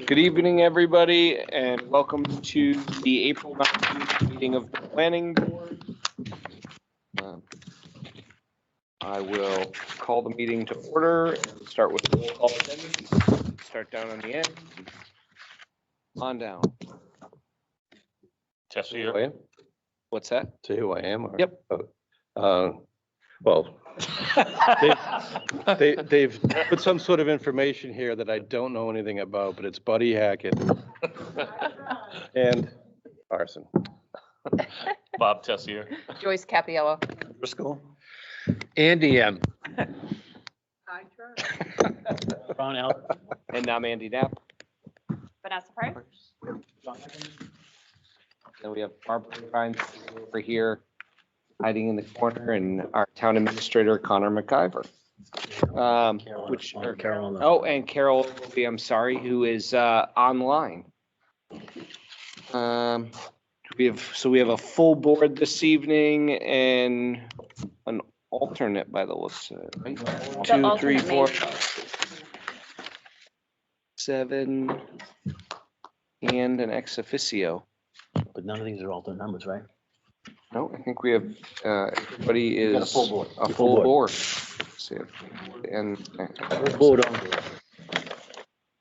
Good evening, everybody, and welcome to the April 19th meeting of the Planning Board. I will call the meeting to order and start with the roll call attendance. Start down on the end. On down. Tessier. What's that? Say who I am? Or? Yep. Well, they've put some sort of information here that I don't know anything about, but it's Buddy Hackett and Arson. Bob Tessier. Joyce Capiello. Driscoll. Andy M. Ron Al. And I'm Andy Knapp. Vanessa Price. Then we have Barbara Ryan over here hiding in the corner, and our town administrator, Connor McIver. Carol. Oh, and Carol, I'm sorry, who is online. We have a full board this evening and an alternate by the looks of it, right? The 2, 3, alternate 4, 7, and an ex officio. But none of these are alternate numbers, right? No, I think we have, everybody is a full board. a full board. And, Board on.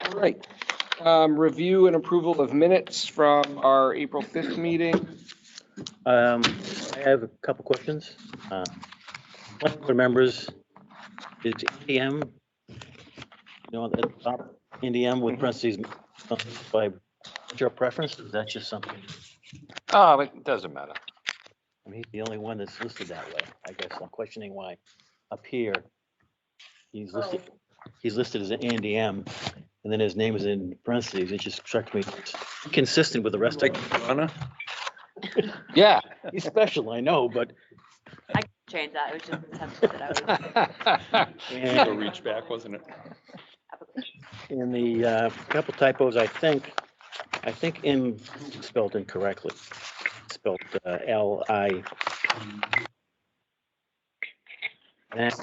all right. Review and approval of minutes from our April 5th meeting. I have a couple questions. One board members is NDM, at the top, NDM with parentheses by your preference. Is that just something? Oh, it doesn't matter. I mean, he's the only one that's listed that way. I guess I'm questioning why up here he's listed as an NDM, and then his name is in parentheses. It just struck me consistent with the rest of them. Yeah. He's special, I know, but I can change that. It was just the template that I was. and Reach back, wasn't it? in the couple typos, I think in spelled incorrectly. Spelled L-I. And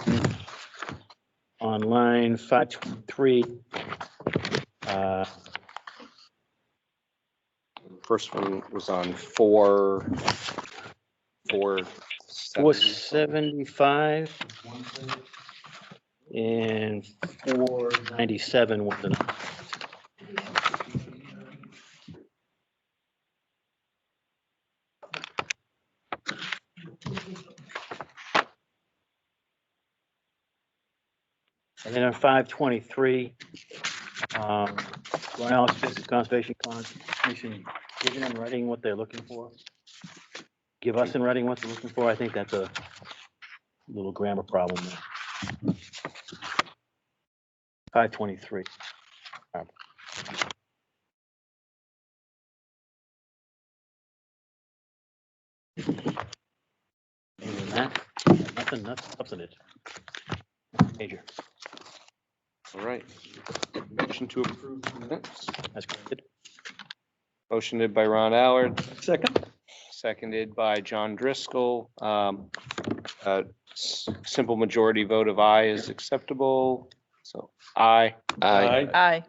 on line 523, First one was on 475 and 497 was the And then on 523, analysis conservation commission, giving in writing what they're looking for. Give us in writing what they're looking for. I think that's a little grammar problem there. 523. Nothing substantive. Major. All right. Motion to approve the minutes. That's good. Motioned by Ron Allard, Second. seconded by John Driscoll. Simple majority vote of aye is acceptable. So aye. Aye.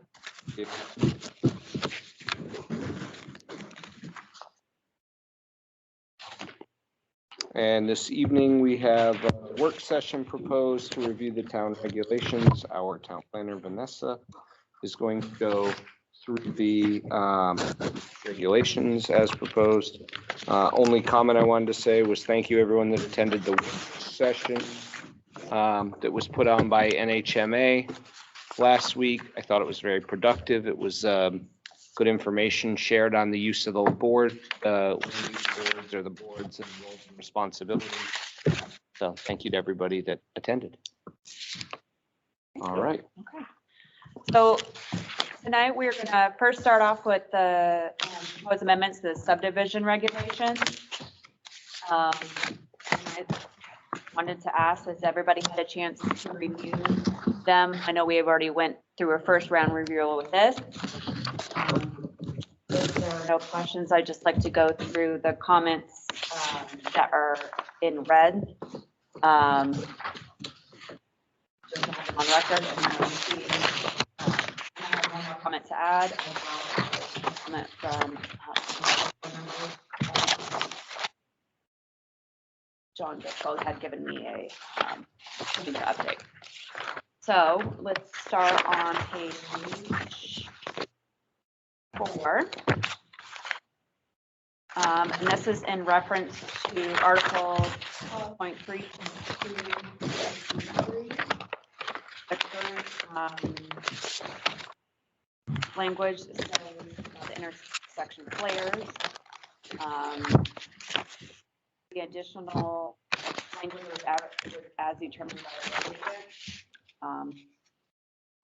And this evening, we have a work session proposed to review the town regulations. Our town planner, Vanessa, is going to go through the regulations as proposed. Only comment I wanted to say was thank you, everyone that attended the work session that was put on by NHMA last week. I thought it was very productive. It was good information shared on the use of the board, boards or the boards and roles and responsibilities. So thank you to everybody that attended. All right. Okay. So tonight we're gonna first start off with the proposed amendments to the subdivision regulations. I wanted to ask, has everybody had a chance to review them? I know we have already went through a first round review with this. If there are no questions, I'd just like to go through the comments that are in red. Just to have them on record. And then I have one more comment to add. Comment from John Driscoll had given me a update. So let's start on page 4. And this is in reference to Article 12.3. The current language is saying the intersection flares. The additional language was as determined by the legislature.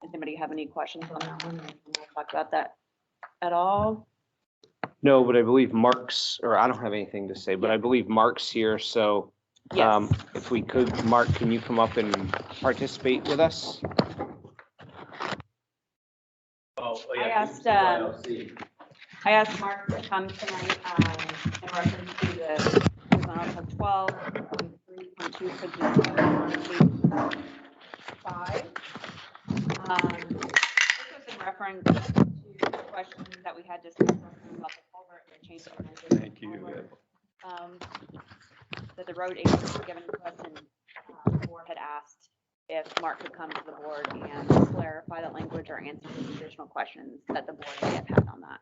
Does anybody have any questions on that one? We'll talk about that at all. No, but I believe Mark's, or I don't have anything to say, but I believe Mark's here, so Yes. if we could, Mark, can you come up and participate with us? I asked Mark to come tonight in reference to the Article 12.3.2 for the 5. This was in reference to the question that we had discussed about the culvert and the change of measures. Thank you. That the road agent was given to us, and the board had asked if Mark could come to the board and clarify that language or answer the additional questions that the board may have had on that.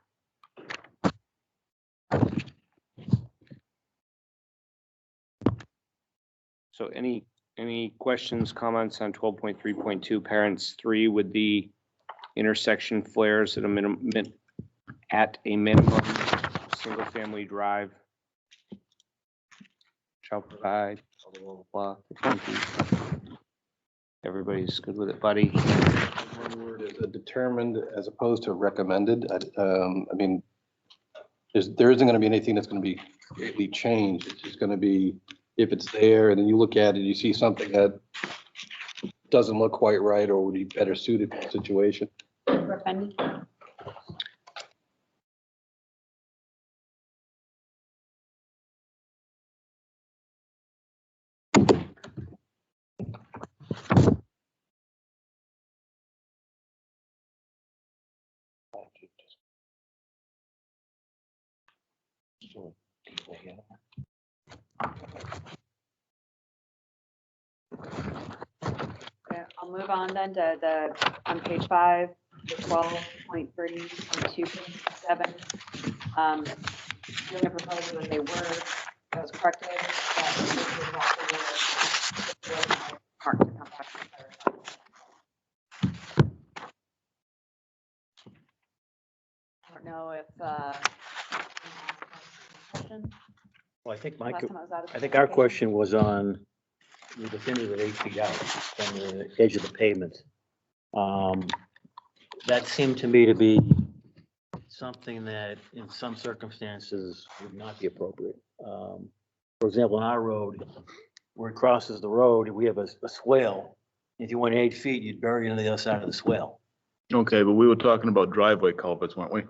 So any questions, comments on 12.3.2 parents 3 with the intersection flares at a minimum, single family drive shall provide, blah, blah, blah. Everybody's good with it, buddy. One word is determined as opposed to recommended. I mean, there isn't going to be anything that's going to be greatly changed. It's just going to be, if it's there and then you look at it, you see something that doesn't look quite right or would be better suited for the situation. Recommended. Okay, I'll move on then to on page 5, 12.3.2.7. The only proposal was a word that was corrected. Mark to come back and clarify. I don't know if question. Well, I think Last time I was out of I think our communication. question was on the definitive 8 feet out from the edge of the pavement. That seemed to me to be something that in some circumstances would not be appropriate. For example, on our road, where it crosses the road, we have a swale. If you went 8 feet, you'd bury it on the other side of the swale. Okay, but we were talking about driveway culverts, weren't we?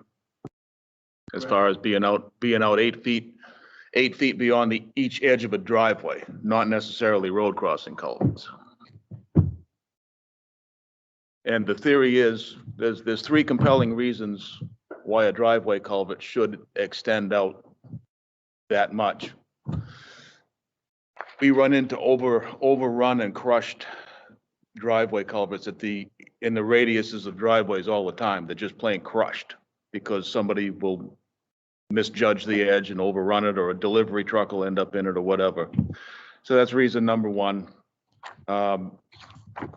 As far as being out 8 feet beyond each edge of a driveway, not necessarily road crossing culverts. And the theory is, there's 3 compelling reasons why a driveway culvert should extend out that much. We run into overrun and crushed driveway culverts in the radiuses of driveways all the time. They're just plain crushed because somebody will misjudge the edge and overrun it, or a delivery truck will end up in it or whatever. So that's reason number 1.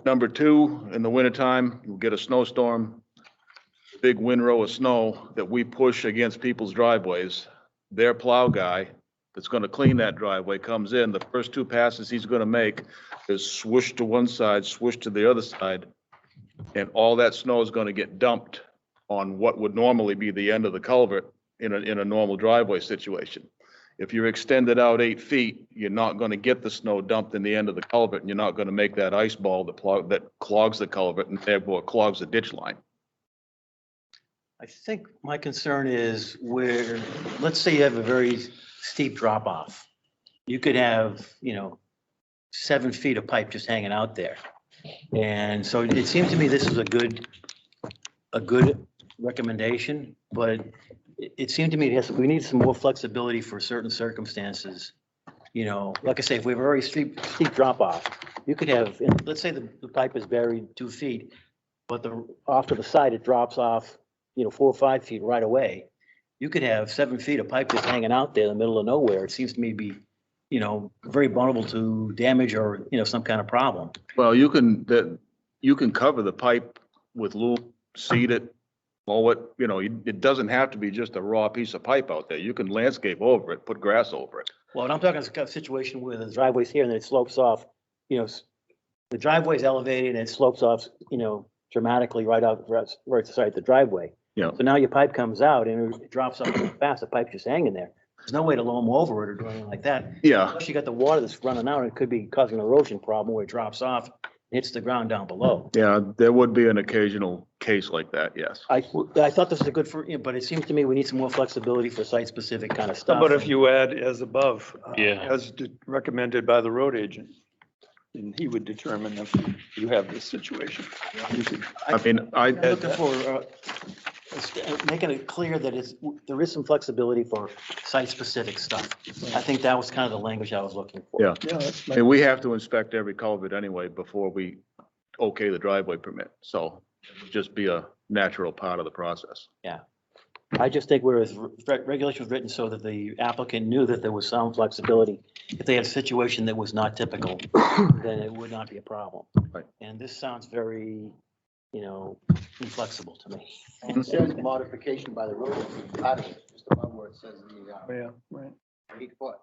Number 2, in the wintertime, you'll get a snowstorm, big windrow of snow that we push against people's driveways. Their plow guy that's going to clean that driveway comes in. The first 2 passes he's going to make is swoosh to one side, swoosh to the other side, and all that snow is going to get dumped on what would normally be the end of the culvert in a normal driveway situation. If you're extended out 8 feet, you're not going to get the snow dumped in the end of the culvert, and you're not going to make that ice ball that clogs the culvert and therefore clogs the ditch line. I think my concern is where, let's say you have a very steep drop off. You could have, 7 feet of pipe just hanging out there. And so it seems to me this is a good recommendation, but it seemed to me, yes, we need some more flexibility for certain circumstances. You know, like I say, if we have a very steep drop off, you could have, let's say the pipe is buried 2 feet, but off to the side, it drops off, 4 or 5 feet right away. You could have 7 feet of pipe just hanging out there in the middle of nowhere. It seems to me to be, very vulnerable to damage or, some kind of problem. Well, you can cover the pipe with loop, seed it, mow it, it doesn't have to be just a raw piece of pipe out there. You can landscape over it, put grass over it. Well, what I'm talking is a situation where the driveway's here and then it slopes off, the driveway's elevated and it slopes off, dramatically right beside the driveway. Yeah. So now your pipe comes out and it drops off really fast. The pipe's just hanging there. There's no way to loam over it or do anything like that. Yeah. Plus you got the water that's running out and it could be causing an erosion problem where it drops off and hits the ground down below. Yeah, there would be an occasional case like that, yes. I thought this was a good but it seems to me we need some more flexibility for site-specific kind of stuff. But if you add as above, Yeah. as recommended by the road agent, and he would determine if you have this situation. You could- I'm looking for, making it clear that there is some flexibility for site-specific stuff. I think that was kind of the language I was looking for. Yeah. Yeah, that's And we have to inspect every culvert anyway before we okay the driveway permit. So it would just be a natural part of the process. I just think whereas regulation was written so that the applicant knew that there was some flexibility. If they had a situation that was not typical, then it would not be a problem. Right. And this sounds very, inflexible to me. And it says modification by the road, part of it, just above where it says the, yeah, right. 8 foot.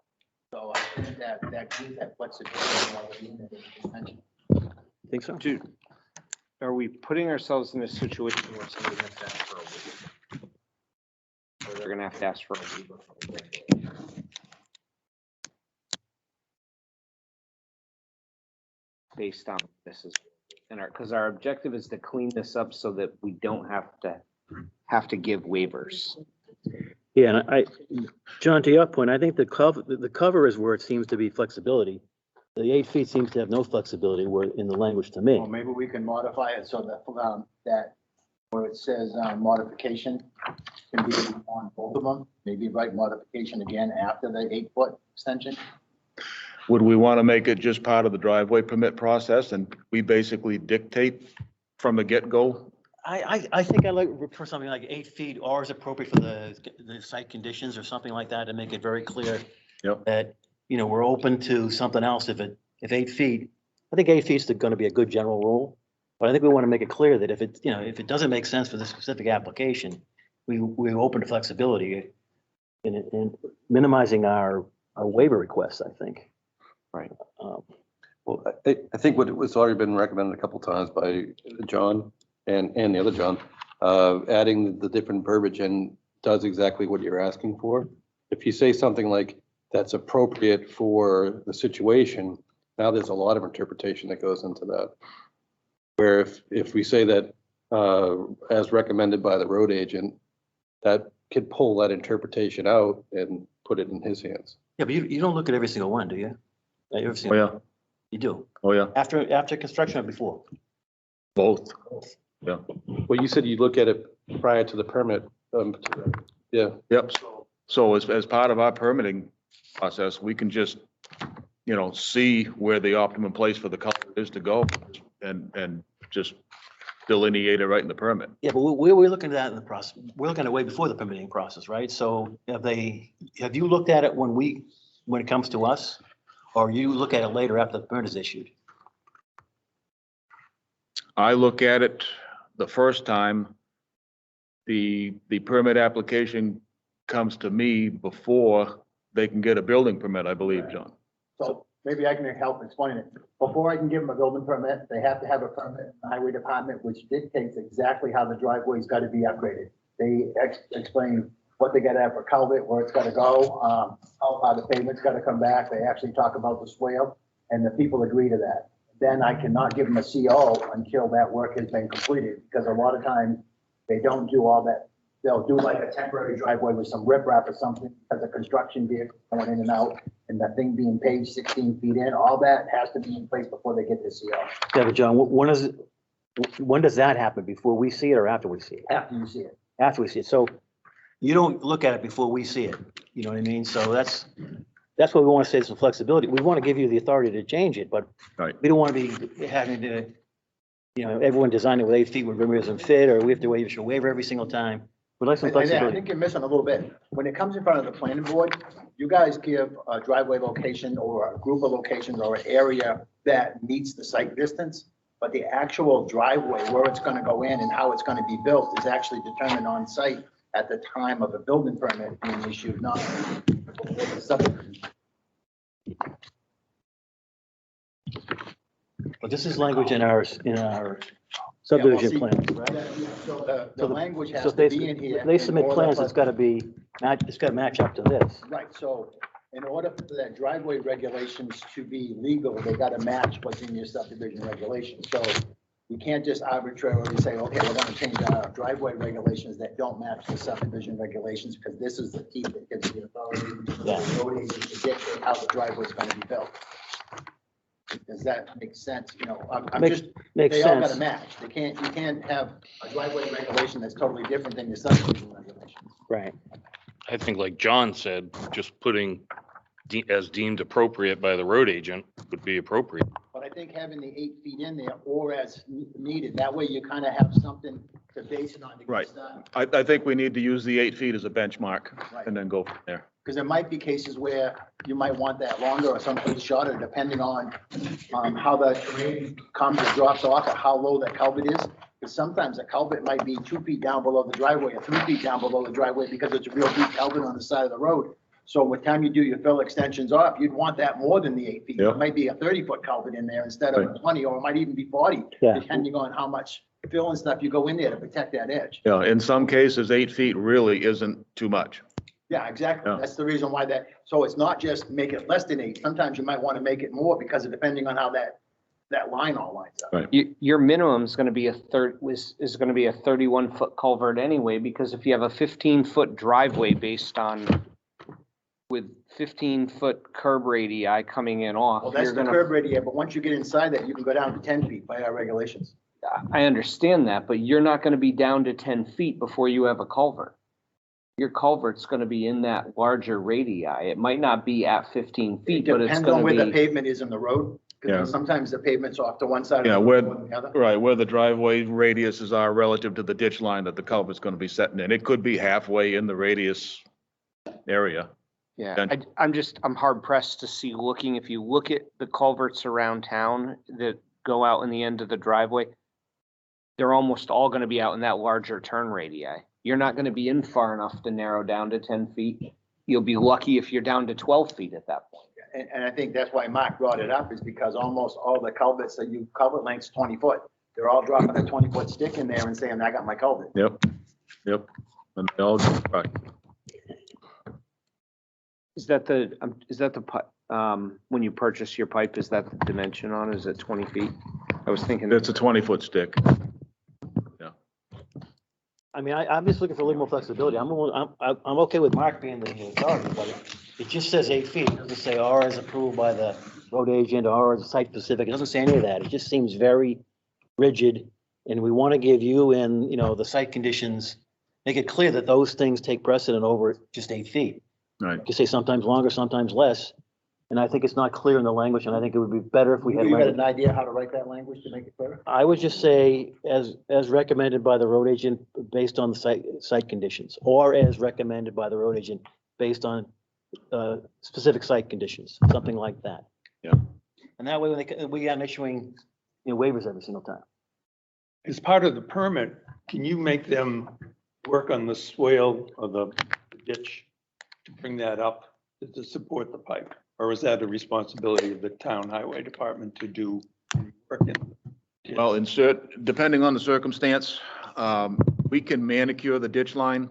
So I think that gives that flexibility that you just mentioned. Think so? Are we putting ourselves in a situation where somebody has to ask for a waiver? Or they're gonna have to ask for a waiver? Based on this is, because our objective is to clean this up so that we don't have to give waivers. Yeah, and John, to your point, I think the cover is where it seems to be flexibility. The 8 feet seems to have no flexibility in the language to me. Well, maybe we can modify it so that where it says modification can be on both of them. Maybe write modification again after the 8 foot extension. Would we want to make it just part of the driveway permit process and we basically dictate from the get-go? I think I like for something like 8 feet or is appropriate for the site conditions or something like that to make it very clear. Yep. That, we're open to something else if 8 feet, I think 8 feet is going to be a good general rule. But I think we want to make it clear that if it doesn't make sense for this specific application, we're open to flexibility in minimizing our waiver requests, I think. Right. Well, I think what was already been recommended a couple times by John and the other John, adding the different verbiage in does exactly what you're asking for. If you say something like that's appropriate for the situation, now there's a lot of interpretation that goes into that. Where if we say that as recommended by the road agent, that could pull that interpretation out and put it in his hands. Yeah, but you don't look at every single one, do you? Every Oh, single, yeah. You do. Oh, yeah. After construction or before? Both. Yeah. Well, you said you look at it prior to the permit. Yeah. Yep. So as part of our permitting process, we can just, see where the optimum place for the culvert is to go and just delineate it right in the permit. Yeah, but we're looking at that in the process. We're looking at it way before the permitting process, right? So have you looked at it when it comes to us? Or you look at it later after the permit is issued? I look at it the first time the permit application comes to me before they can get a building permit, I believe, John. So maybe I can help explain it. Before I can give them a building permit, they have to have a permit in the highway department, which dictates exactly how the driveway's got to be upgraded. They explain what they got to have for culvert, where it's got to go, how the pavement's got to come back. They actually talk about the swale, and the people agree to that. Then I cannot give them a CO until that work has been completed, because a lot of times they don't do all that. They'll do like a temporary driveway with some riprap or something as a construction vehicle going in and out, and the thing being paved 16 feet in, all that has to be in place before they get the CO, Yeah, but John, when does that happen? Before we see it or after we see it? after you see it. after we see it. So you don't look at it before we see it. You know what I mean? So that's what we want to say, some flexibility. We want to give you the authority to change it, but Right. we don't want to be having to, you know, everyone design it with 8 feet where it doesn't fit, or we have to waive a waiver every single time. We'd like some I flexibility. think you're missing a little bit. When it comes in front of the planning board, you guys give a driveway location or a group of locations or an area that meets the site distance, but the actual driveway, where it's gonna go in and how it's gonna be built is actually determined on site at the time of the building permit being issued, not before the subdivision. But this is language in our Yeah, well, subdivision see, plans, right? So the So language So has if to they, be in here. if they in submit order plans, for- it's gotta be, it's gotta match up to this. Right, so in order for that driveway regulations to be legal, they gotta match what's in your subdivision regulations. So you can't just arbitrarily say, okay, we're gonna change our driveway regulations that don't match the subdivision regulations, because this is the key that gives the authority to Yeah. the road agent to dictate how the driveway is gonna be built. Does that make sense? You know, I'm Makes- just, Makes they all gotta sense, match. You can't have a driveway regulation that's totally different than your subdivision regulations. right? I think like John said, just putting as deemed appropriate by the road agent would be appropriate. But I think having the 8 feet in there or as needed, that way you kind of have something to base it on to get Right. started. I think we need to use the 8 feet as a benchmark and then go from there. Because there might be cases where you might want that longer or someplace shorter, depending on how the terrain comes or drops off or how low that culvert is. Because sometimes a culvert might be 2 feet down below the driveway or 3 feet down below the driveway because it's a real deep culvert on the side of the road. So by the time you do your fill extensions off, you'd want that more than the 8 feet. Yep. It might be a 30-foot culvert in there instead of a Right. 20, or it might even be 40, Yeah. depending on how much fill and stuff you go in there to protect that edge. Yeah, in some cases, 8 feet really isn't too much. Yeah, exactly. Yeah. That's the reason why so it's not just make it less than 8. Sometimes you might want to make it more because of depending on how that line all lines up. Right. Your minimum is gonna be is gonna be a 31-foot culvert anyway, because if you have a 15-foot driveway based on with 15-foot curb radii coming in off, Well, that's you're the gonna, curb radius, but once you get inside that, you can go down to 10 feet by our regulations. I understand that, but you're not gonna be down to 10 feet before you have a culvert. Your culvert's gonna be in that larger radii. It might not be at 15 It feet, but it's depends on gonna where the be, pavement is in the road, Yeah. because sometimes the pavement's off to one side Yeah, of the where- road more than the other. Right, where the driveway radiuses are relative to the ditch line that the culvert's gonna be setting in. It could be halfway in the radius area. yeah. Then- I'm hard pressed to see if you look at the culverts around town that go out in the end of the driveway, they're almost all gonna be out in that larger turn radii. You're not gonna be in far enough to narrow down to 10 feet. You'll be lucky if you're down to 12 feet at that point. And I think that's why Mark brought it up, is because almost all the culverts that culvert length's 20 foot. They're all dropping a 20-foot stick in there and saying, I got my culvert. Yep. And they all, right. Is that when you purchase your pipe, is that the dimension on, is it 20 feet? I was thinking. It's a 20-foot stick. I mean, I'm just looking for a little more flexibility. I'm okay with Mark being the authority, but it just says 8 feet. It doesn't say or as approved by the road agent or as site specific. It doesn't say any of that. It just seems very rigid. And we want to give you and, the site conditions, make it clear that those things take precedent over just 8 feet. Right. You can say sometimes longer, sometimes less. And I think it's not clear in the language, and I think it would be better if we had You got language. an idea how to write that language to make it clearer? I would just say as recommended by the road agent based on the site conditions, or as recommended by the road agent based on specific site conditions, something like that. Yeah. And that way, we aren't issuing, waivers every single time. As part of the permit, can you make them work on the swale or the ditch to bring that up to support the pipe? Or is that a responsibility of the town highway department to do work in? Well, depending on the circumstance, we can manicure the ditch line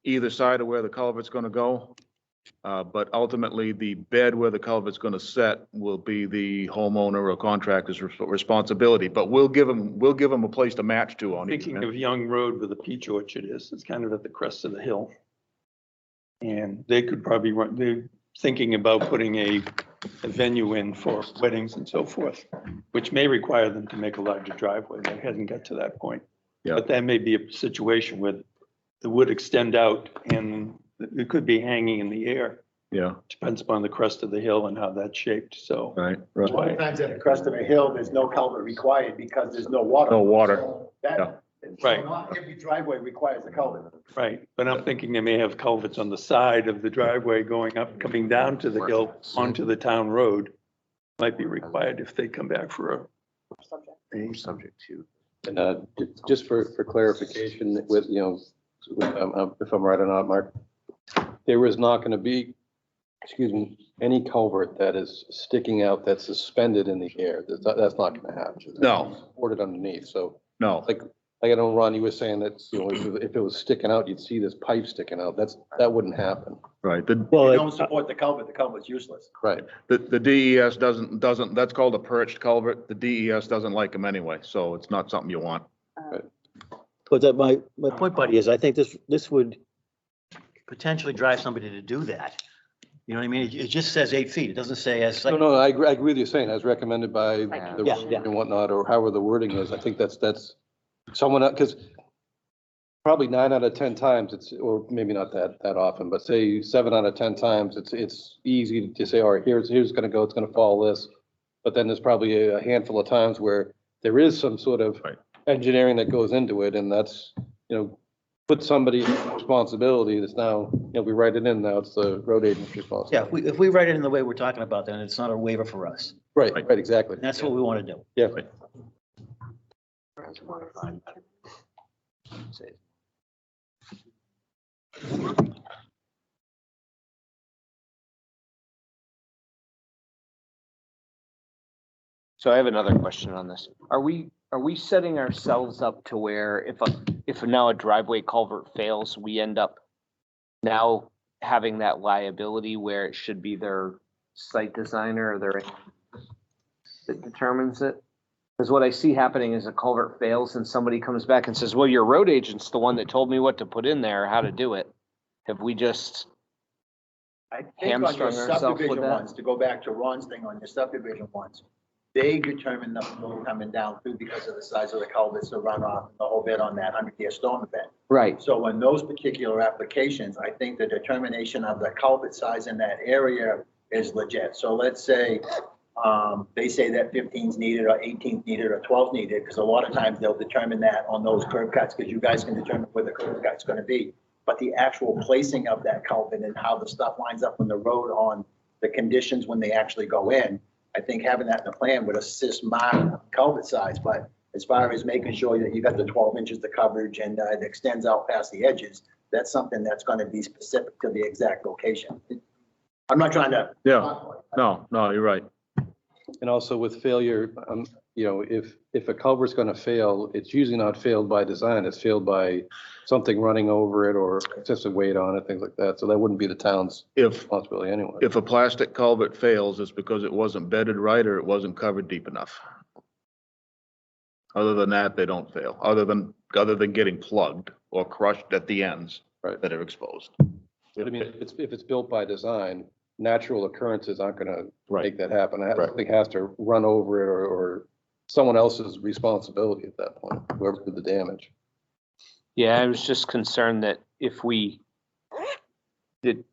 either side of where the culvert's gonna go. But ultimately, the bed where the culvert's gonna set will be the homeowner or contractor's responsibility. But we'll give them a place to match to on each. Thinking of Young Road where the peach orchard is, it's kind of at the crest of the hill. And they could probably they're thinking about putting a venue in for weddings and so forth, which may require them to make a larger driveway. They hasn't got to that point. Yeah. But that may be a situation where the wood extend out and it could be hanging in the air. Yeah, Depends upon the crest of the hill and how that's shaped, so. right, A right. lot of times at the crest of a hill, there's no culvert required because there's no water. No water. So Yeah. that, Right. so not every driveway requires a culvert. Right, but I'm thinking they may have culverts on the side of the driveway going up, coming down to the hill onto the town road. Might be required if they come back for Subject to. And just for clarification with, if I'm right or not, Mark, there is not going to be, any culvert that is sticking out that's suspended in the air. That's not going to happen. No. Supported underneath. So No, like I know, Ron, you were saying that, if it was sticking out, you'd see this pipe sticking out. That wouldn't happen. right. If you Well, don't support the culvert's useless. Right. The DES doesn't, that's called a perched culvert. The DES doesn't like them anyway, so it's not something you want. but my point, buddy, is I think this would potentially drive somebody to do that. You know what I mean? It just says 8 feet. It doesn't say as. No, I agree with you saying as recommended by the Yeah, road yeah. and whatnot, or however the wording is. I think that's someone, because probably 9 out of 10 times it's, or maybe not that often, but say 7 out of 10 times, it's easy to say, all right, here's gonna go, it's gonna follow this. But then there's probably a handful of times where there is some sort of Right. engineering that goes into it, and that's, put somebody in responsibility that's now, we write it in now, it's the road agent's Yeah, responsibility. if we write it in the way we're talking about, then it's not a waiver for us. Right, exactly. And that's what we want to do. Yeah. So I have another question on this. Are we setting ourselves up to where if now a driveway culvert fails, we end up now having that liability where it should be their site designer or their that determines it? Because what I see happening is a culvert fails and somebody comes back and says, well, your road agent's the one that told me what to put in there, how to do it. Have we just, I think on your Hamstrung ourselves with subdivision that? ones, to go back to Ron's thing on your subdivision ones, they determine the flow coming down through because of the size of the culverts, the runoff, the whole bit on that 100-year storm event. right, So in those particular applications, I think the determination of the culvert size in that area is legit. So let's say, they say that 15's needed or 18's needed or 12's needed, because a lot of times they'll determine that on those curb cuts, because you guys can determine where the curb cut's gonna be. But the actual placing of that culvert and how the stuff lines up on the road on the conditions when they actually go in, I think having that in the plan would assist my culvert size. But as far as making sure that you got the 12 inches of coverage and it extends out past the edges, that's something that's gonna be specific to the exact location. I'm not trying to. Yeah, no, you're right. And also with failure, if a culvert's gonna fail, it's usually not failed by design, it's failed by something running over it or excessive weight on it, things like that. So that wouldn't be the town's If responsibility anyway. If a plastic culvert fails, it's because it wasn't bedded right or it wasn't covered deep enough. Other than that, they don't fail, other than getting plugged or crushed at the ends Right. that are exposed. But I mean, if it's built by design, natural occurrences aren't gonna Right. make that happen. Right. Something has to run over it or someone else's responsibility at that point, whoever did the damage. yeah, I was just concerned that that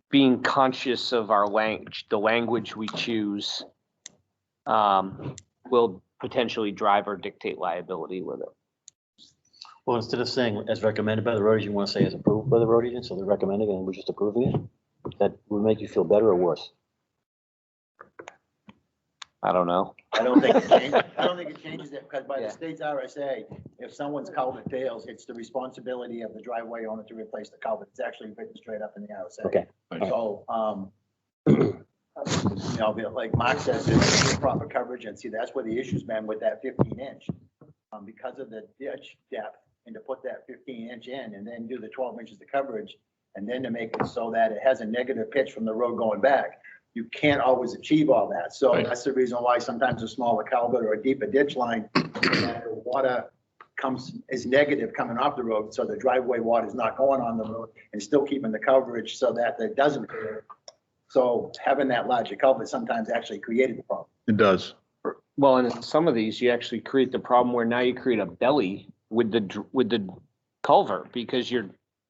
being conscious of our the language we choose, will potentially drive or dictate liability with it. Well, instead of saying as recommended by the road agent, you want to say as approved by the road agent, so they're recommending and we're just approving it? That would make you feel better or worse? I don't know. I don't think it changes it, because by Yeah. the state's RSA, if someone's culvert fails, it's the responsibility of the driveway owner to replace the culvert. It's actually written straight up in the RSA. Okay. So, like Mark says, there's proper coverage, and see, that's where the issue's been with that 15-inch. Because of the ditch depth, and to put that 15-inch in and then do the 12 inches of coverage, and then to make it so that it has a negative pitch from the road going back, you can't always achieve all that. So Right. that's the reason why sometimes a smaller culvert or a deeper ditch line, that the water is negative coming off the road, so the driveway water is not going on the road and still keeping the coverage so that it doesn't fail. So having that larger culvert sometimes actually created the problem. It does. Well, and in some of these, you actually create the problem where now you create a belly with the culvert because you're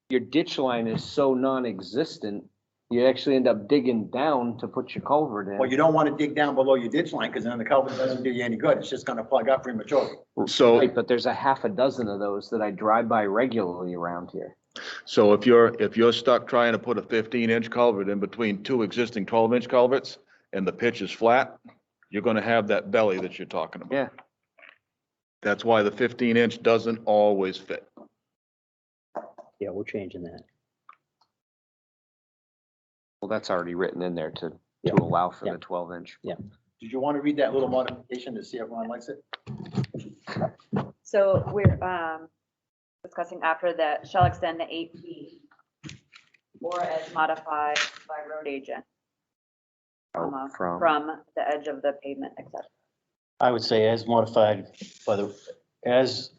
your ditch line is so non-existent, you actually end up digging down to put your culvert in. Well, you don't want to dig down below your ditch line, because then the culvert doesn't do you any good. It's just gonna plug up prematurely. So, Right, but there's a half a dozen of those that I drive by regularly around here. so if you're stuck trying to put a 15-inch culvert in between two existing 12-inch culverts and the pitch is flat, you're gonna have that belly that you're talking about. Yeah. That's why the 15-inch doesn't always fit. Yeah, we're changing that. Well, that's already written in there to Yeah. allow for Yeah. the 12-inch. Did you want to read that little modification to see if everyone likes it? So we're discussing after that shall extend the 8 feet or as modified by road agent Oh, from the edge of the pavement, etc. I would say as modified by as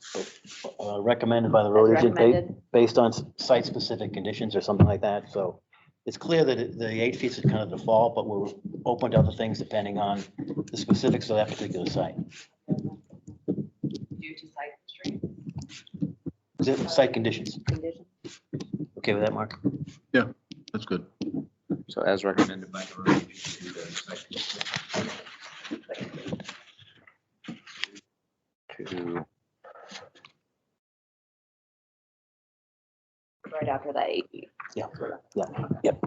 recommended by the road As agent, recommended. based on site-specific conditions or something like that. So it's clear that the 8 feet is kind of default, but we're open to other things depending on the specifics of that particular site. Due to site constraints, Is it site conditions? conditions. Okay with that, Mark? That's good. So as recommended by the road agent. To Right after that 8 feet. Yeah, yep.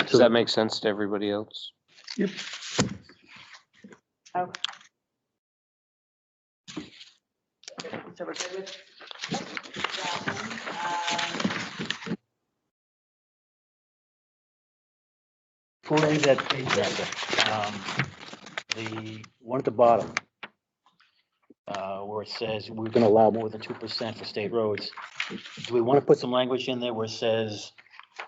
Does that make sense to everybody else? Okay. So we're good with that one. Before we leave that page, the one at the bottom, where it says we're gonna allow more than 2% for state roads. Do we want to put some language in there where it says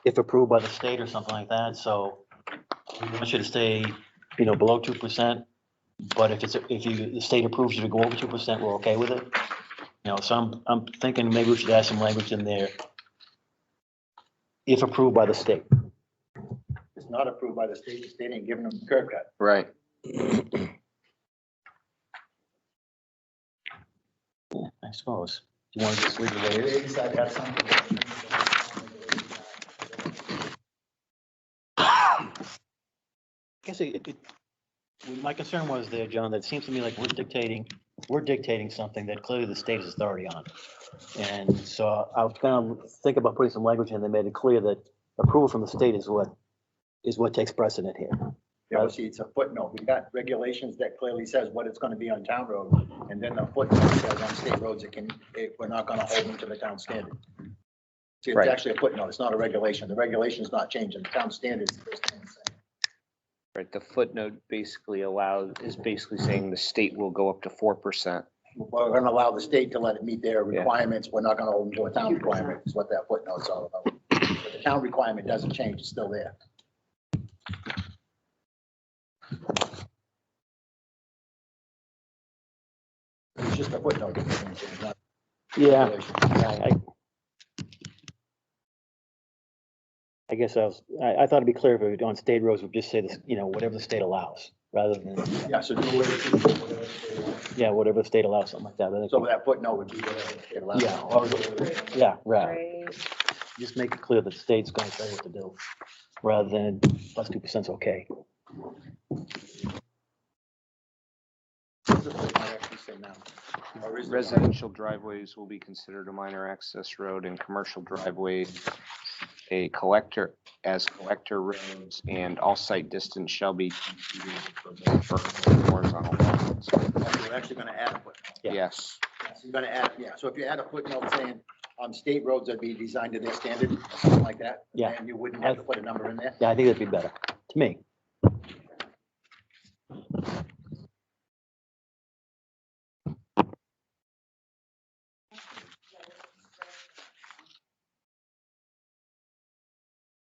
if approved by the state or something like that? So we want you to stay, below 2%, but if the state approves you to go over 2%, we're okay with it? So I'm thinking maybe we should add some language in there. If approved by the state. It's not approved by the state ain't giving them the curb cut. Right. Yeah, I suppose. Do you want to just leave it the way it is? They decide to have something. I guess my concern was there, John, that it seems to me like we're dictating something that clearly the state has authority on. And so I was going to think about putting some language in that made it clear that approval from the state is what takes precedent here. Yeah, well, see, it's a footnote. We got regulations that clearly says what it's gonna be on town road, and then the footnote says on state roads, we're not gonna hold them to the town standard. See, it's Right. actually a footnote. It's not a regulation. The regulation is not changing. The town standards. Is staying the same. Right, the footnote basically is basically saying the state will go up to 4%. We're gonna allow the state to let it meet their requirements. We're not gonna hold them to a town requirement, is what that footnote's all about. But the town requirement doesn't change. It's still there. It's just a footnote. It's not a Yeah, regulation. I guess I thought it'd be clear if it on state roads, we'd just say this, whatever the state allows, rather than, Yeah, so do whatever. yeah, whatever the state allows, something like that. I think So that footnote would be whatever it allows. Yeah, right. Right. Just make it clear that the state's gonna tell you what to do, rather than plus 2% is okay. What does the footnote actually say now? Or is it- Residential driveways will be considered a minor access road, and commercial driveways a collector roads, and all site distance shall be computed for horizontal lines. We're actually gonna add a footnote. Yeah. Yes, So you're gonna add, yeah, so if you add a footnote saying on state roads that'd be designed to their standard, or something like that. Yeah. And you wouldn't have to put a number in there. Yeah, I think that'd be better, to me.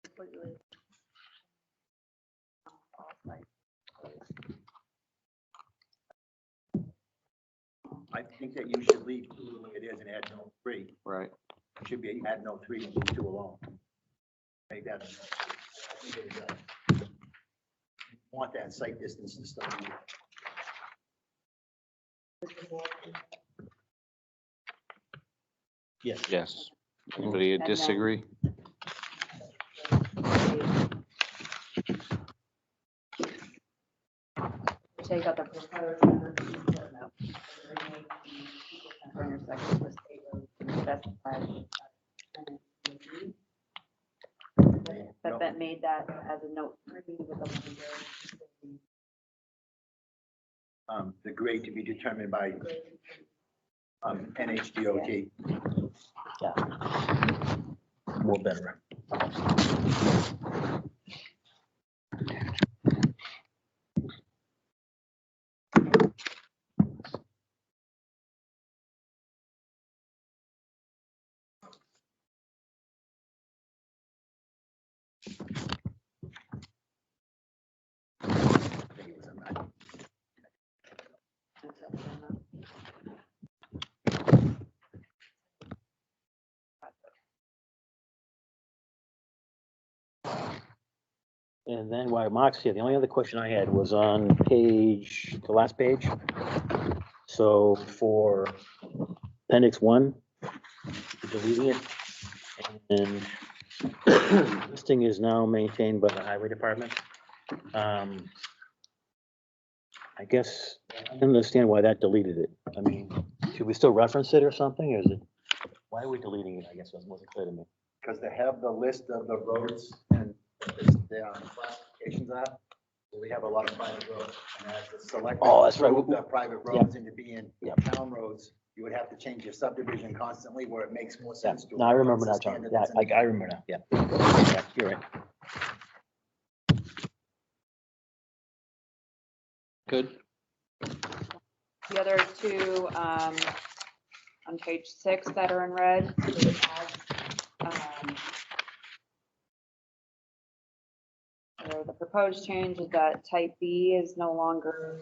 Completely. I think that you should leave two the way it is and add no three. right. It should be add no three and leave two alone. Make that. I think it is, want that site distance to still be. Yes. Yes. Anybody And then- disagree? Take out the proposed footnote. Intersection for state roads and specified. But that made that as a note 3 with the The grade to be determined by, NHDOT. More better. And then while Mark's here, the only other question I had was on page, the last page. So for appendix 1, deleting it. And listing is now maintained by the highway department. I guess I don't understand why that deleted it. I mean, should we still reference it or something? Or is it, why are we deleting it? I guess it wasn't clear to me. Because they have the list of the roads and their classifications are. So we have a lot of private roads. And as the select. Oh, that's right. The private roads into being town roads, you would have to change your subdivision constantly where it makes more sense to. No, I remember what's now, the John. standard Yeah, that's in the- I remember now. Yeah. Yeah, you're right. Good. The other two, on page 6 that are in red. So the proposed change is that type B is no longer,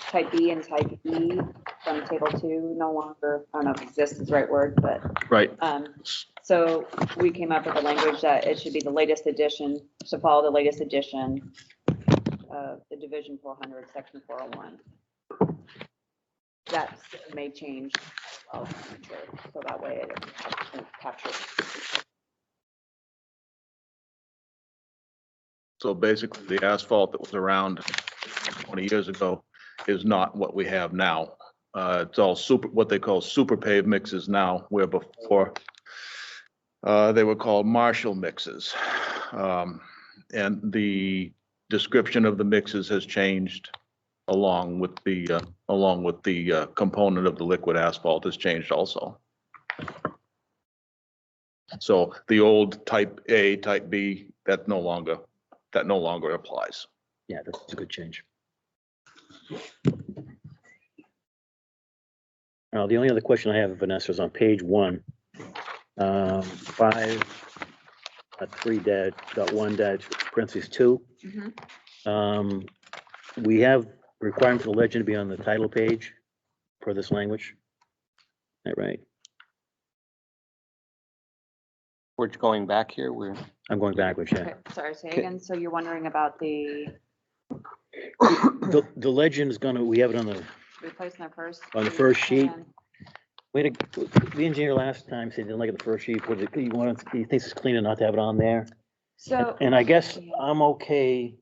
type B and type E from table 2 no longer, I don't know if exists is the right word, but, Right. so we came up with the language that it should be the latest edition, to follow the latest edition of the Division 400, Section 401. That may change, well, in the future, so that way it captures. So basically, the asphalt that was around 20 years ago is not what we have now. It's all what they call super paved mixes now, where before they were called Marshall mixes. And the description of the mixes has changed along with the component of the liquid asphalt has changed also. So the old type A, type B, that no longer applies. Yeah, that's a good change. Now, the only other question I have, Vanessa, is on page 1, 5.3.1-2. We have requirement for the legend to be on the title page for this language. Is that right? We're going back here. I'm going backwards, yeah. Okay, sorry, say again. So you're wondering about the The legend is gonna, we have it on the, replacing the first. On the first sheet. plan. the engineer last time said he didn't like it the first sheet, but he thinks it's cleaner not to have it on there. So. And I guess I'm okay.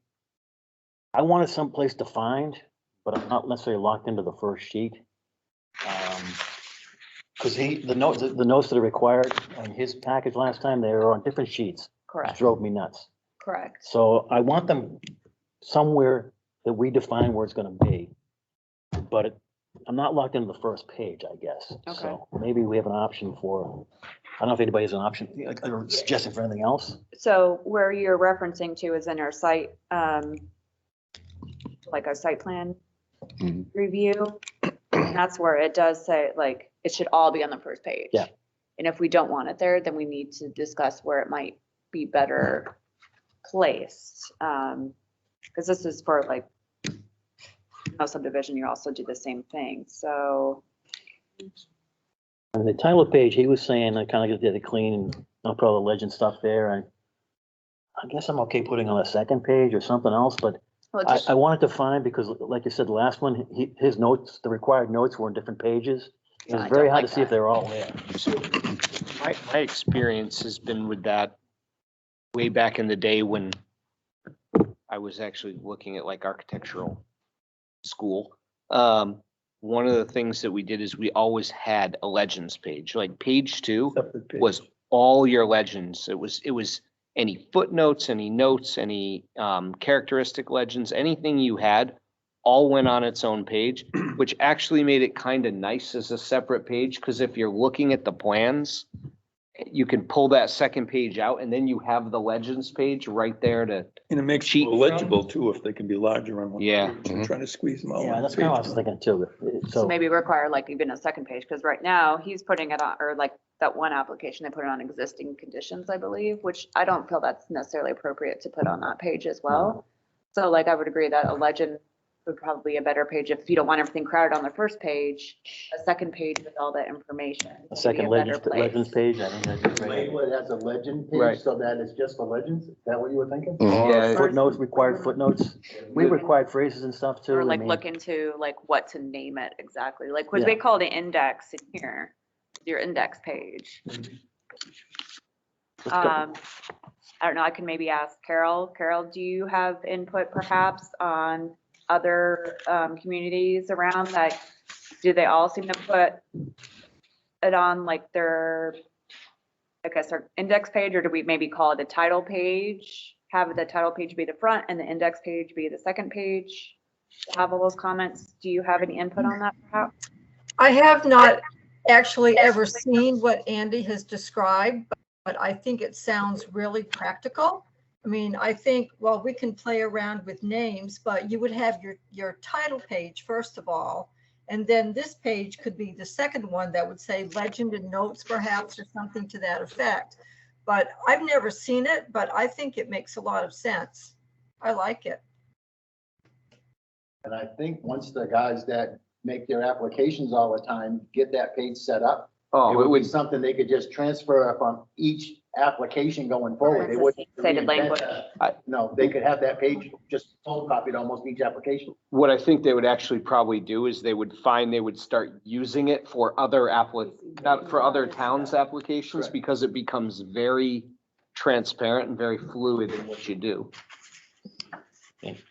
I wanted someplace to find, but I'm not necessarily locked into the first sheet. Because the notes that are required on his package last time, they were on different sheets. It Correct, drove me nuts. correct. So I want them somewhere that we define where it's gonna be. But I'm not locked into the first page, I guess. Okay. So maybe we have an option for, I don't know if anybody has an option, or suggestion for anything else. So where you're referencing to is in our site, like a site plan Mhm. review. And that's where it does say, like, it should all be on the first page. Yeah. And if we don't want it there, then we need to discuss where it might be better placed. Because this is for like, no subdivision, you also do the same thing, so. On the title page, he was saying, I kind of did it clean and not put all the legend stuff there. And I guess I'm okay putting on a second page or something else, but Well, I just- wanted to find, because like you said, the last one, his notes, the required notes were on different pages. It's I very don't hard like to see if that. they're all there. So my experience has been with that way back in the day when I was actually looking at like architectural school. One of the things that we did is we always had a legends page, like page 2 Separate page. was all your legends. It was any footnotes, any notes, any characteristic legends, anything you had, all went on its own page, which actually made it kind of nice as a separate page, because if you're looking at the plans, you can pull that second page out and then you have the legends page right there to, And it makes it cheat more legible too, if they can be larger on one Yeah. page. I'm trying to squeeze them all. Yeah, on that's the kind of what I page. was thinking too. So maybe require like even a second page, because right now he's putting it on, or like that one application, they put it on existing conditions, I believe, which I don't feel that's necessarily appropriate to put on that page as well. So like I would agree that a legend would probably be a better page if you don't want everything crowded on the first page, a second page with all that information. A would be second better legends place. page, I think that'd be great. Label it as a legend Right. page, so that it's just for legends, is that what you were thinking? Yeah. Footnotes, required footnotes. We required phrases and stuff too. Or I like mean, look into like what to name it exactly, like what Yeah. they call the index in here, your index page. let's go- I don't know, I can maybe ask Carol. Carol, do you have input perhaps on other communities around that? Do they all seem to put it on like their, I guess, their index page, or do we maybe call it a title page? Have the title page be the front and the index page be the second page? Have all those comments. Do you have any input on that perhaps? I have not actually ever seen what Andy has described, but I think it sounds really practical. I mean, I think, well, we can play around with names, but you would have your title page, first of all, and then this page could be the second one that would say legend and notes perhaps, or something to that effect. But I've never seen it, but I think it makes a lot of sense. I like it. And I think once the guys that make their applications all the time get that page set up, it oh, it would be would, something they could just transfer from each application going forward. They It's a wouldn't. stated reinvent language. that. No, they could have that page just photocopied almost each application. what I think they would actually probably do is they would start using it for other not for other towns' applications, Correct. because it becomes very transparent and very fluid in what you do.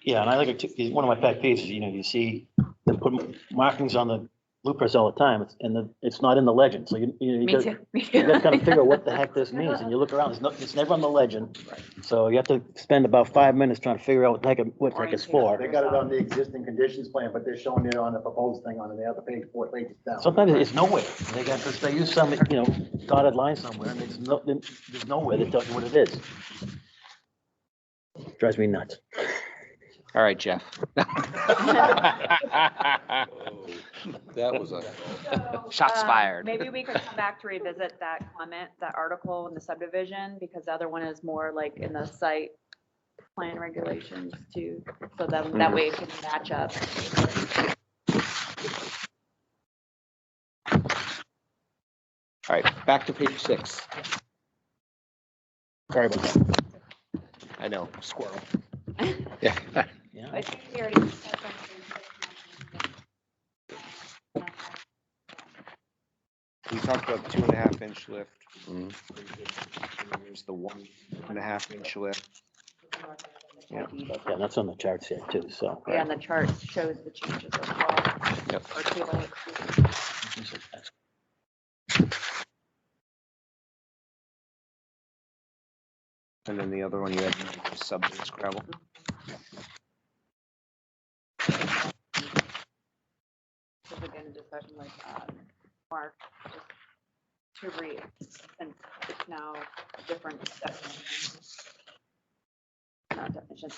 Yeah, and I like it too. One of my pet peeves is, you see them put markings on the blueprints all the time, and it's not in the legend. So you Me got too. Me you too. got to kind of figure out what the heck this means, and you look around. It's never on the legend. So you have to spend about 5 minutes trying to figure out what the heck it's for. They got it on the existing conditions plan, but they're showing it on the proposed thing on the other page, 4 pages down. Sometimes it's nowhere. They use some, dotted line somewhere, and there's nowhere that tells you what it is. Drives me nuts. All right, Jeff. That was a. Shots fired. Maybe we could come back to revisit that comment, that article in the subdivision, because the other one is more like in the site plan regulations too. So that way it can match up. All right, back to page 6. Sorry about that. I know, squirrel. Yeah. I think we already discussed on We talked about the 2.5 inch lift. Mhm. There's the 1.5 inch lift. Yeah. Yeah, that's on the charts here too, so. Yeah, and the chart shows the changes as well. Yep. Or table. And then the other one you had was substance gravel. So again, a discussion like Mark, just to read, and it's now a different definition. Not definition.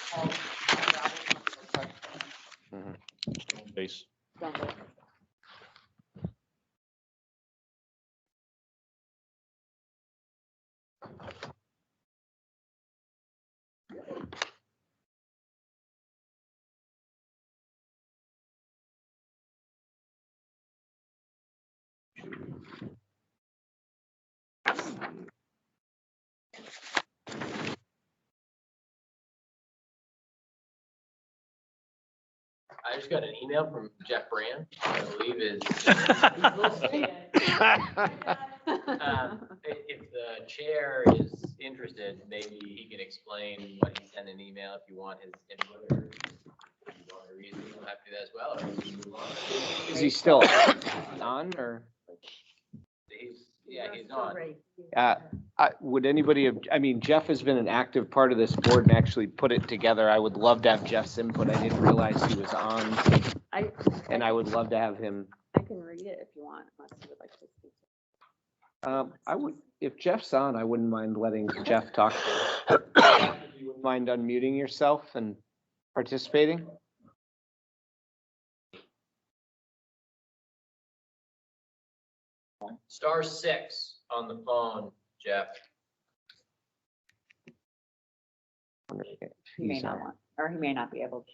Base. I just got an email from Jeff Brand, I believe is, if the chair is interested, maybe he can explain what he sent an email if you want his input or if you want to read it, you don't have to do that as well, or we can move on. Is he still on or? He's on. Would anybody have, I mean, Jeff has been an active part of this board and actually put it together. I would love to have Jeff's input. I didn't realize he was on, and I would love to have him. I can read it if you want, unless you would like to speak. I would, if Jeff's on, I wouldn't mind letting Jeff talk. You wouldn't mind unmuting yourself and participating? Star 6 on the phone, Jeff. He may not want, or he may not be able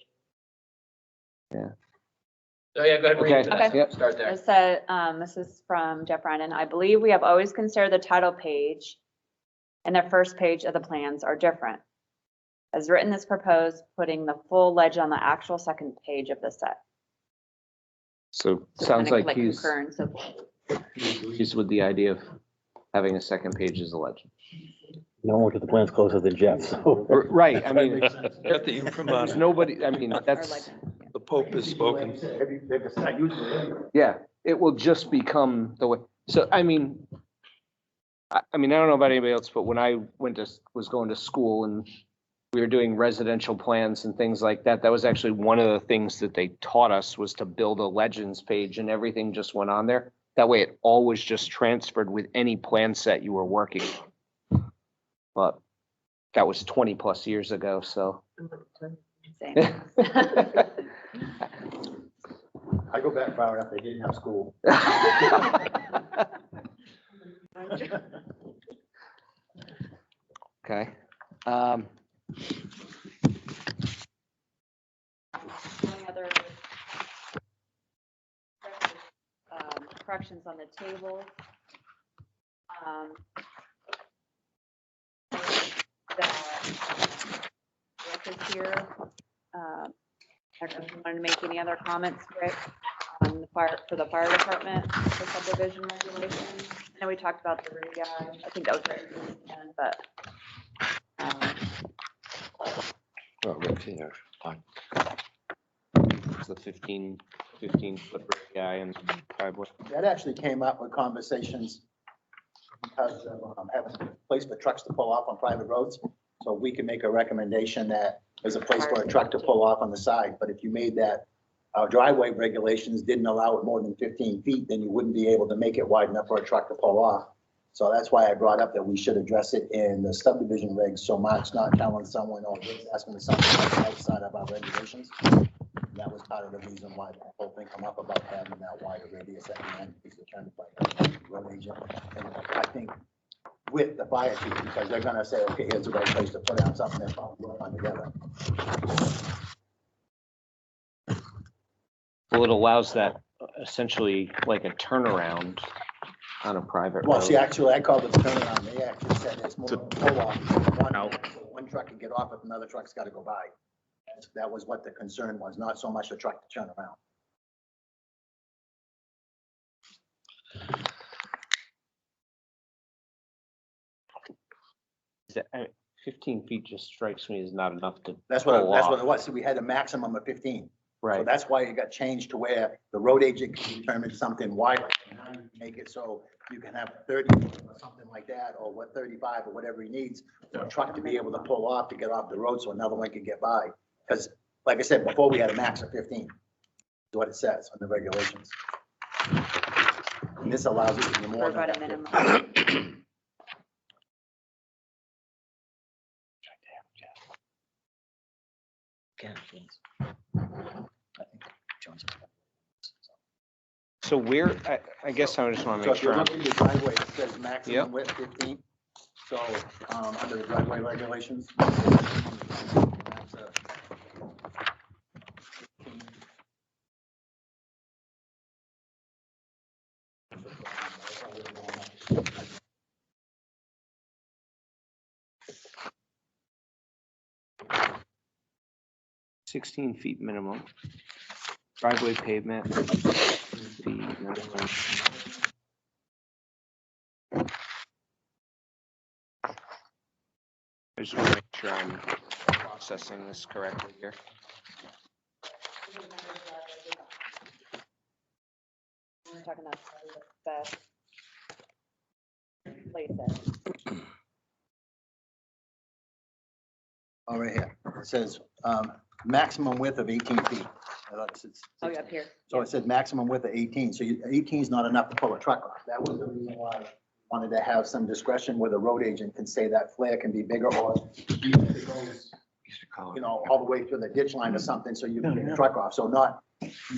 to. So yeah, go ahead and read it. Okay. Yep. Start there. It said, this is from Jeff Brandon. I believe we have always considered the title page and the first page of the plans are different. As written, this proposed putting the full legend on the actual second page of the set. So So sounds kind of like he's concurrence of- with the idea of having a second page as a legend. No one looked at the plans closer than Jeff, so. Right, I mean, Got the there's imprimatur. nobody, I mean, or that's, legend, yeah. The Pope has spoken. They can start using it anyway. yeah, it will just become the way. So, I mean, I mean, I don't know about anybody else, but when I was going to school and we were doing residential plans and things like that, that was actually one of the things that they taught us was to build a legends page and everything just went on there. That way it always just transferred with any plan set you were working on. But that was 20 plus years ago, so. Same. I go back far enough, they didn't have school. Okay. Any other corrections on the table? Rick is here. I don't know if you wanted to make any other comments, Rick, on the fire, for the fire department, for subdivision regulations. I know we talked about the road guy. I think that was right at the end, but. Oh, Rick's here. It's the 15 foot guy in the driveway. That actually came up with conversations because of having a place for trucks to pull off on private roads. So we can make a recommendation that there's a place for a truck to pull off on the side. But if you made that, our driveway regulations didn't allow it more than 15 feet, then you wouldn't be able to make it wide enough for a truck to pull off. So that's why I brought up that we should address it in the subdivision regs. So Mark's not telling someone or asking for something that's outside of our regulations. That was part of the reason why the whole thing come up about having that wider radius at the end, is determined by the road agent. And I think with the fire chief, because they're gonna say, okay, here's the right place to put out something that's all work on together. Well, it allows that essentially like a turnaround on a private Well, road. see, actually, I called it a turnaround. They actually said it's more of a pull off. One truck can get off if another truck's gotta go by. That was what the concern was, not so much the truck to turn around. Is that- 15 feet just strikes me as not enough to. That's pull what off. it was. So we had a maximum of 15. So Right. that's why it got changed to where the road agent can determine something wider. And now you make it so you can have 30 or something like that, or what, 35 or whatever he needs for a truck to be able to pull off to get off the road so another one can get by. Because like I said, before we had a max of 15, is what it says on the regulations. And this allows it to be For more than about a that. minimum. So where, I guess I just want to So make if you sure. look at your driveway, it says Yep. maximum width 15. So, under the driveway regulations. $16 feet minimum. driveway pavement. I just want to make sure I'm processing this correctly here. We're talking about the places. Oh, right here. It says, maximum width of 18 feet. I thought it said Oh, yeah, up here. So it said maximum width of 18, so 18 is not enough to pull a truck off. That was the reason why I wanted to have some discretion where the road agent can say that flare can be bigger, or even if it goes, all the way through the ditch line or something, so you can get a truck off. So not,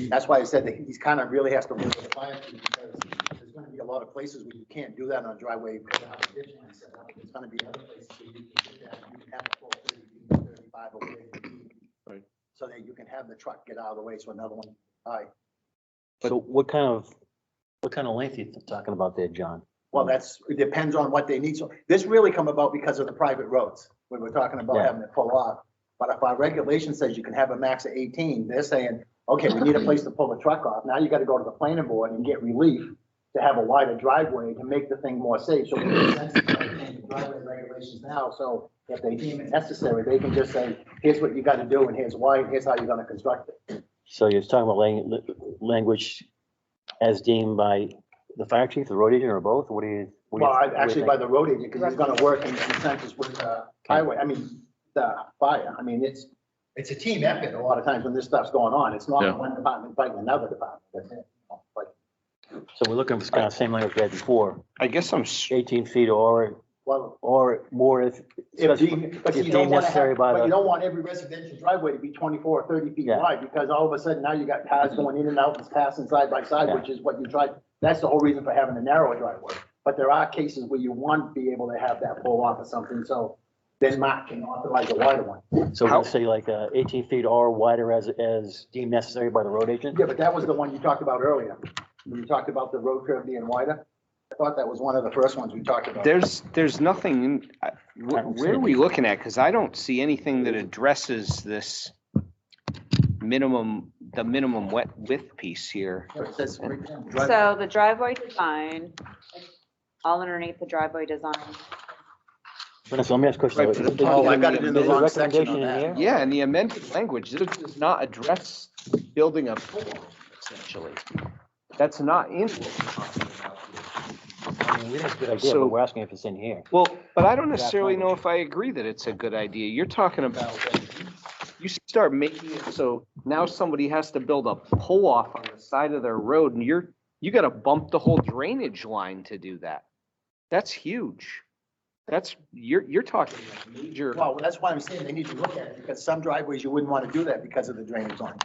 that's why I said that he's kind of really has to work with the fire chief, because there's going to be a lot of places where you can't do that on a driveway without a ditch line set up. There's going to be other places where you can do that, you can have a full 30 feet, 35 or 50 feet. Right. So that you can have the truck get out of the way, so another one, high. So what kind of length are you talking about there, John? Well, it depends on what they need. So this really come about because of the private roads. We were talking about Yeah. having it pull off. But if our regulation says you can have a max of 18, they're saying, okay, we need a place to pull the truck off. Now you got to go to the planning board and get relief to have a wider driveway to make the thing more safe. So it makes sense to change the driveway regulations now. So if they deem it necessary, they can just say, here's what you got to do and here's why, and here's how you're going to construct it. So you're talking about language as deemed by the fire chief, the road agent, or both? What do you? Well, actually by the road agent, because he's gonna work in consensus with the highway, the fire. It's a team effort a lot of times when this stuff's going on. It's Yeah. not one department fighting another department. That's it. But, So we're looking for kind of same language we had before, I guess I'm, 18 feet or well, more if. but you don't if want to deemed necessary by but you the, don't want every residential driveway to be 24 or 30 feet Yeah. wide, because all of a sudden now you got cars going in and out and passing side by side, Yeah. which is what you try. That's the whole reason for having a narrower driveway. But there are cases where you want to be able to have that pull off or something, so then Mark can authorize a wider one. so we're gonna say like 18 feet or wider as deemed necessary by the road agent? Yeah, but that was the one you talked about earlier. When you talked about the road curve being wider. I thought that was one of the first ones we talked about. there's nothing, where are we looking at? Because I don't see anything that addresses this the minimum width piece here. It says right there, drive- So the driveway design, all underneath the driveway design. Vanessa, let me ask a question. Right, but Is there- Oh, I got it in the is there a wrong section on recommendation in that. here? Yeah, and the amended language, this does not address building a pool, essentially. That's not in. I mean, we think it's a good idea, So- but we're asking if it's in here. Well, but I don't necessarily know if I agree that it's a good idea. You're talking about, you start making it so now somebody has to build a pull off on the side of their road and you gotta bump the whole drainage line to do that. That's huge. You're talking like major. Well, that's why I'm saying they need to look at it, because some driveways you wouldn't want to do that because of the drainage line.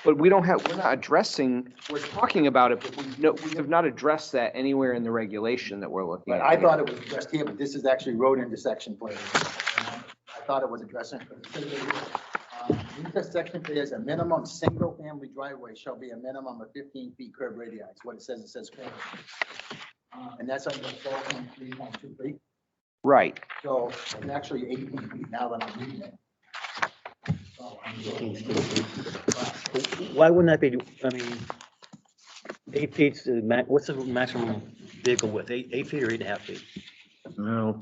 But we're not addressing, we're talking about it, but we have not addressed that anywhere in the regulation that we're looking But at. I thought it was addressed here, but this is actually road intersection plan. I thought it was addressing. Intersection is a minimum single-family driveway shall be a minimum of 15 feet curb radii. It's what it says curb. And that's under 4.3.23. Right. So it's actually 18 feet now that I'm reading it. So, Why wouldn't that be, I mean, 8 feet's the what's the maximum vehicle width? 8 feet or 8.5 feet? No,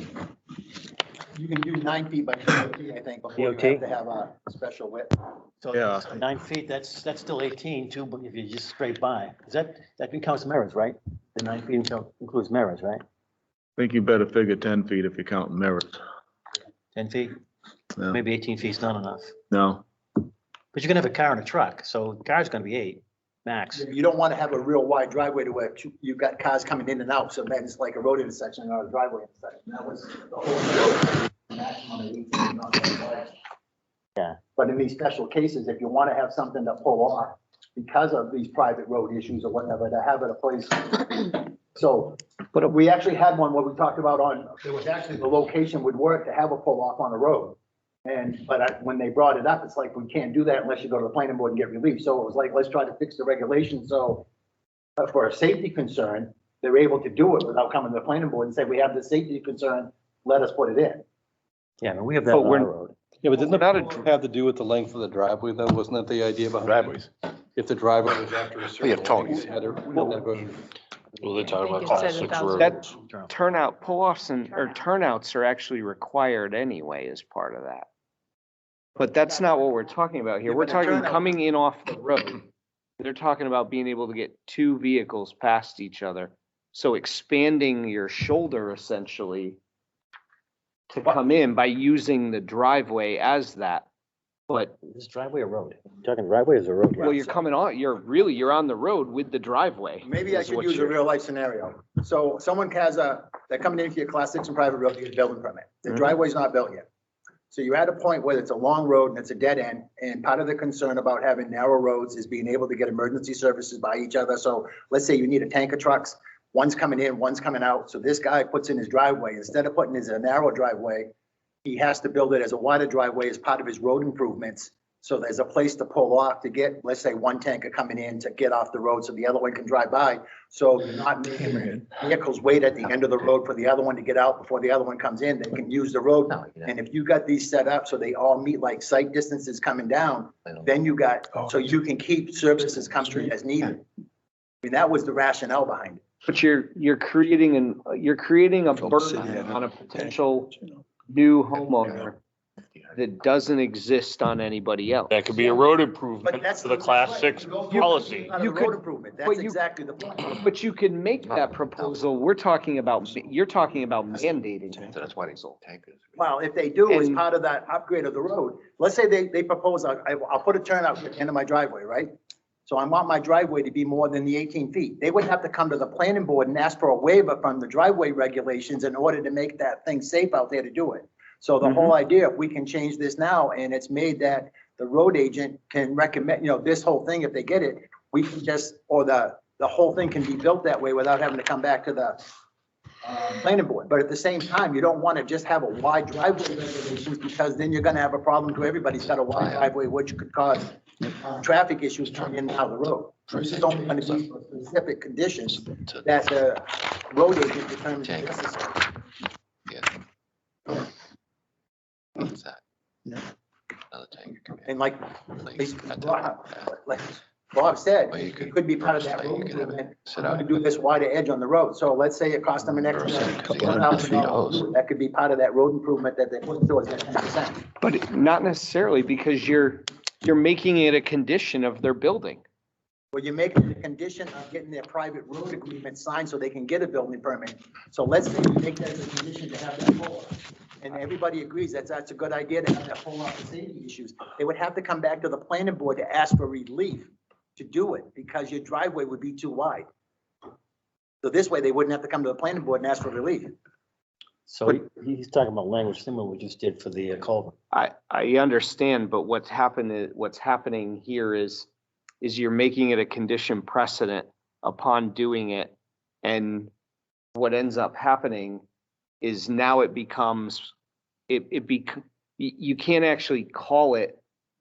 You can do 9 feet by 10 feet, I think, before you DOT? have to have a special width. So Yeah. 9 feet, that's still 18 too, but if you just straight by, is that counts mirrors, right? The 9 feet includes mirrors, right? I think you better figure 10 feet if you're counting mirrors. 10 feet? No. Maybe 18 feet's not enough. No, But you're gonna have a car and a truck, so the car's gonna be 8, max. You don't want to have a real wide driveway to where you've got cars coming in and out, so then it's like a road intersection, not a driveway intersection. That was the whole maximum of 18, not that wide. Yeah. But in these special cases, if you want to have something to pull off because of these private road issues or whatever, to have it a place. So, but we actually had one where we talked about it was actually the location would work to have a pull off on the road. But when they brought it up, it's like, we can't do that unless you go to the planning board and get relief. So it was like, let's try to fix the regulation. So for a safety concern, they're able to do it without coming to the planning board and say, we have the safety concern, let us put it in. Yeah, I mean, we have that But on our road. Yeah, but didn't Without a it have to do with the length of the driveway though? Wasn't that the idea behind it? Driveways. If the driveway was after a certain. Yeah, Tony's. length, you had to- wouldn't that go- Well, they're talking think about it class said 6 1,000. roads. Turnout, pull-offs or turnouts are actually required anyway as part of that. But that's not what we're talking about here. Yeah, We're but a talking turnout- coming in off the road. They're talking about being able to get two vehicles past each other. So expanding your shoulder essentially to come in by using the driveway as that. But, Is driveway or road? Talking driveway is a road? well, you're coming on, you're on the road with the driveway. Maybe I is should what use a you're- real life scenario. So someone they're coming in for your class 6 and private road to get a building permit. The Mhm. driveway's not built yet. So you're at a point where it's a long road and it's a dead end. And part of the concern about having narrow roads is being able to get emergency services by each other. So let's say you need a tanker trucks, one's coming in, one's coming out. So this guy puts in his driveway, instead of putting his a narrow driveway, he has to build it as a wider driveway as part of his road improvements. So there's a place to pull off to get, let's say, one tanker coming in to get off the road so the other one can drive by. So you're not making vehicles wait at the end of the road for the other one to get out before the other one comes in. They can use the road. And if you got these set up so they all meet like sight distances coming down, then you got, so you can keep services coming as needed. I mean, that was the rationale behind it. But you're creating a burden on a potential new homeowner that doesn't exist on anybody else. That could be a road But improvement that's for the class right. 6 Go- policy. Out of You the could- road improvement. but That's you- exactly the point. But you can make that proposal. You're talking about mandating it. That's why they sold tankers. Well, if they do, as And- part of that upgrade of the road, let's say they propose, I'll put a turnout at the end of my driveway, right? So I want my driveway to be more than the 18 feet. They would have to come to the planning board and ask for a waiver from the driveway regulations in order to make that thing safe out there to do it. So the whole idea, if we can change this now and it's made that the road agent can recommend, this whole thing, if they get it, we can just, or the whole thing can be built that way without having to come back to the planning board. But at the same time, you don't want to just have a wide driveway regulations because then you're going to have a problem to everybody's got a wide driveway, which could cause traffic issues coming in and out of the road. This is only going to be for specific conditions that the road agent determines necessary. What's that? Yeah. Another tanker. And like Bob said, Well, you it could be part of that could- road you could have it improvement. sit I'm gonna out. do this wider edge on the road. So let's say it cost them an extra $1,000. That could be part of that road improvement that they put towards that 10%. But not necessarily, because you're making it a condition of their building. Well, you're making the condition of getting their private road agreement signed so they can get a building permit. So let's say you make that as a condition to have that pull. And everybody agrees that's a good idea to have that pull off the safety issues. They would have to come back to the planning board to ask for relief to do it because your driveway would be too wide. So this way they wouldn't have to come to the planning board and ask for relief. So he's talking about language similar to what we just did for the culvert. I understand, but what's happening here is you're making it a condition precedent upon doing it. And what ends up happening is now it becomes, you can't actually call it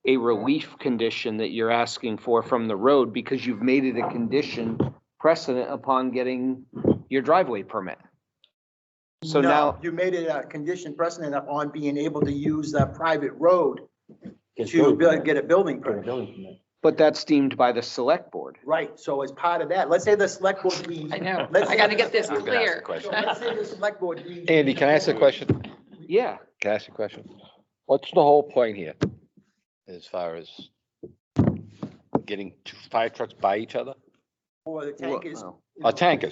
a relief condition that you're asking for from the road because you've made it a condition precedent upon getting your driveway permit. So No, now, you made it a condition precedent upon being able to use a private road Gets to building get a building permit. permit. but that's deemed by the select board. Right, so as part of that, let's say the select board deems. I know. let's I say- gotta get this I'm gonna ask clear. the question. So let's say the select board deems. Andy, can I ask a question? Yeah, Can I ask a question? What's the whole point here? As far as getting two fire trucks by each other? Or the tank is. Well, Or tanker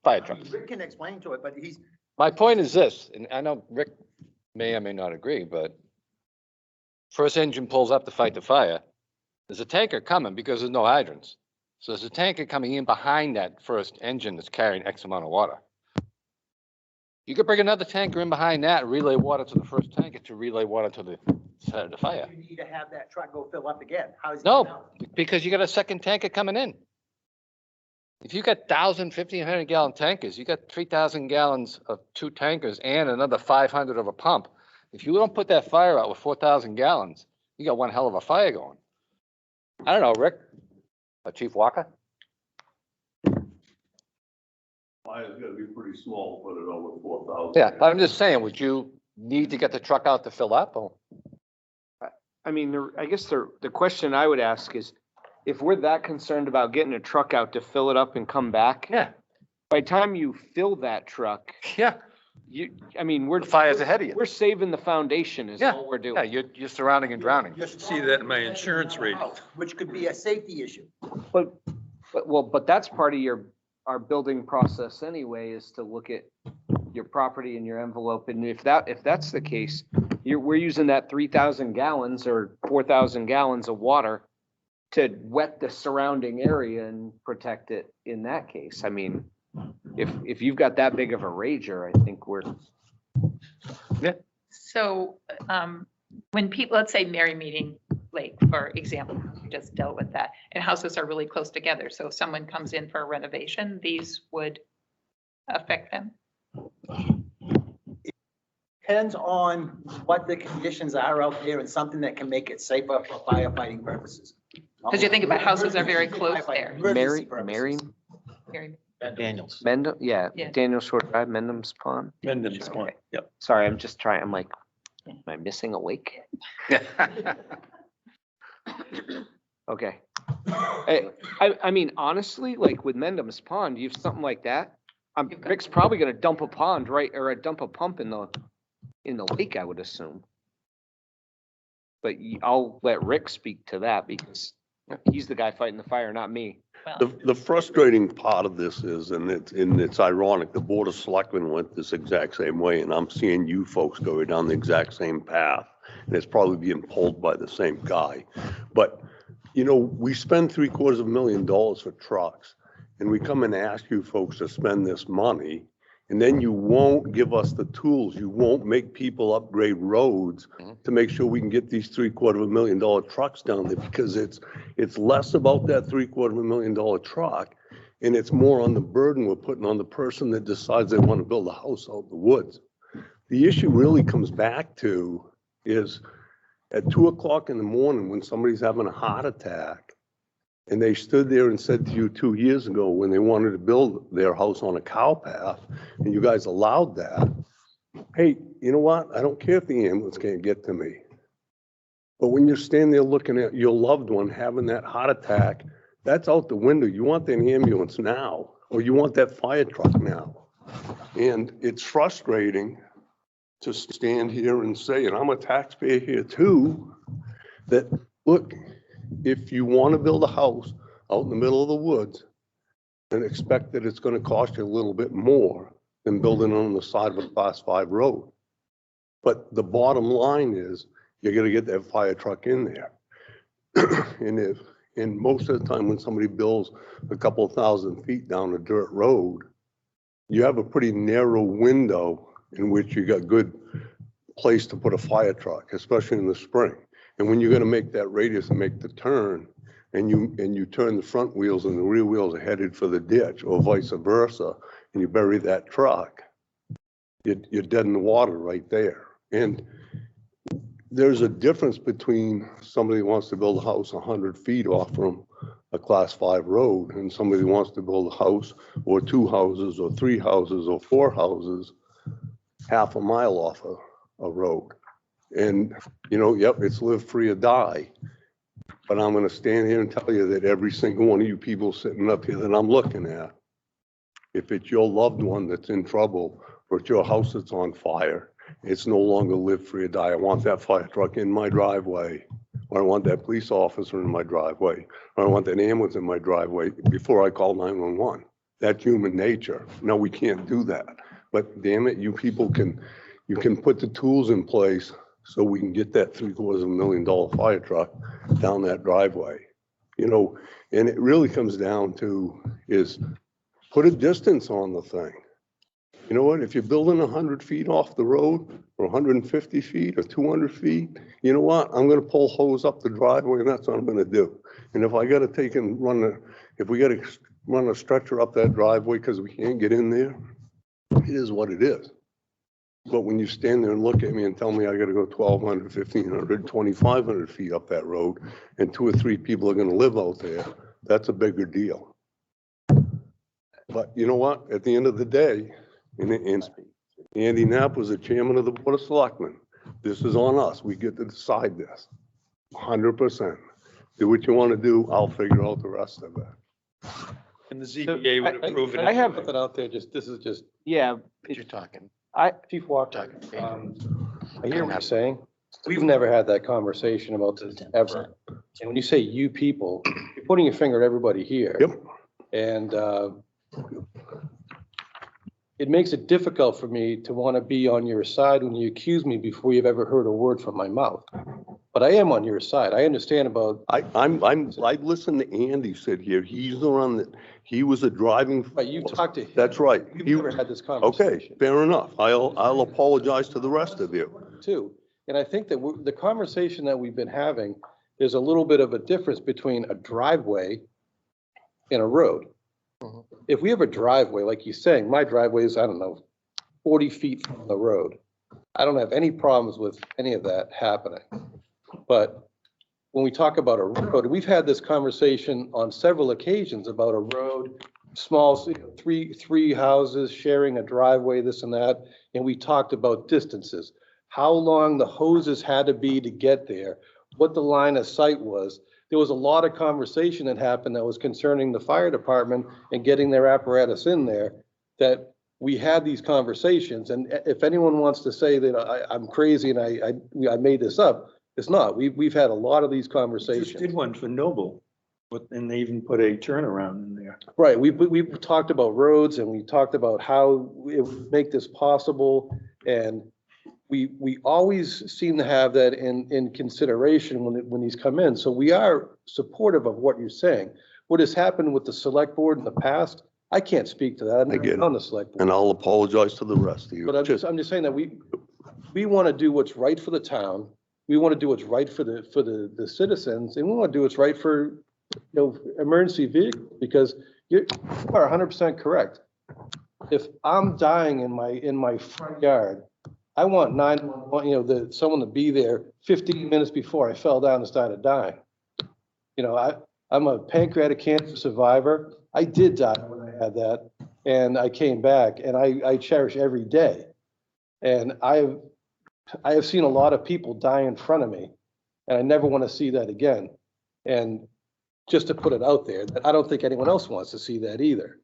fire trucks? Rick can explain to it, but he's, My point is this, and I know Rick may or may not agree, but first engine pulls up to fight the fire. There's a tanker coming because there's no hydrants. So there's a tanker coming in behind that first engine that's carrying X amount of water. You could bring another tanker in behind that and relay water to the first tanker to relay water to the side of the fire. you need to have that truck go fill up again. How is? No, because you got a second tanker coming in. If you got 1,000, 1,500 gallon tankers, you got 3,000 gallons of two tankers and another 500 of a pump. If you don't put that fire out with 4,000 gallons, you got one hell of a fire going. I don't know, Rick, Chief Walker? Fire's gotta be pretty small, to put it over 4,000. Yeah, but I'm just saying, would you need to get the truck out to fill up or? I mean, I guess the question I would ask is, if we're that concerned about getting a truck out to fill it up and come back, Yeah, by the time you fill that truck, yeah, I mean, we're. the fire's ahead of you. We're saving the foundation is Yeah, all we're yeah, doing. you're surrounding and drowning. You see that in my insurance rate. Which could be a safety issue. But that's part of our building process anyway, is to look at your property and your envelope. And if that's the case, we're using that 3,000 gallons or 4,000 gallons of water to wet the surrounding area and protect it in that case. I mean, if you've got that big of a rager, I think we're. So when people, let's say Merry Meeting Lake, for example, we just dealt with that, and houses are really close together. So if someone comes in for a renovation, these would affect them? Depends on what the conditions are out there and something that can make it safer for firefighting purposes. Because you think about houses are very close there. Mary, Very- Daniels. Mendham, yeah, Yeah. Daniel Short Drive, Mendham's Pond. Mendon's point, yep. Sorry, I'm just trying, I'm like, am I missing a lake? Okay. I mean, honestly, like with Mendham's Pond, you have something like that. Rick's probably gonna dump a pond, right, or dump a pump in the lake, I would assume. But I'll let Rick speak to that because he's the guy fighting the fire, not me. The frustrating part of this is, and it's ironic, the Board of Selectmen went this exact same way, and I'm seeing you folks go down the exact same path. And it's probably being pulled by the same guy. But, you know, we spend $750,000 for trucks, and we come and ask you folks to spend this money, and then you won't give us the tools. You won't make people upgrade roads to make sure we can get these $750,000 trucks down there, because it's less about that $750,000 truck, and it's more on the burden we're putting on the person that decides they want to build a house out in the woods. The issue really comes back to is at 2 o'clock in the morning when somebody's having a heart attack, and they stood there and said to you 2 years ago when they wanted to build their house on a cow path, and you guys allowed that, hey, you know what? I don't care if the ambulance can't get to me. But when you're standing there looking at your loved one having that heart attack, that's out the window. You want that ambulance now, or you want that fire truck now. And it's frustrating to stand here and say, and I'm a taxpayer here too, that, look, if you want to build a house out in the middle of the woods and expect that it's going to cost you a little bit more than building on the side of a Class 5 road. But the bottom line is you're going to get that fire truck in there. And most of the time when somebody builds a couple of 1,000 feet down a dirt road, you have a pretty narrow window in which you got good place to put a fire truck, especially in the spring. And when you're going to make that radius and make the turn, and you turn the front wheels and the rear wheels are headed for the ditch, or vice versa, and you bury that truck, you're dead in the water right there. And there's a difference between somebody who wants to build a house 100 feet off from a Class 5 road and somebody who wants to build a house or 2 houses or 3 houses or 4 houses half a mile off a road. And, you know, yep, it's live free or die. But I'm going to stand here and tell you that every single one of you people sitting up here that I'm looking at, if it's your loved one that's in trouble or it's your house that's on fire, it's no longer live free or die. I want that fire truck in my driveway, or I want that police officer in my driveway, or I want that ambulance in my driveway before I call 911. That's human nature. No, we can't do that. But damn it, you people you can put the tools in place so we can get that $750,000 fire truck down that driveway. You know, and it really comes down to is put a distance on the thing. You know what, if you're building 100 feet off the road or 150 feet or 200 feet, you know what, I'm going to pull hose up the driveway and that's what I'm going to do. And if I got to take and if we got to run a stretcher up that driveway because we can't get in there, it is what it is. But when you stand there and look at me and tell me I got to go 1,200, 1,500, 2,500 feet up that road and 2 or 3 people are going to live out there, that's a bigger deal. But you know what, at the end of the day, and Andy Knapp was the chairman of the Board of Selectmen. This is on us. We get to decide this. 100%. Do what you want to do. I'll figure out the rest of it. And the ZBA would approve it. I have- Put that out there, this is just Yeah, You're talking. Chief Walker. I hear what you're saying. We've never had that conversation about this ever. And when you say you people, you're putting your finger at everybody here. Yep. And it makes it difficult for me to want to be on your side when you accuse me before you've ever heard a word from my mouth. But I am on your side. I understand about, I listened to Andy sit here. He's the one that, he was a driving. but you talked to him. That's right. You've He- never had this Okay, conversation. fair enough. I'll apologize to the rest of you. Too. And I think that the conversation that we've been having, there's a little bit of a difference between a driveway and a road. If we have a driveway, like you're saying, my driveway is, I don't know, 40 feet from the road. I don't have any problems with any of that happening. But when we talk about a road, we've had this conversation on several occasions about a road, small, three houses sharing a driveway, this and that. And we talked about distances, how long the hoses had to be to get there, what the line of sight was. There was a lot of conversation that happened that was concerning the fire department and getting their apparatus in there, that we had these conversations. And if anyone wants to say that I'm crazy and I made this up, it's not. We've had a lot of these Just conversations. did one for Noble, and they even put a turnaround in there. Right, we've talked about roads and we talked about how it would make this possible. And we always seem to have that in consideration when these come in. So we are supportive of what you're saying. What has happened with the select board in the past, I can't speak to that. I'm I get it. not on the select board. And I'll apologize to the rest of you. But I'm just saying that we want to do what's right for the town. We want to do what's right for the citizens, and we want to do what's right for, emergency vehicles, because you are 100% correct. If I'm dying in my front yard, I want 911, someone to be there 15 minutes before I fell down and started dying. I'm a pancreatic cancer survivor. I did die when I had that, and I came back, and I cherish every day. And I have seen a lot of people die in front of me, and I never want to see that again. And just to put it out there, I don't think anyone else wants to see that either.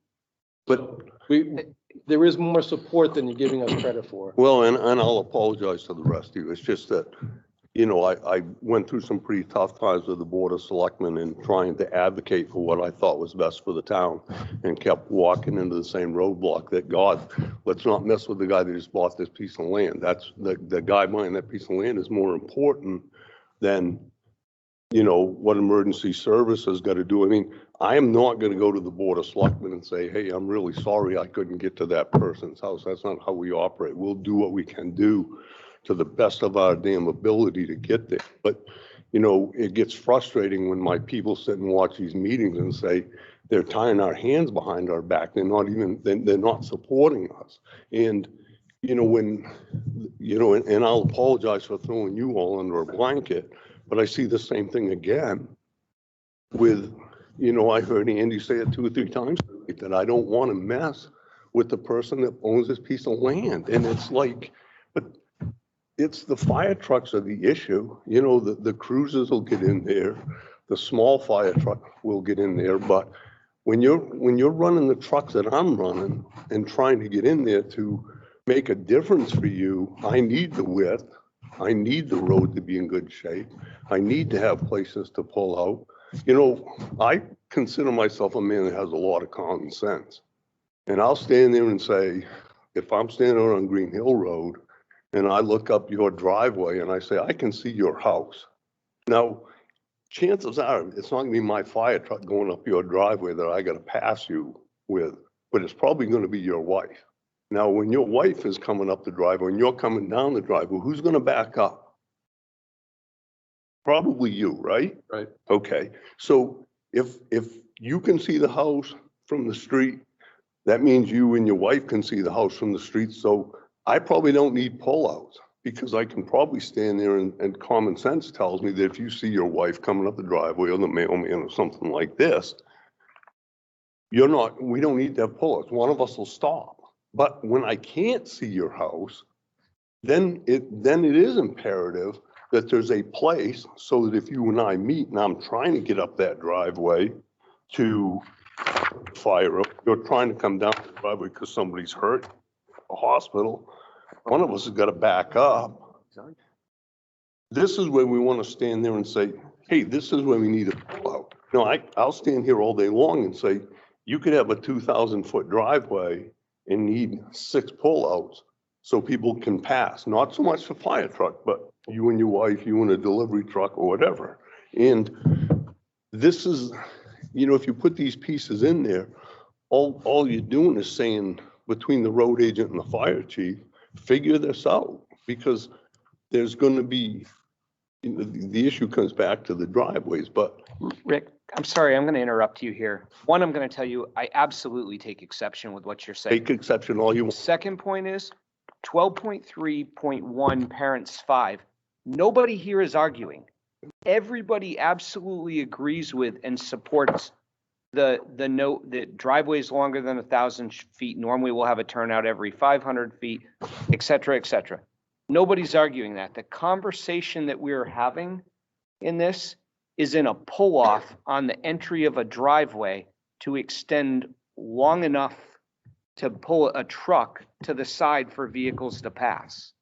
But there is more support than you're giving us credit for. Well, and I'll apologize to the rest of you. It's just that, I went through some pretty tough times with the Board of Selectmen and trying to advocate for what I thought was best for the town, and kept walking into the same roadblock that, God, let's not mess with the guy that just bought this piece of land. That's the guy buying that piece of land is more important than, what emergency service has got to do. I mean, I am not going to go to the Board of Selectmen and say, hey, I'm really sorry I couldn't get to that person's house. That's not how we operate. We'll do what we can do to the best of our damn ability to get there. But, it gets frustrating when my people sit and watch these meetings and say, they're tying our hands behind our back. They're not supporting us. And, and I'll apologize for throwing you all under a blanket, but I see the same thing again with, I heard Andy say it 2 or 3 times, that I don't want to mess with the person that owns this piece of land. And it's like, but it's the fire trucks are the issue. The cruisers will get in there, the small fire truck will get in there. But when you're running the trucks that I'm running and trying to get in there to make a difference for you, I need the width. I need the road to be in good shape. I need to have places to pull out. I consider myself a man that has a lot of common sense. And I'll stand there and say, if I'm standing on Green Hill Road and I look up your driveway and I say, I can see your house. Now, chances are it's not gonna be my fire truck going up your driveway that I gotta pass you with, but it's probably gonna be your wife. Now, when your wife is coming up the driveway and you're coming down the driveway, who's gonna back up? Probably you, right? Right. Okay, so if you can see the house from the street, that means you and your wife can see the house from the street. So I probably don't need pullouts, because I can probably stand there and common sense tells me that if you see your wife coming up the driveway or the mailman or something like this, we don't need to have pullouts. One of us will stop. But when I can't see your house, then it is imperative that there's a place so that if you and I meet and I'm trying to get up that driveway to fire up, you're trying to come down the driveway because somebody's hurt, a hospital, one of us has got to back up. This is where we want to stand there and say, hey, this is where we need to pull out. No, I'll stand here all day long and say, you could have a 2,000-foot driveway and need 6 pullouts so people can pass. Not so much for fire truck, but you and your wife, you and a delivery truck or whatever. And this is, you know, if you put these pieces in there, all you're doing is saying between the road agent and the fire chief, figure this out, because there's going to be, the issue comes back to the driveways, but. Rick, I'm sorry, I'm going to interrupt you here. One, I'm going to tell you, I absolutely take exception with what you're saying. Take exception all you want. Second point is 12.3.1 parents 5. Nobody here is arguing. Everybody absolutely agrees with and supports the note that driveways longer than 1,000 feet normally will have a turnout every 500 feet, et cetera, et cetera. Nobody's arguing that. The conversation that we're having in this is in a pull-off on the entry of a driveway to extend long enough to pull a truck to the side for vehicles to pass.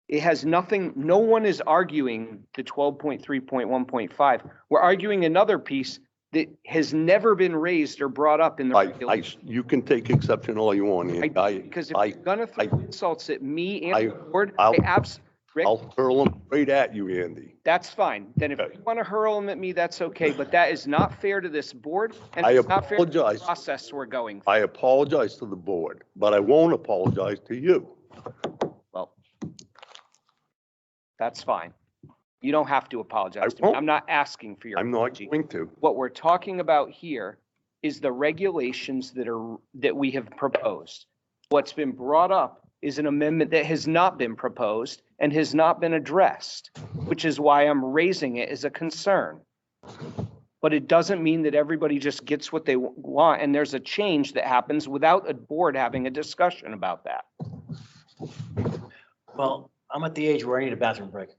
It has nothing, no one is arguing the 12.3.1.5. We're arguing another piece that has never been raised or brought up in the regulations. You can take exception all you want. Because if you're gonna throw insults at me and the board, Rick, I'll hurl them right at you, Andy. that's fine. Then if you want to hurl them at me, that's okay, but that is not fair to this board, and I it's not fair to the apologize. process we're going. I apologize to the board, but I won't apologize to you. Well, that's fine. You don't have to apologize to me. won't. I'm not asking for your I'm not apology. going to. What we're talking about here is the regulations that we have proposed. What's been brought up is an amendment that has not been proposed and has not been addressed, which is why I'm raising it as a concern. But it doesn't mean that everybody just gets what they want, and there's a change that happens without a board having a discussion about that. Well, I'm at the age where I need a bathroom break.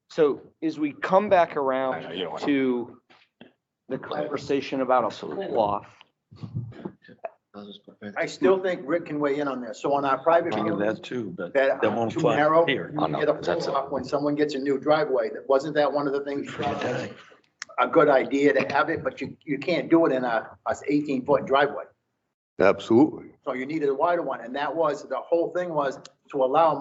So as we come back around to the conversation about a pull-off, I still think Rick can weigh in on this. So on our private road, That too, but that that won't too fly narrow, you here. can get a pull-off when someone gets a new driveway. Wasn't that one of the things? A good idea to have it, but you can't do it in a 18-foot driveway. Absolutely. So you needed a wider one, and that was, the whole thing was to allow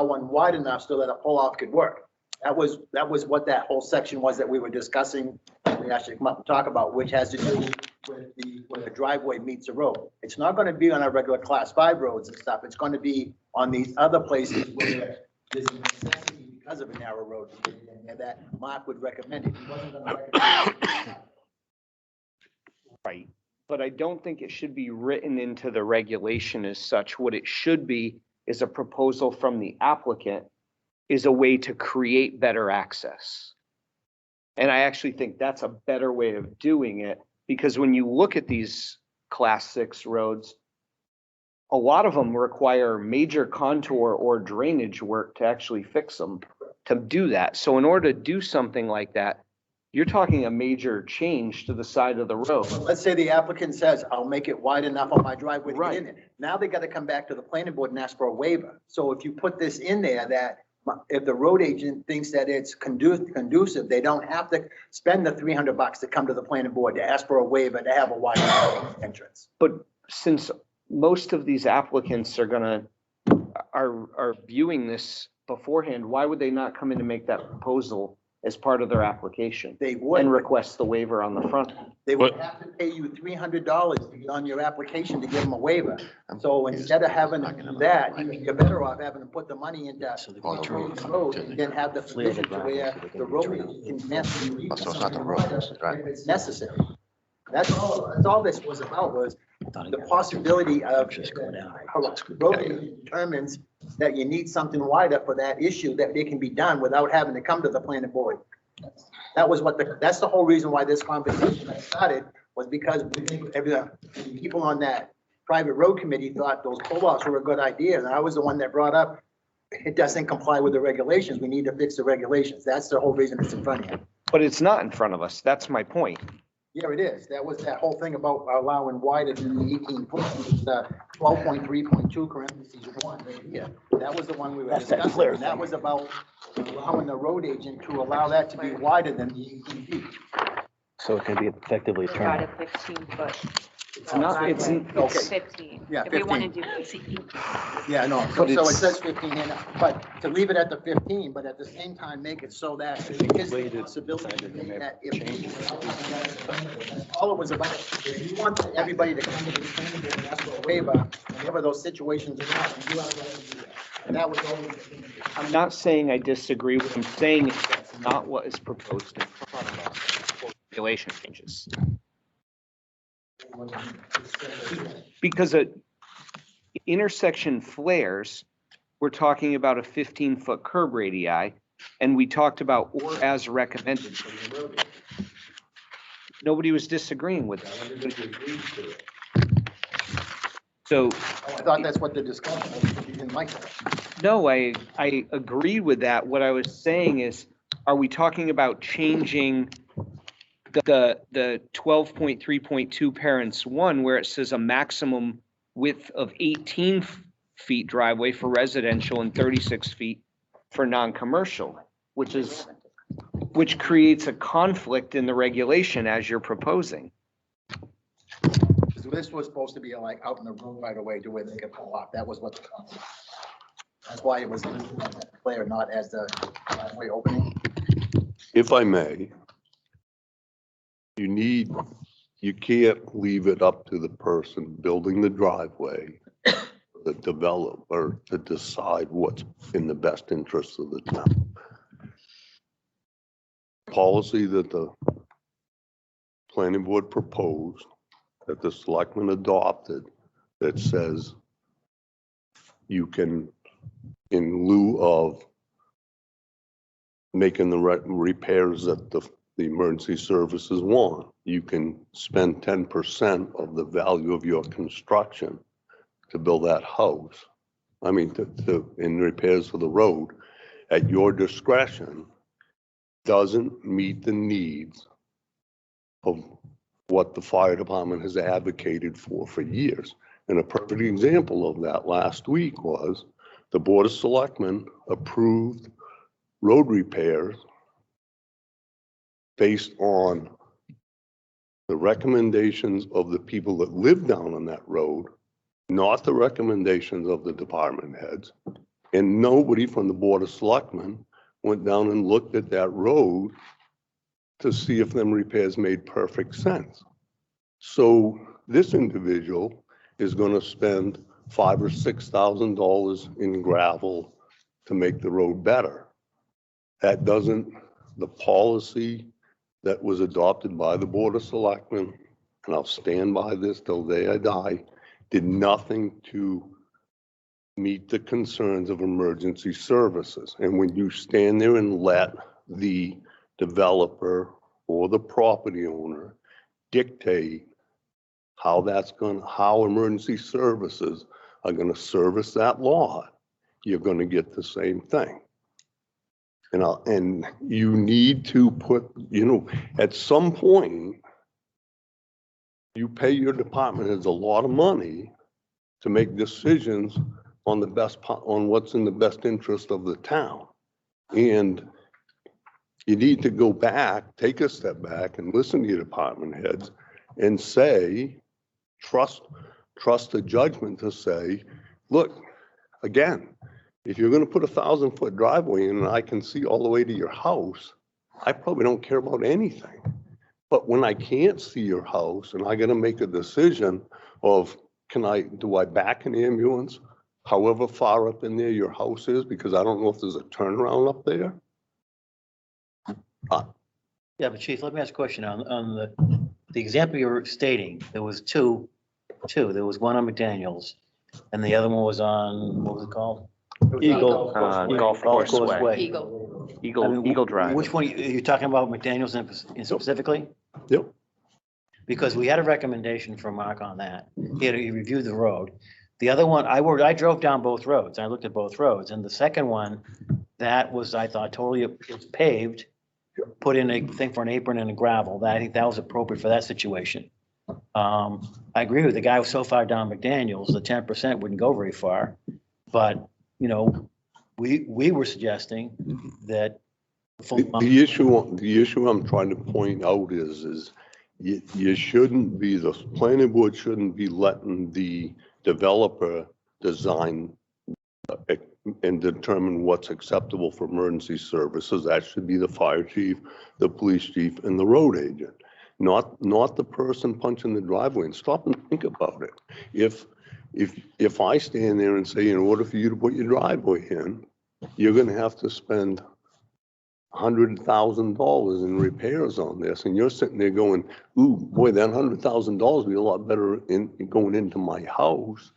one wide enough so that a pull-off could work. That was what that whole section was that we were discussing. We actually come up and talk about, which has to do with where the driveway meets the road. It's not going to be on our regular class 5 roads and stuff. It's going to be on these other places where there's a necessity because of a narrow road, and that Mark would recommend it. He wasn't going to recommend it. right, but I don't think it should be written into the regulation as such. What it should be is a proposal from the applicant is a way to create better access. And I actually think that's a better way of doing it, because when you look at these class 6 roads, a lot of them require major contour or drainage work to actually fix them to do that. So in order to do something like that, you're talking a major change to the side of the road. Let's say the applicant says, I'll make it wide enough on my driveway to get Right. in there. Now they got to come back to the planning board and ask for a waiver. So if you put this in there, that if the road agent thinks that it's conducive, they don't have to spend the $300 to come to the planning board to ask for a waiver to have a wide entrance. But since most of these applicants are viewing this beforehand, why would they not come in and make that proposal as part of their application They would. and request the waiver on the front? They would But- have to pay you $300 to get on your application to give them a waiver. So instead of having to do that, you're better off having to put the money into the road and then have the provision to where the road can necessarily reach if it's necessary. That's all this was about, was the possibility of road agent determines that you need something wider for that issue, that it can be done without having to come to the planning board. That's the whole reason why this conversation started, was because we think people on that private road committee thought those pull-offs were a good idea, and I was the one that brought up, it doesn't comply with the regulations, we need to fix the regulations. That's the whole reason it's in front of you. But it's not in front of us. That's my point. Yeah, it is. That was that whole thing about allowing wider than the 18 foot, 12.3.2 parentheses 1 right here. That was the one we were That's that discussing. clear And that was about allowing the road agent to allow that to be wider than the 18 feet. So it can be effectively Got turned. a 15 foot. It's not, it's, Okay. 15. Yeah, If we want to 15. do ECE. Yeah, no, so But it it's- says 15 here now, but to leave it at the 15, but at the same time, make it so that there is the possibility to make that if. That's all it was about. If you want everybody to come to the planning board and ask for a waiver, whenever those situations arise, you have to do that. And that was always the thing. I'm not saying I disagree. What I'm saying is that's not what is proposed in front of us. for Regulation changes. Because at intersection flares, we're talking about a 15-foot curb radii, and we talked about or as recommended. from the road agent. Nobody was disagreeing with that. Everybody agreed to it. So, I thought that's what the discussion was, but you didn't like that. no, I agree with that. What I was saying is, are we talking about changing the 12.3.2 parents 1, where it says a maximum width of 18 feet driveway for residential and 36 feet for non-commercial, which creates a conflict in the regulation as you're proposing. Because this was supposed to be like out in the road right away to where they could pull off. That was what the concept. That's why it was clear, not as the driveway opening. If I may, you can't leave it up to the person building the driveway, the developer, to decide what's in the best interest of the town. Policy that the planning board proposed, that the selectmen adopted, that says you can, in lieu of making the repairs that the emergency services want, you can spend 10% of the value of your construction to build that house. I mean, in repairs for the road, at your discretion, doesn't meet the needs of what the fire department has advocated for years. And a perfect example of that last week was the Board of Selectmen approved road repairs based on the recommendations of the people that live down on that road, not the recommendations of the department heads. And nobody from the Board of Selectmen went down and looked at that road to see if them repairs made perfect sense. So this individual is going to spend $5,000 or $6,000 in gravel to make the road better. That doesn't, the policy that was adopted by the Board of Selectmen, and I'll stand by this till the day I die, did nothing to meet the concerns of emergency services. And when you stand there and let the developer or the property owner dictate how how emergency services are going to service that lot, you're going to get the same thing. And you need to put, at some point, you pay your department heads a lot of money to make decisions on what's in the best interest of the town. And you need to go back, take a step back and listen to your department heads and say, trust the judgment to say, look, again, if you're going to put 1,000-foot driveway in and I can see all the way to your house, I probably don't care about anything. But when I can't see your house and I got to make a decision of, do I back an ambulance however far up in there your house is, because I don't know if there's a turnaround up there? Yeah, but Chief, let me ask a question on the example you were stating. There was two. There was one on McDaniel's and the other one was on, what was it called? Eagle. Golf course way. Eagle. Eagle Drive. Which one, are you talking about McDaniel's in specifically? Yep. because we had a recommendation from Mark on that. He reviewed the road. The other one, I drove down both roads. I looked at both roads, and the second one, that was, I thought, totally, it's paved, put in a thing for an apron and a gravel. That, I think that was appropriate for that situation. I agree with the guy who was so far down McDaniels, the 10% wouldn't go very far. But, you know, we were suggesting that. The issue I'm trying to point out is you shouldn't be, the planning board shouldn't be letting the developer design and determine what's acceptable for emergency services. That should be the fire chief, the police chief, and the road agent, not the person punching the driveway. And stop and think about it. If I stand there and say, in order for you to put your driveway in, you're going to have to spend $100,000 in repairs on this, and you're sitting there going, ooh, boy, that $100,000 will be a lot better in going into my house.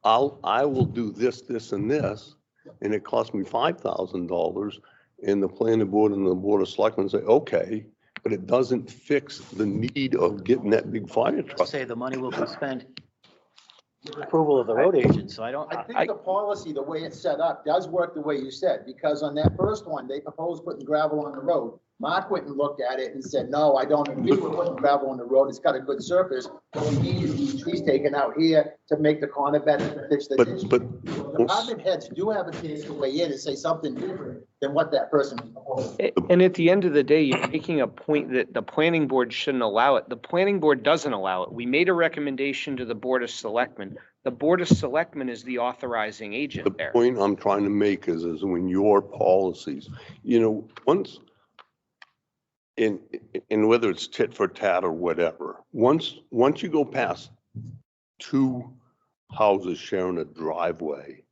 I will do this, this, and this, and it cost me $5,000. And the planning board and the board of selectmen say, okay, but it doesn't fix the need of getting that big fire truck. Say the money will be spent with approval of the road agent, so I don't. I think the policy, the way it's set up, does work the way you said, because on that first one, they proposed putting gravel on the road. Mark went and looked at it and said, no, I don't agree with putting gravel on the road. It's got a good surface. What we need is these trees taken out here to make the corner better, to fix the ditch. But Department heads do have a chance to weigh in and say something different than what that person proposed. And at the end of the day, you're making a point that the planning board shouldn't allow it. The planning board doesn't allow it. We made a recommendation to the Board of Selectmen. The Board of Selectmen is the authorizing agent the there. point I'm trying to make is when your policies, you know, once in whether it's tit for tat or whatever, once you go past two houses sharing a driveway,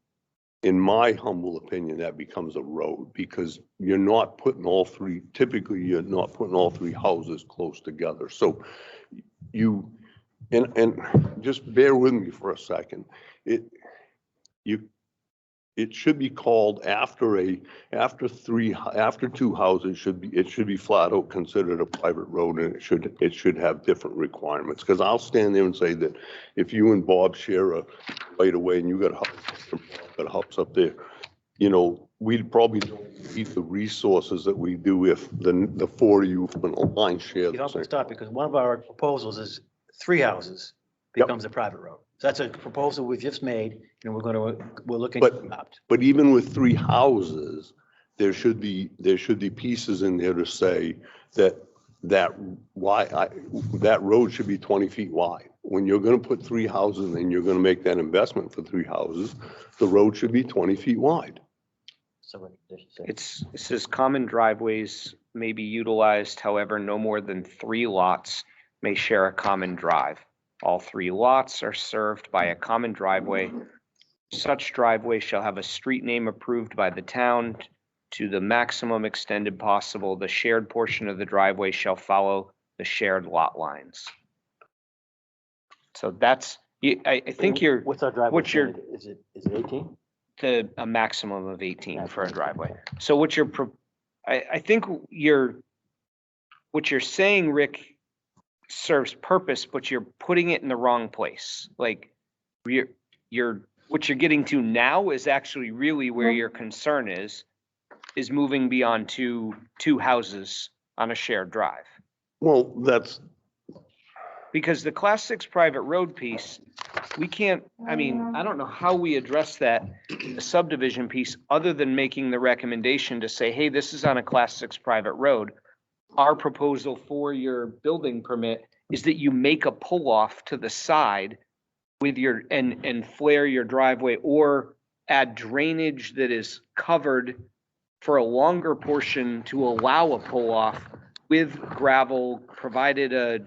in my humble opinion, that becomes a road, because you're not putting all three, typically you're not putting all three houses close together. So you, and just bear with me for a second. It should be called after two houses it should be flat out considered a private road, and it should have different requirements. Because I'll stand there and say that if you and Bob share a right away and you got a house up there, you know, we'd probably don't need the resources that we do if the four of you in a line share. You don't stop, because one of our proposals is 3 houses becomes a private road. So that's a proposal we've just made, and we're looking to adopt. But even with 3 houses, there should be pieces in there to say that road should be 20 feet wide. When you're going to put 3 houses and you're going to make that investment for 3 houses, the road should be 20 feet wide. So It says common driveways may be utilized, however, no more than 3 lots may share a common drive. All 3 lots are served by a common driveway. Such driveway shall have a street name approved by the town to the maximum extended possible. The shared portion of the driveway shall follow the shared lot lines. So that's, I think you're, what's our driveway? what's your, is it 18? to a maximum of 18 for a driveway. So what I think what you're saying, Rick, serves purpose, but you're putting it in the wrong place. Like what you're getting to now is actually really where your concern is moving beyond two houses on a shared drive. Well, that's because the class 6 private road piece, we can't, I mean, I don't know how we address that, the subdivision piece, other than making the recommendation to say, hey, this is on a class 6 private road. Our proposal for your building permit is that you make a pull off to the side with your, and flare your driveway, or add drainage that is covered for a longer portion to allow a pull off with gravel, provided a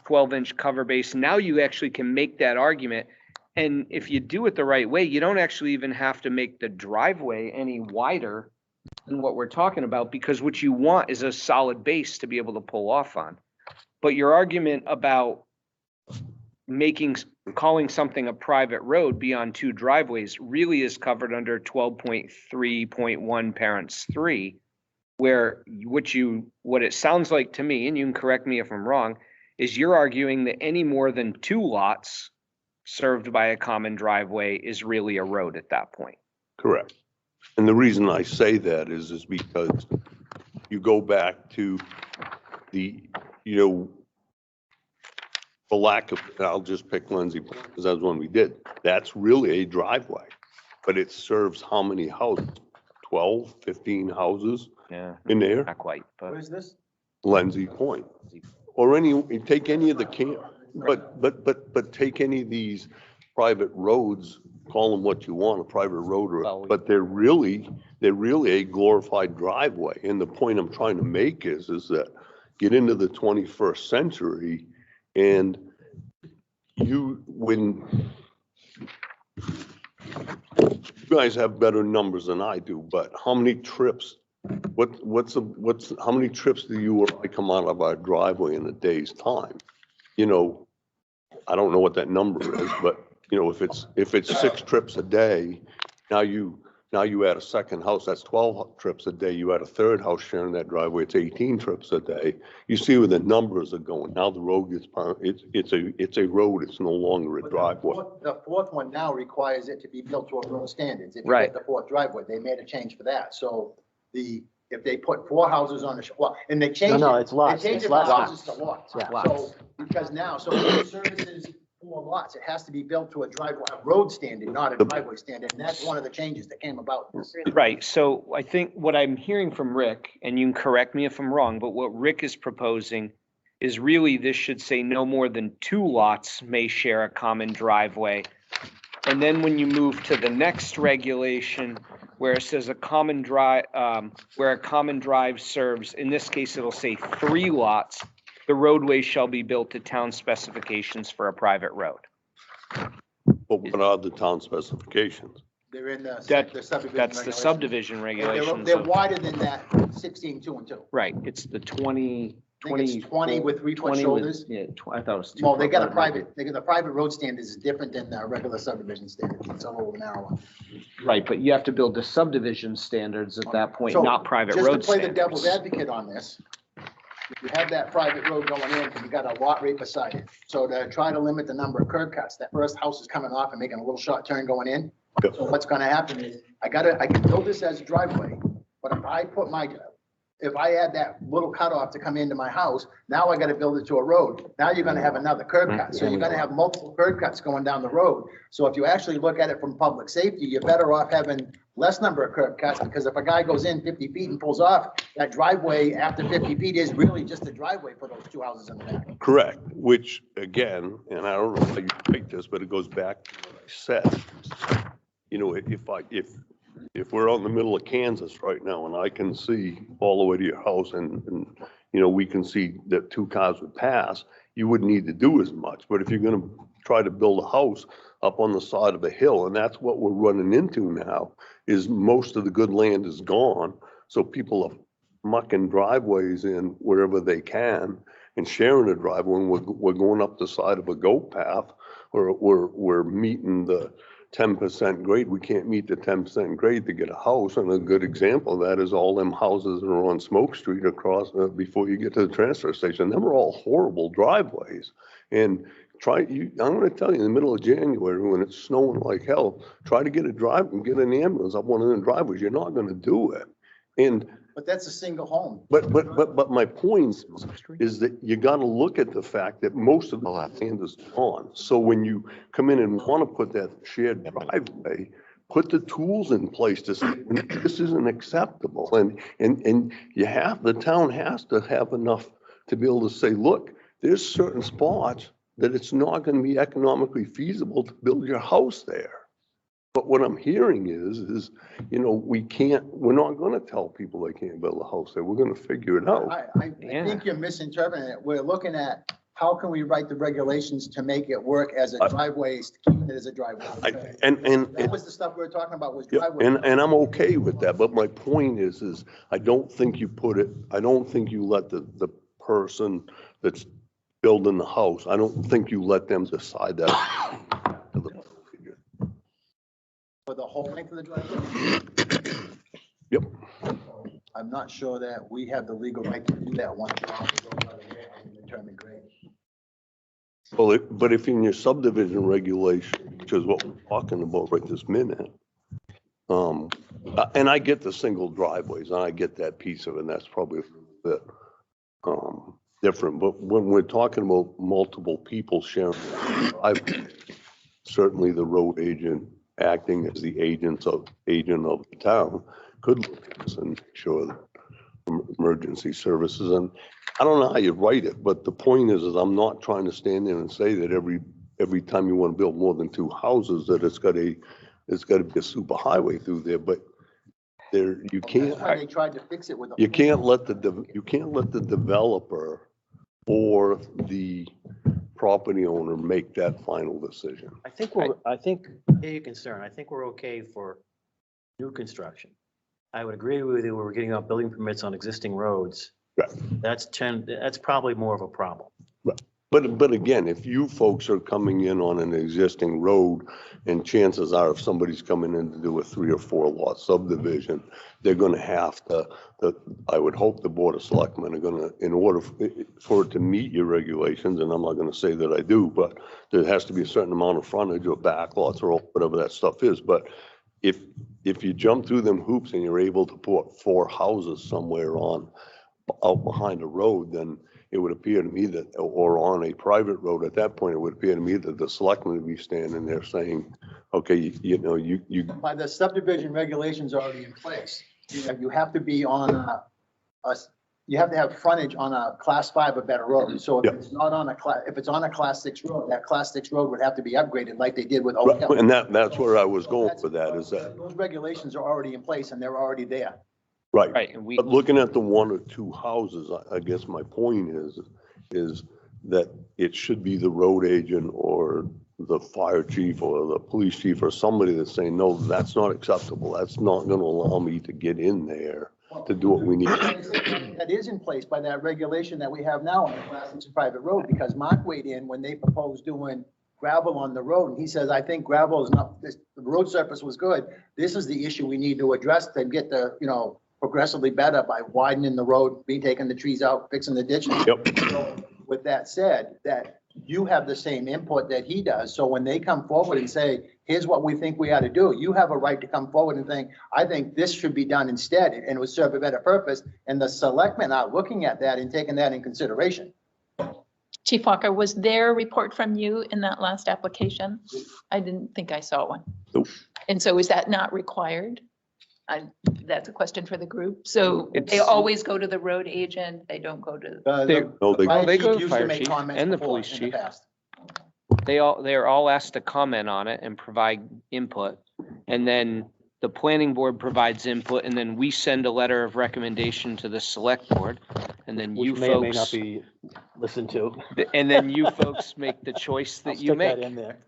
12-inch cover base. Now you actually can make that argument. And if you do it the right way, you don't actually even have to make the driveway any wider than what we're talking about, because what you want is a solid base to be able to pull off on. But your argument about calling something a private road beyond 2 driveways really is covered under 12.3.1 parents 3, where what it sounds like to me, and you can correct me if I'm wrong, is you're arguing that any more than 2 lots served by a common driveway is really a road at that point. Correct. And the reason I say that is because you go back to the, you know, for lack of, I'll just pick Lindsay because that's one we did. That's really a driveway, but it serves how many houses? 12, 15 houses Yeah, in there? not quite, but Where's this? Lindsay Point. Or take any of the but take any of these private roads, call them what you want, a private road, but they're really a glorified driveway. And the point I'm trying to make is that get into the 21st century and when you guys have better numbers than I do, but how many trips, how many trips do you or I come out of our driveway in a day's time? You know, I don't know what that number is, but you know, if it's 6 trips a day, now you add a second house, that's 12 trips a day. You add a third house sharing that driveway, it's 18 trips a day. You see where the numbers are going. Now the road gets, it's a road, it's no longer a driveway. The fourth one now requires it to be built to a road standards. If you Right. get the fourth driveway, they made a change for that. So if they put 4 houses on the, well, and they changed it. No, it's lots. They changed It's it from lots. houses to lots. Yeah. So, because now, so it services 4 lots, it has to be built to a driveway, a road standard, not a driveway standard. And that's one of the changes that came about. right. So I think what I'm hearing from Rick, and you can correct me if I'm wrong, but what Rick is proposing is really this should say no more than 2 lots may share a common driveway. And then when you move to the next regulation where it says where a common drive serves, in this case, it'll say 3 lots, the roadway shall be built to town specifications for a private road. But what are the town specifications? They're in the That- subdivision. That's the regulations. subdivision regulations. They're of- wider than that 16, 2 and 2. Right, it's the 20. I think it's 20 with 3-foot 20 with- shoulders. Yeah, I thought it was 2. Well, they got the private road standards is different than the regular subdivision standard. It's a little narrower. Right, but you have to build the subdivision standards at that point, So, not private Just to road play the devil's standards. advocate on this, you have that private road going in and you got a lot right beside it. So to try to limit the number of curb cuts, that first house is coming off and making a little short turn going in. Yep. So what's gonna happen is, I can build this as a driveway, but if I add that little cutoff to come into my house, now I gotta build it to a road. Now you're gonna have another curb cut. So you're gonna have multiple curb cuts going down the road. So if you actually look at it from public safety, you're better off having less number of curb cuts, because if a guy goes in 50 feet and pulls off, that driveway after 50 feet is really just a driveway for those 2 houses in the back. Correct, which again, and I don't know how you take this, but it goes back to what I said. You know, if we're out in the middle of Kansas right now and I can see all the way to your house and you know, we can see that 2 cars would pass, you wouldn't need to do as much. But if you're gonna try to build a house up on the side of a hill, and that's what we're running into now, is most of the good land is gone. So people are mucking driveways in wherever they can and sharing a driveway. And we're going up the side of a goat path, or we're meeting the 10% grade. We can't meet the 10% grade to get a house. And a good example of that is all them houses that are on Smoke Street across before you get to the transfer station. Them are all horrible driveways. And I'm going to tell you, in the middle of January, when it's snowing like hell, try to get an ambulance up one of them driveways. You're not going to do it. But that's a single home. But my point is that you got to look at the fact that most of the land is gone. So when you come in and want to put that shared driveway, put the tools in place to say, this isn't acceptable. And the town has to have enough to be able to say, look, there's certain spots that it's not going to be economically feasible to build your house there. But what I'm hearing is, you know, we're not going to tell people they can't build a house there. We're going to figure it out. I think you're misinterpreting it. We're looking at how can we write the regulations to make it work as a driveway, keeping it as a driveway. That was the stuff we were talking about, was driveway. And I'm okay with that. But my point is I don't think you let the person that's building the house, I don't think you let them decide that. For the whole length of the driveway? Yep. I'm not sure that we have the legal right to do that once the house is over there and determine grade. Well, but if in your subdivision regulation, which is what we're talking about right this minute, and I get the single driveways, and I get that piece of it, and that's probably a bit different, but when we're talking about multiple people sharing, certainly the road agent acting as the agent of the town could look at this and make sure that emergency services, and I don't know how you write it, but the point is I'm not trying to stand there and say that every time you want to build more than 2 houses, that it's got to be a super highway through there, but there, you can't. That's why they tried to fix it with. You can't let the developer or the property owner make that final decision. I think hear your concern. I think we're okay for new construction. I would agree with you, we're getting out building permits on existing roads. Right. That's probably more of a problem. Right. But again, if you folks are coming in on an existing road, and chances are if somebody's coming in to do a 3 or 4 lot subdivision, they're gonna have to, I would hope the Board of Selectmen are gonna, in order for it to meet your regulations, and I'm not gonna say that I do, but there has to be a certain amount of frontage or back lots or whatever that stuff is. But if you jump through them hoops and you're able to put 4 houses somewhere out behind a road, then it would appear to me that, or on a private road, at that point, it would appear to me that the selectmen would be standing there saying, okay, you. By the subdivision regulations already in place, you have to be on you have to have frontage on a class 5 or better road. So if it's not on if it's on a class 6 road, that class 6 road would have to be upgraded like they did with Oak Hill. And that's where I was going with that, is that. Those regulations are already in place and they're already there. Right. Right, and we, But looking at the 1 or 2 houses, I guess my point is that it should be the road agent or the fire chief or the police chief or somebody that's saying, no, that's not acceptable. That's not going to allow me to get in there to do what we need. That is in place by that regulation that we have now on the class 6 private road, because Mark weighed in when they proposed doing gravel on the road, and he says, I think gravel is not, the road surface was good. This is the issue we need to address to get the, progressively better by widening the road, taking the trees out, fixing the ditch. Yep. So with that said, that you have the same input that he does. So when they come forward and say, here's what we think we ought to do, you have a right to come forward and think, I think this should be done instead, and it would serve a better purpose. And the selectmen are looking at that and taking that in consideration. Chief Walker, was there a report from you in that last application? I didn't think I saw one. Nope. And so is that not required? That's a question for the group. So they It's- always go to the road agent, they don't go to, They go to Used fire make chief comments and the before police in the chief. past. they're all asked to comment on it and provide input. And then the planning board provides input, and then we send a letter of recommendation to the select board. And then you Which may or may not folks, be listened to. and then you folks make the choice I'll that you stick that make. in there.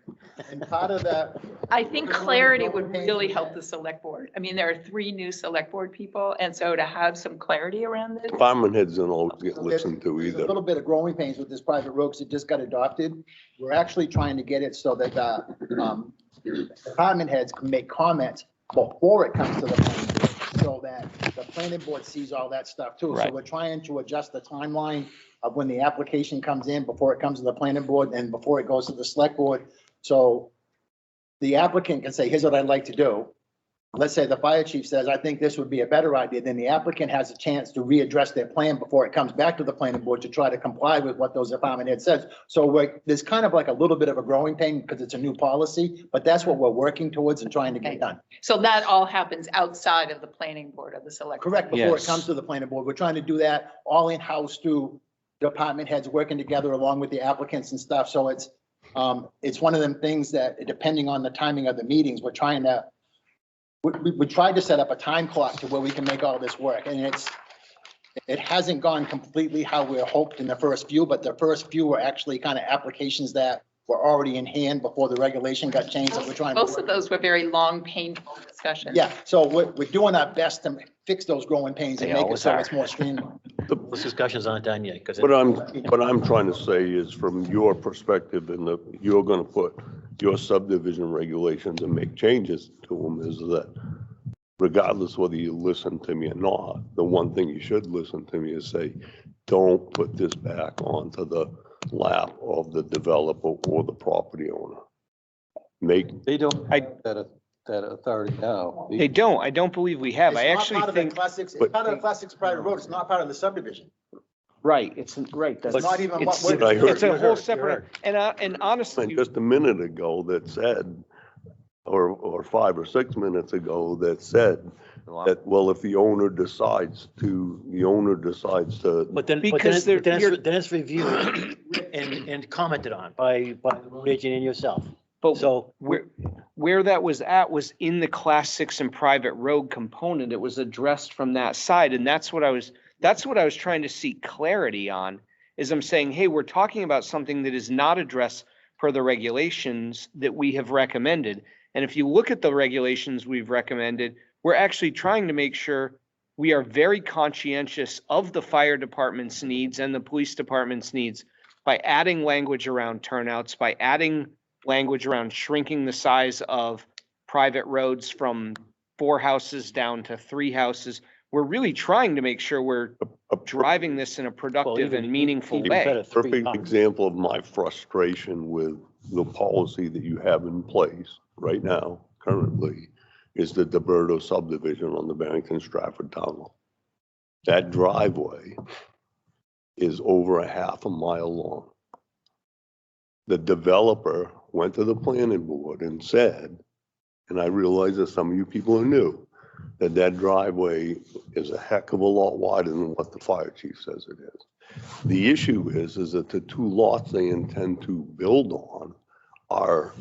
And part of that, I think clarity would really help the select board. I mean, there are 3 new select board people, and so to have some clarity around this. Department heads don't always get listened to there's a either. little bit of growing pains with this private road because it just got adopted. We're actually trying to get it so that department heads can make comments before it comes to the planning board, so that the planning board sees all that stuff too. So Right. we're trying to adjust the timeline of when the application comes in, before it comes to the planning board and before it goes to the select board. So the applicant can say, here's what I'd like to do. Let's say the fire chief says, I think this would be a better idea. Then the applicant has a chance to readdress their plan before it comes back to the planning board to try to comply with what those department head says. So there's kind of like a little bit of a growing pain because it's a new policy, but that's what we're working towards and trying to Okay. get done. So that all happens outside of the planning board of the select. board. Correct, before it Yes. comes to the planning board. We're trying to do that all in-house through department heads working together along with the applicants and stuff. So it's one of them things that, depending on the timing of the meetings, we're trying to, we tried to set up a time clock to where we can make all this work, and it hasn't gone completely how we hoped in the first few, but the first few were actually kind of applications that were already in hand before the regulation got changed, so we're trying to. Most of those were very long, painful discussions. Yeah, so we're doing our best to fix those growing pains and They make it always so are. it's more streamlined. Those discussions aren't done yet, because. What I'm trying to say is from your perspective and you're gonna put your subdivision regulations and make changes to them, is that regardless whether you listen to me or not, the one thing you should listen to me is say, don't put this back onto the lap of the developer or the property owner. They don't I- have that authority now. They don't. I don't believe we have. I It's not actually part of the think, class six, it's but- part of the class six private road, it's not part of the subdivision. right, it's, right. It's that's- not even what it's- we're. I heard- It's a whole You're separate, and honestly, Just a minute ago that said, or 5 or 6 minutes ago that said that, well, if the owner decides to, But then, Because they're- then it's reviewed and commented on by the road agent and yourself. but So, where that was at was in the class 6 and private road component. It was addressed from that side. And that's what I was trying to seek clarity on, is I'm saying, hey, we're talking about something that is not addressed per the regulations that we have recommended. And if you look at the regulations we've recommended, we're actually trying to make sure we are very conscientious of the fire department's needs and the police department's needs by adding language around turnouts, by adding language around shrinking the size of private roads from 4 houses down to 3 houses. We're really trying to make sure we're driving this in a productive and meaningful way. perfect example of my frustration with the policy that you have in place right now, currently, is the DeBerto subdivision on the Barrington Stratford Tunnel. That driveway is over a half a mile long. The developer went to the planning board and said, and I realize that some of you people are new, that that driveway is a heck of a lot wider than what the fire chief says it is. The issue is that the 2 lots they intend to build on are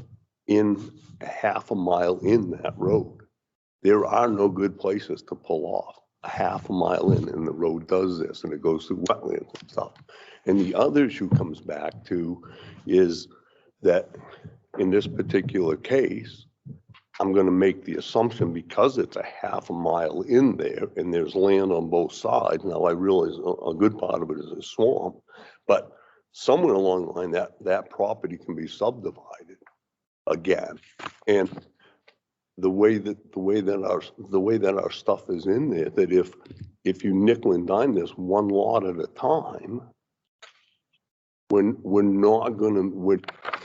in a half a mile in that road. There are no good places to pull off a half a mile in, and the road does this, and it goes through wetlands and stuff. And the other issue comes back to is that in this particular case, I'm gonna make the assumption, because it's a half a mile in there and there's land on both sides. Now, I realize a good part of it is a swamp, but somewhere along the line, that property can be subdivided again. And the way that our stuff is in there, that if you nickel and dime this 1 lot at a time, we're not gonna,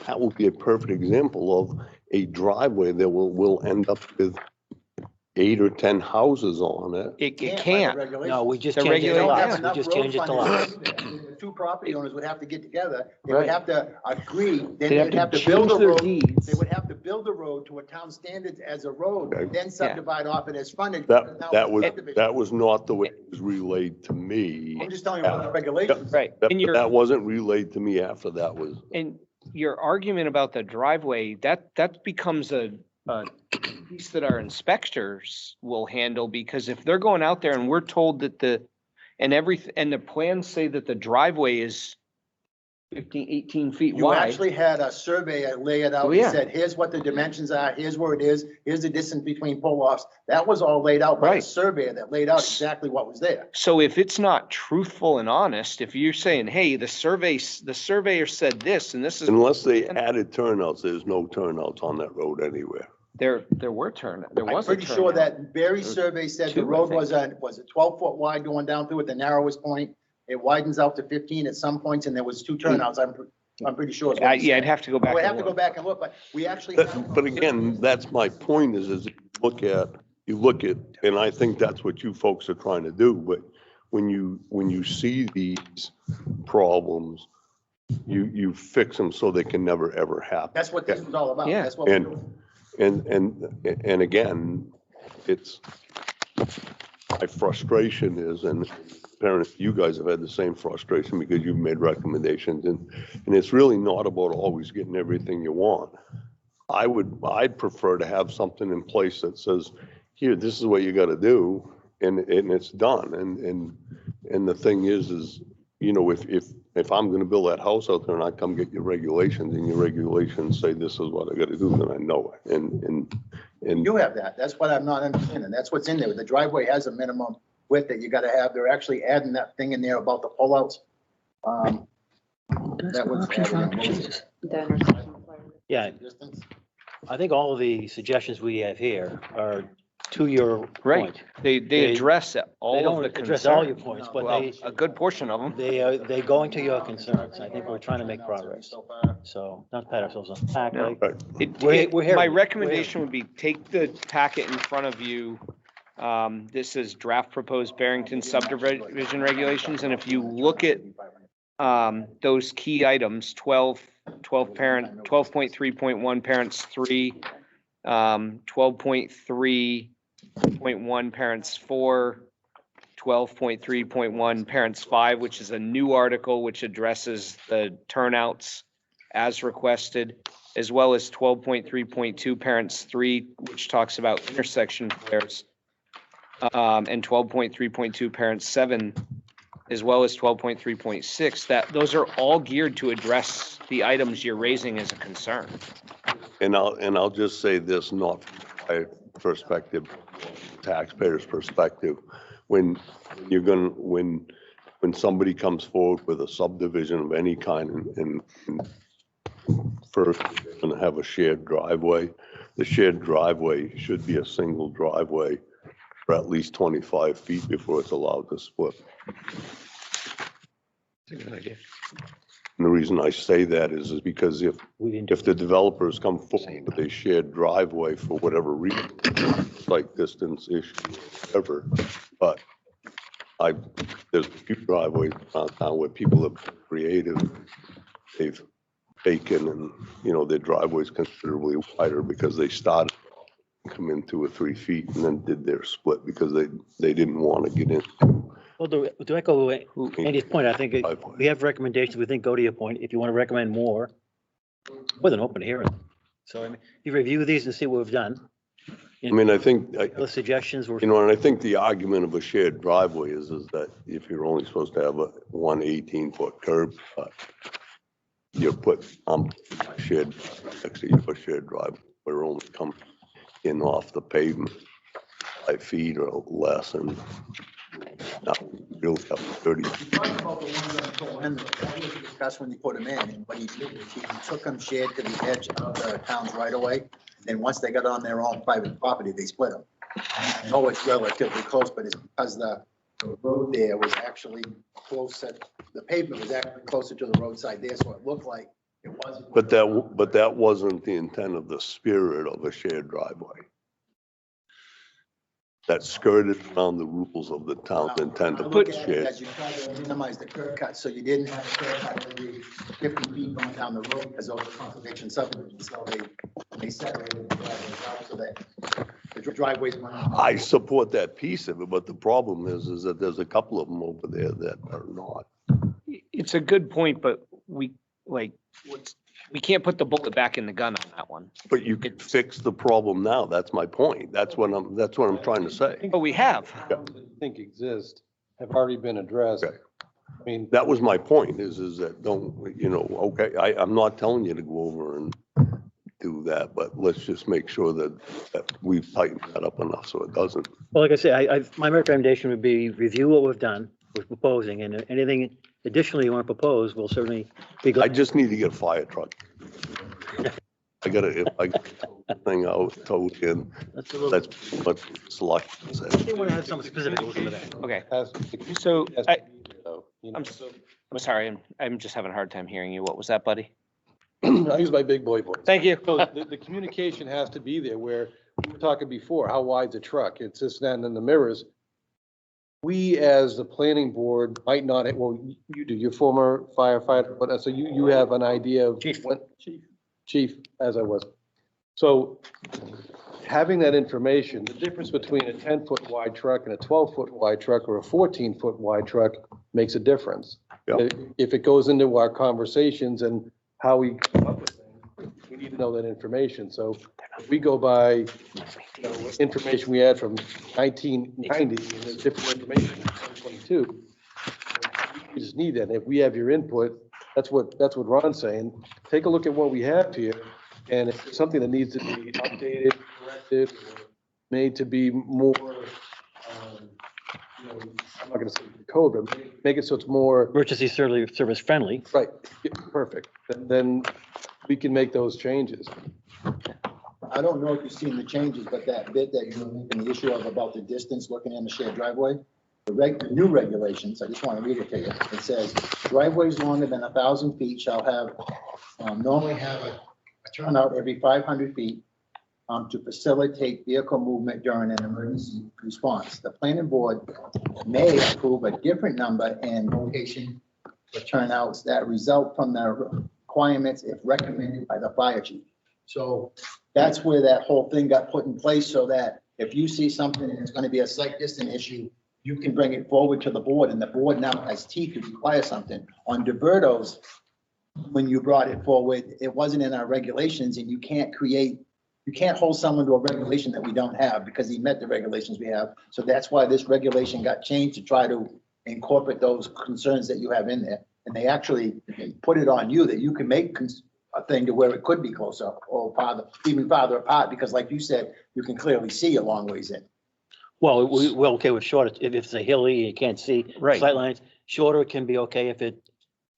that will be a perfect example of a driveway that will end up with 8 or 10 houses on it. It by the can't. regulations. no, we just The changed it to regulator- lots. Have We enough just road changed it to frontage. lots. The 2 property owners would have to get together, they Right. would have to agree, then They'd they'd have to build change a their road. deeds. They would have to build a road to a town standards as a road, Okay. then subdivide off it as frontage. That Now was, it's subdivision. that was not the way it was relayed to me. I'm just telling you what the regulations. Right. And That wasn't relayed to me after that was. And your argument about the driveway, that becomes a piece that our inspectors will handle, because if they're going out there and we're told that and the plans say that the driveway is 15, 18 feet You wide. actually had a surveyor lay it out, Oh, he yeah. said, here's what the dimensions are, here's where it is, here's the distance between pull-offs. That was all laid out by a Right. surveyor that laid out exactly what was there. So if it's not truthful and honest, if you're saying, hey, the surveyor said this and this is, Unless they added turnouts, there's no turnouts on that road anywhere. there was I'm a pretty sure turnout. that Barry's There's survey said the 2, I road think. was a 12-foot wide going down through at the narrowest point. It widens out to 15 at some points, and there was 2 turnouts, I'm pretty sure. is what he Yeah, I'd said. have to go back. We'd and have to go look. back and look, but we actually have. But again, that's my point is you look at, and I think that's what you folks are trying to do, but when you see these problems, you fix them so they can never, ever happen. That's what this was all about. Yeah. That's what we're And, doing. and again, it's, my frustration is, and apparently you guys have had the same frustration because you've made recommendations, and it's really not about always getting everything you want. I'd prefer to have something in place that says, here, this is what you gotta do, and it's done, and the thing is, you know, if I'm gonna build that house out there and I come get your regulations, and your regulations say this is what I gotta do, then I know it, and You have that. That's what I'm not understanding. That's what's in there. The driveway has a minimum width that you gotta have. They're actually adding that thing in there about the pullouts. That was added in. What was it? The intersection requirement. Yeah, Distance? I think all of the suggestions we have here are to your Right. point. They They- address They all of don't the address all your concerns. points, but Well, they, a good portion of them. they going to your concerns. I think we're trying to make progress. So not pat ourselves on the back, No. like, we're hearing My you. recommendation would be take the packet in front of you. This is draft proposed Barrington subdivision regulations, and if you look at those key items, 12 parent, 12.3.1 parents 3, 12.3.1 parents 4, 12.3.1 parents 5, which is a new article which addresses the turnouts as requested, as well as 12.3.2 parents 3, which talks about intersection flares, and 12.3.2 parents 7, as well as 12.3.6, that those are all geared to address the items you're raising as a concern. And I'll just say this, not from my perspective, taxpayer's perspective. When somebody comes forward with a subdivision of any kind and first they're gonna have a shared driveway, the shared driveway should be a single driveway for at least 25 feet before it's allowed to split. That's a good idea. And the reason I say that is because if the developers come forward with a shared driveway for whatever reason, like distance issue, whatever, but there's a few driveways around town where people have been creative. They've taken and, their driveway's considerably wider because they started, come in 2 or 3 feet and then did their split because they didn't want to get in. well, to echo Andy's point, I think we have recommendations. We think go to your point. If you want to recommend more, with an open hearing. So I mean, you review these and see what we've done. I mean, I think, The suggestions were. and I think the argument of a shared driveway is that if you're only supposed to have a 18-foot curb cut, you put, shared, actually you put shared driveway, we're only coming in off the pavement 5 feet or less, and now we'll have 30. And that was discussed when you put them in, and what he did is he took them shared to the edge of the town's right of way. And once they got on their own private property, they split them. I know it's relatively close, but it's because the road there was actually closer, the pavement was actually closer to the roadside there, so it looked like it wasn't. But that wasn't the intent of the spirit of a shared driveway. That skirted around the rules of the town's intent I to look put at it shared. as you try to minimize the curb cut, so you didn't have a curb cut every 50 feet going down the road, because those are conservation subdivisions, so they separated the driveways out so that the driveways went on. I support that piece of it, but the problem is that there's a couple of them over there that are not. It's a good point, but we can't put the bullet back in the gun on that one. But you could fix the problem now. That's my point. That's what I'm trying to say. But we have. That I think exist have already been addressed. Okay. I mean, That was my point is that don't, okay, I'm not telling you to go over and do that, but let's just make sure that we've tightened that up enough so it doesn't. Well, like I say, my recommendation would be review what we've done, we're proposing, and anything additionally you want to propose, we'll certainly be I glad. just need to get a fire truck. If I get the thing out, towed in, That's a little, that's what select said. they want to have something specific to look at that. Okay, has- so has I, to be there, though, I'm sorry, I'm just having a hard time hearing you. What was that, buddy? I use my big boy voice. Thank you. So the communication has to be there where we were talking before, how wide's a truck? It's just then in the mirrors. We, as the planning board, might not, well, you do, you're former firefighter, but so you have an idea of. Chief. Chief, as I was. So having that information, the difference between a 10-foot wide truck and a 12-foot wide truck or a 14-foot wide truck makes a difference. Yeah. If it goes into our conversations and how we come up with things, we need to know that information. So if we go by what information we had from 1990 and there's different information in 2022. We just need that. And if we have your input, that's what Ron's saying. Take a look at what we have here. And if it's something that needs to be updated, corrected, or made to be more, I'm not gonna say code, but make it so it's more, Emergency service friendly. right, yeah, perfect. Then we can make those changes. I don't know if you've seen the changes, but that bit that you're making the issue of about the distance looking in the shared driveway, the new regulations, I just want to read it to you. It says driveways longer than 1,000 feet shall have, normally have a turnout every 500 feet to facilitate vehicle movement during an emergency response. The planning board may approve a different number and location for turnouts that result from the requirements if recommended by the fire chief. So that's where that whole thing got put in place, so that if you see something and it's going to be a site distance issue, you can bring it forward to the board, and the board now has teeth to require something. On DeBerto's, when you brought it forward, it wasn't in our regulations, and you can't hold someone to a regulation that we don't have because he met the regulations we have. So that's why this regulation got changed, to try to incorporate those concerns that you have in there. And they actually put it on you that you can make a thing to where it could be closer or farther, even farther apart, because like you said, you can clearly see a long ways in. Well, we're okay with shorter, if it's a hilly, you can't see Right. sight lines. Shorter can be okay if it,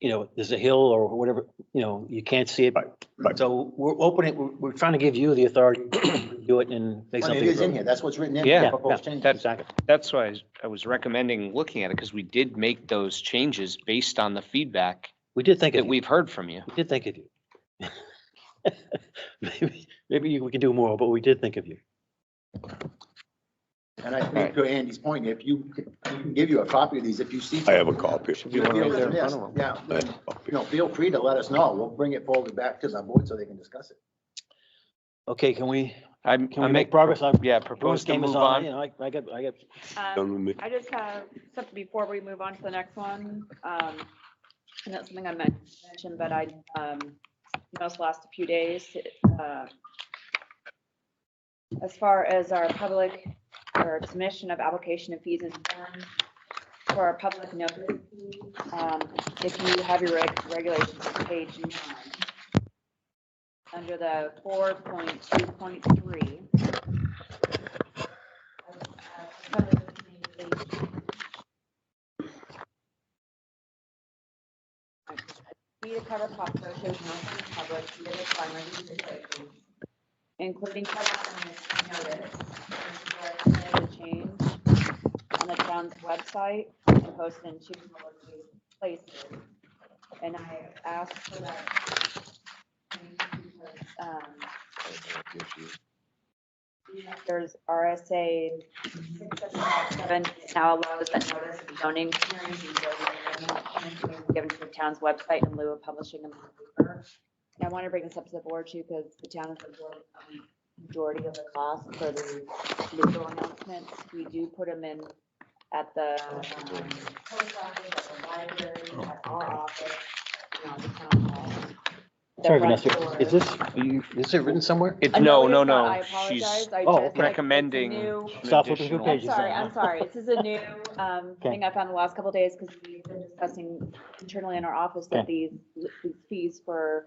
there's a hill or whatever, you can't see it. right. So we're opening, we're trying to give you the authority to do it and make Well, something. it is in here. That's what's written in. Yeah, the proposed changes. Exactly. That's why I was recommending looking at it, because we did make those changes based on the feedback We did think that of you. we've heard from you. We did think of you. Maybe we can do more, but we did think of you. And I think to Andy's point, if you can give you a copy of these, if you see. I have a copy. Should be one right there in front of them. Yeah, I have a copy. feel free to let us know. We'll bring it forward back to the board so they can discuss it. Okay, can we Can we make progress? Yeah, Bruce propose to game is move on, on. I got, Done with me. I just have something before we move on to the next one. And that's something I mentioned, but I noticed the last few days. As far as our public or submission of application and fees and forms for our public notice, if you have your regulations on page 9, under the 4.2.3. Need to cover costs associated with public, including cover notice, the change on the town's website and posted in 2 public places. And I asked for that. There's RSA 677 now allows that notice of zoning hearings and building given to the town's website in lieu of publishing them in the paper. And I want to bring this up to the board too, because the town has absorbed the majority of the cost for the legal announcements. We do put them in at the post office, at the library, at our office, the town hall. sorry, Vanessa, is it written somewhere? It's, I no, know no, it is not. no. I She's apologize. I Oh, just, okay. recommending. it's a new- an Stop flipping through additional- pages. I'm sorry. This is a new thing I found the last couple of days, because we've been discussing internally in our office that these fees for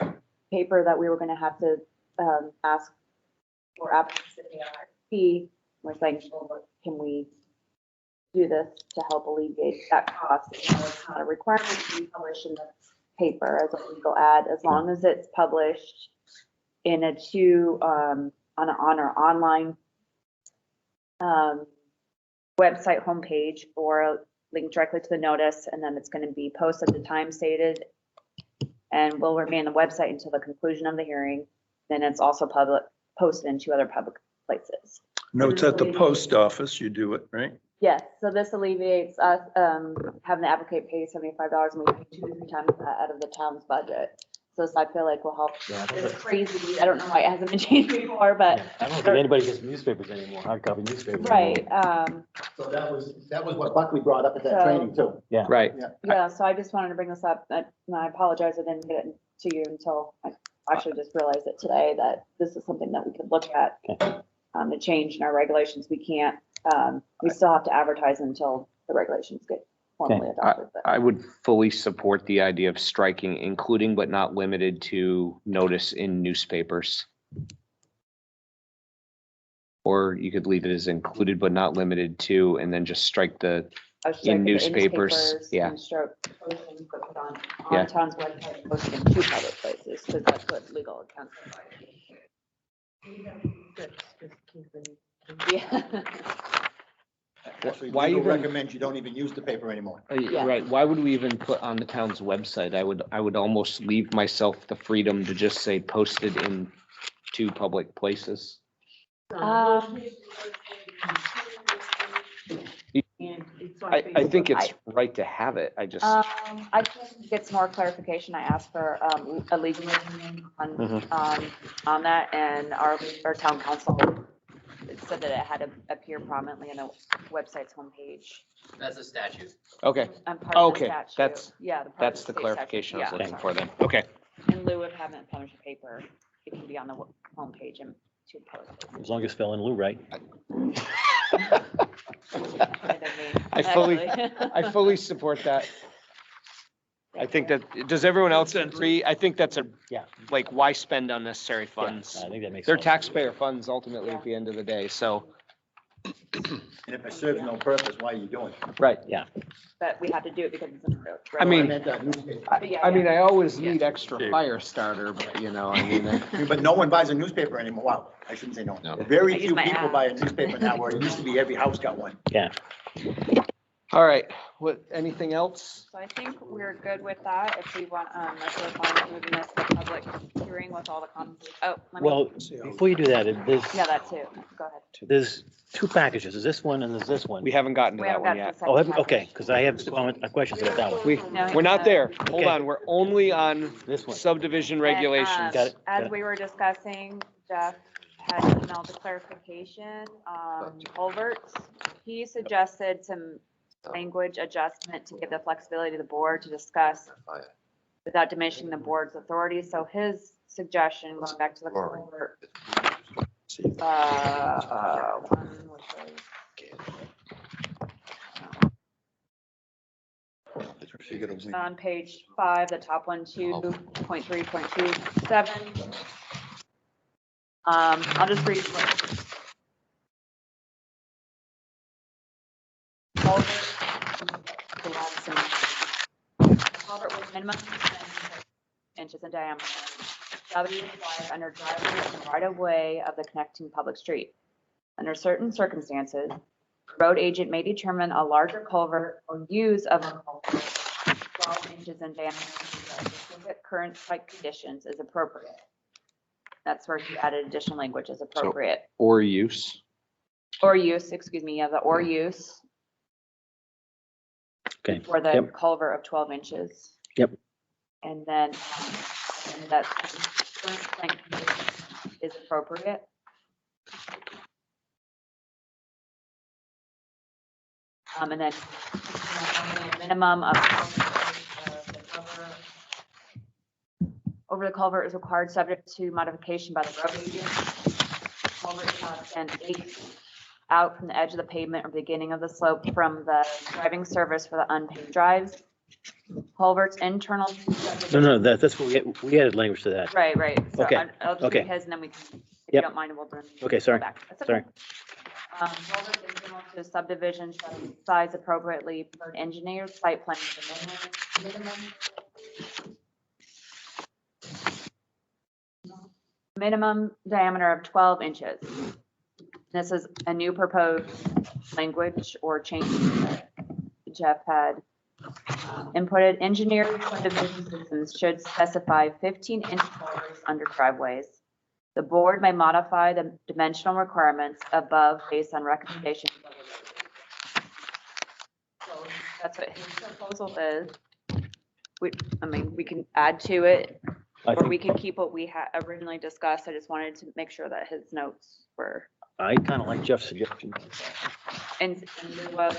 paper that we were gonna have to ask for applicants to pay our fee. We're saying, well, can we do this to help alleviate that cost? It's not a requirement to be published in the paper as a legal ad, as long as it's published in a on our online website homepage, or link directly to the notice, and then it's going to be posted at the time stated and will remain on the website until the conclusion of the hearing. Then it's also posted in 2 other public places. No, it's at the post office, you do it, right? Yes, so this alleviates us having the applicant pay $75 and we pay 2 or 3 times that out of the town's budget. So this, I feel like, will help. It's crazy. I don't know why it hasn't been changed before, but. I don't think anybody gets newspapers anymore, hardcopy newspapers. Right, So that was what Buckley brought up at that training too. Right. yeah, so I just wanted to bring this up, and I apologize I didn't get it to you until I actually just realized it today, that this is something that we could look at. The change in our regulations, we can't, we still have to advertise until the regulations get formally adopted. But I would fully support the idea of striking including but not limited to notice in newspapers. Or you could leave it as included but not limited to, and then just strike the I was checking in the newspapers, yeah. And stroke posting, put it on Yeah. town's website, posted in 2 public places, because that's what legal accounts are. Yeah. Actually, Why legal even- recommends you don't even use the paper anymore. Yeah. Right, why would we even put on the town's website? I would almost leave myself the freedom to just say posted in two public places. I think it's right to have it, I just, I can get some more clarification. I asked for a legal opinion on that, and our town council said that it had to appear prominently on the website's homepage. That's a statute. okay, I'm part of the Okay, statute. that's- Yeah. part of that's the state statute. clarification I was Yeah, looking sorry. for then, okay. In lieu of having it published in paper, it can be on the homepage and to post. As long as Phil and Lou right. I fully support that. I think that, does everyone else agree? I think that's Yeah. like, why spend unnecessary funds? I think that makes They're sense. taxpayer funds ultimately at the end of the day, so, And if it serves no purpose, why are you doing it? right. But we have to do it because it's in the. I mean- meant that newspaper. I mean, I always need extra fire starter, but you know, I mean, But no one buys a newspaper anymore. Wow, I shouldn't say no. No. I Very use few my people app. buy a newspaper now, where it used to be every house got one. Yeah. all right, anything else? So I think we're good with that. If we want, if we're fine moving this to public hearing with all the comments. Oh, let me, Well, before you do that, yeah, that too. Go ahead. there's two packages. There's this one and there's this one. We haven't gotten to We that haven't one got to yet. the second. Oh, package. okay, because I have questions about that one. No, We're not there. Hold Okay. on, we're only on This one. subdivision And, regulations. Got it. As we were discussing, Jeff had emailed the clarification, culverts. He suggested some language adjustment to give the flexibility to the board to discuss without diminishing the board's authority. So his suggestion, going back to the culvert, one was on page 5, the top one, 2.3.27. I'll just read it. Culvert with minimum 10 inches in diameter shall be required under driveways and right of way of the connecting public street. Under certain circumstances, road agent may determine a larger culvert or use of a culvert 12 inches in diameter under specific current site conditions is appropriate. That's where he added additional language is appropriate. Or use. Or use, excuse me, yeah, the or use Okay. for the Yep. culvert of 12 inches. Yep. And then, and that current length is appropriate. And then a minimum of the cover over the culvert is required subject to modification by the road agent. Culvert shall extend 8 feet out from the edge of the pavement or beginning of the slope from the driving surface for the unpaved drives. Culverts internal. No, that's what we added language to that. Right. So Okay, I'll just okay. read his and then we can, if you Yep. don't mind, we'll. Okay, sorry, go back. That's sorry. okay. Culverts internal to subdivision shall be sized appropriately per engineer's site plan. Minimum diameter of 12 inches. This is a new proposed language or change that Jeff had inputted. Engineered subdivision systems should specify 15-inch culverts under driveways. The board may modify the dimensional requirements above based on recommendations. So that's what his proposal is. We can add to it, I or think, we can keep what we had originally discussed. I just wanted to make sure that his notes were I kind of like Jeff's suggestion. in lieu of,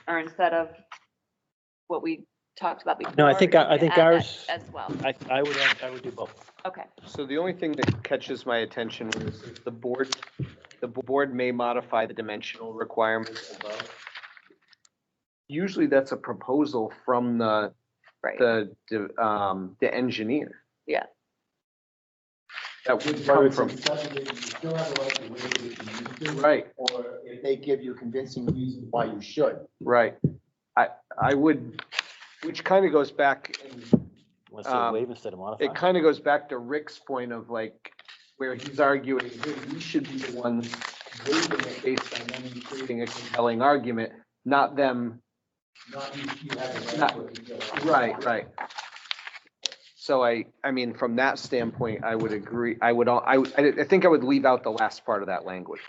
or instead of what we talked about before. No, I think we can add that ours. As well. I would do both. Okay. So the only thing that catches my attention was the board may modify the dimensional requirements above. Usually that's a proposal from the Right. the engineer. Yeah. That would Whether come it's from, a subdivision, you still have the right to waive it if you need to. right, Or if they give you convincing reasons why you should. right. I would, which kind of goes back, Want to say waive instead of modify? it kind of goes back to Rick's point of like, where he's arguing, hey, we should be the ones waiving it based on them creating a compelling argument, not them. Right. So I mean, from that standpoint, I would agree. I think I would leave out the last part of that language.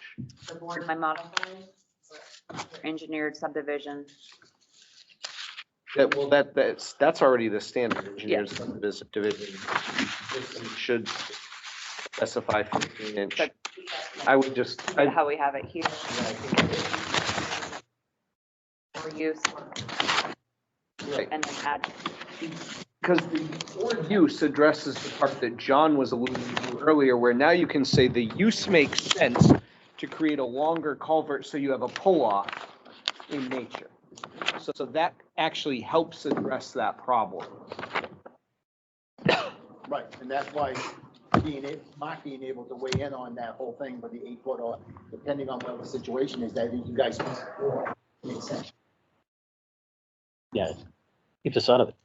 The board might modify engineered subdivision. That's already the standard. Engineers subdivision system should specify 15-inch. But I would just. how we have it here. For use. Right. And then add. Because the word use addresses the part that John was alluding to earlier, where now you can say the use makes sense to create a longer culvert so you have a pull-off in nature. So that actually helps address that problem. Right, and that's why Mark being able to weigh in on that whole thing for the 8 foot, or depending on what the situation is, that you guys makes sense. Yeah, keeps us out of it.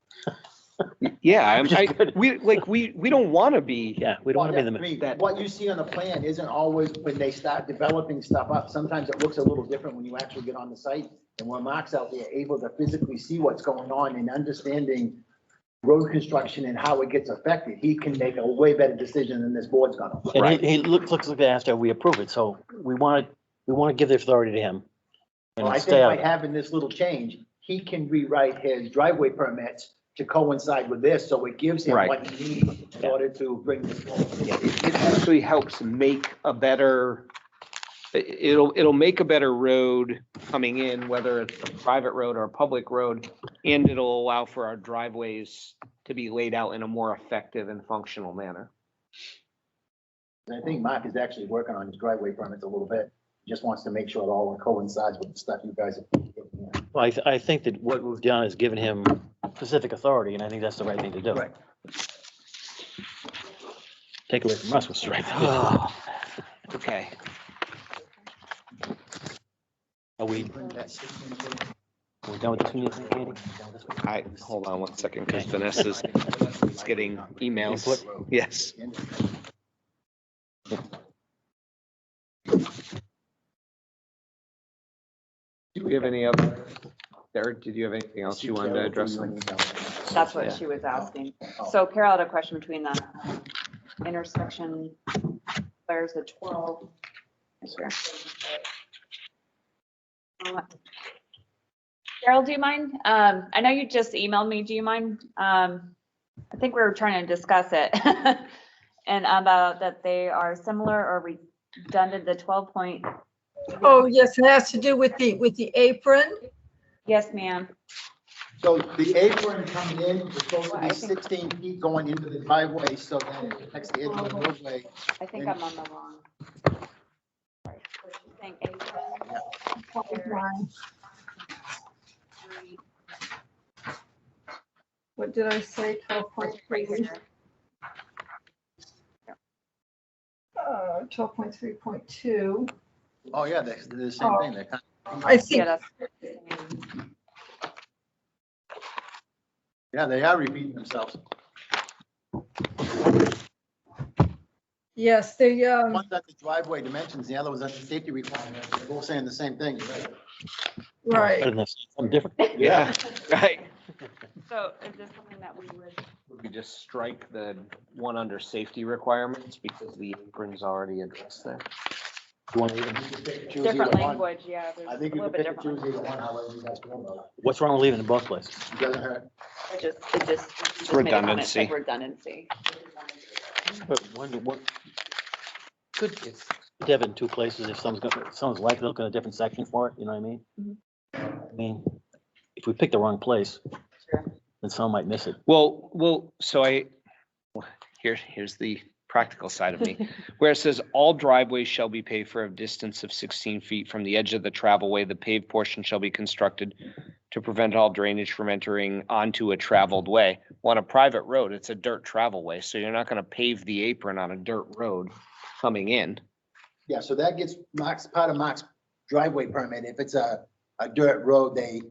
Yeah, we don't want to be. Yeah, we don't want to be I mean, what you see on the plan isn't always when they start developing stuff up. Sometimes it looks a little different when you actually get on the site. And when Mark's out there able to physically see what's going on and understanding road construction and how it gets affected, he can make a way better decision than this board's gonna. And he looks like after we approve it, so we want to give the authority to him. And Well, I stay think out by of it. having this little change, he can rewrite his driveway permits to coincide with this, so it gives him Right. what he needs in order to bring this forward. It actually helps make a better, it'll make a better road coming in, whether it's a private road or a public road, and it'll allow for our driveways to be laid out in a more effective and functional manner. And I think Mark is actually working on his driveway permits a little bit. He just wants to make sure it all coincides with the stuff you guys have. Well, I think that what we've done is given him specific authority, and I think that's the right thing to do. Right. Take away from us what's the right thing to Okay. do. Are we done with this one, you think, Katie? Hold on one second, because Okay. Vanessa's getting emails. Input? Yes. Do we have any other, Derek, did you have anything else you wanted to address? That's what Yeah. she was asking. So Carol had a question between the intersection, there's the 12. Right here. Carol, do you mind? I know you just emailed me. Do you mind? I think we were trying to discuss it. And about that they are similar or redundant, the 12 point. Oh, yes, it has to do with the apron. Yes, ma'am. So the apron coming in is supposed to Well, I be think- 16 feet going into the driveway, so that it protects the edge of the roadway. I think I'm on the wrong. Sorry. So she's saying apron. What did I say? 12.3? 12.3.2. Oh, yeah, they're the same thing. They're kind I think, Yeah, that's. Yeah, they are repeating themselves. yes, the, One's at the driveway dimensions, the other was at the safety requirements. They're both saying the same thing. right. Better than something different. Yeah, right. So is this something that we would? Would we just strike the one under safety requirements because the apron's already addressed there? You want to leave it? Different language, yeah. There's I a think you little can bit pick and choose different. either one, however you guys feel about it. What's wrong with leaving it in both places? It doesn't hurt. It just made a comment, redundancy. said redundancy. But what could have it in two places if someone's likely to look at a different section for it, you know what I mean? I mean, if we pick the wrong place, Sure. then someone might miss it. Well, so here's the practical side of me, where it says all driveways shall be paved for a distance of 16 feet from the edge of the travelway. The paved portion shall be constructed to prevent all drainage from entering onto a traveled way. Well, on a private road, it's a dirt travelway, so you're not going to pave the apron on a dirt road coming in. Yeah, so that gets part of Mark's driveway permit. If it's a dirt road, they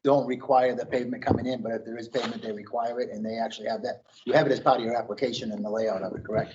don't require the pavement coming in, but if there is pavement, they require it, and they actually have that. You have it as part of your application and the layout of it, correct?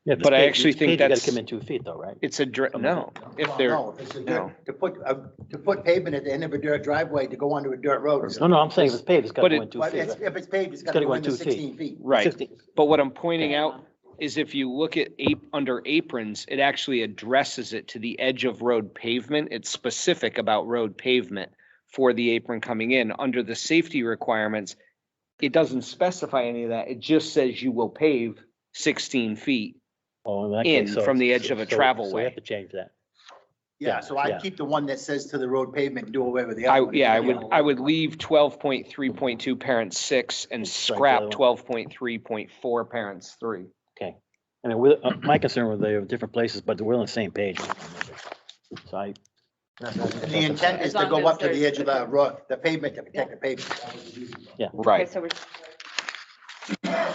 Yeah, if it's But I paved- actually it's think paved, you gotta that's- come in 2 feet though, right? It's a, no, if Well, they're, no, it's a no. dirt- to put pavement at the end of a dirt driveway to go onto a dirt road. is- No, I'm saying if it's paved, it's gotta But go in 2 But feet. it's, right? if it's paved, it's It's gotta gotta go go into 2 feet. 16 feet. Right. 60. But what I'm pointing out is if you look at under aprons, it actually addresses it to the edge of road pavement. It's specific about road pavement for the apron coming in. Under the safety requirements, it doesn't specify any of that. It just says you will pave 16 feet. Oh, in that in case, so from the it's- edge of a so- travel So we have way. to change that. Yeah, so I Yeah. keep the one that says to the road pavement, do away with the other one. I would leave 12.3.2 parent 6 and Strike the scrap other one. 12.3.4 parents 3. Okay. I mean, with, my concern was they were different places, but we're on the same page. So I. And the intent is As to long go as up to the there's- edge of the road, the pavement to protect the pavement. That was the reason. Okay, Right. so we're. I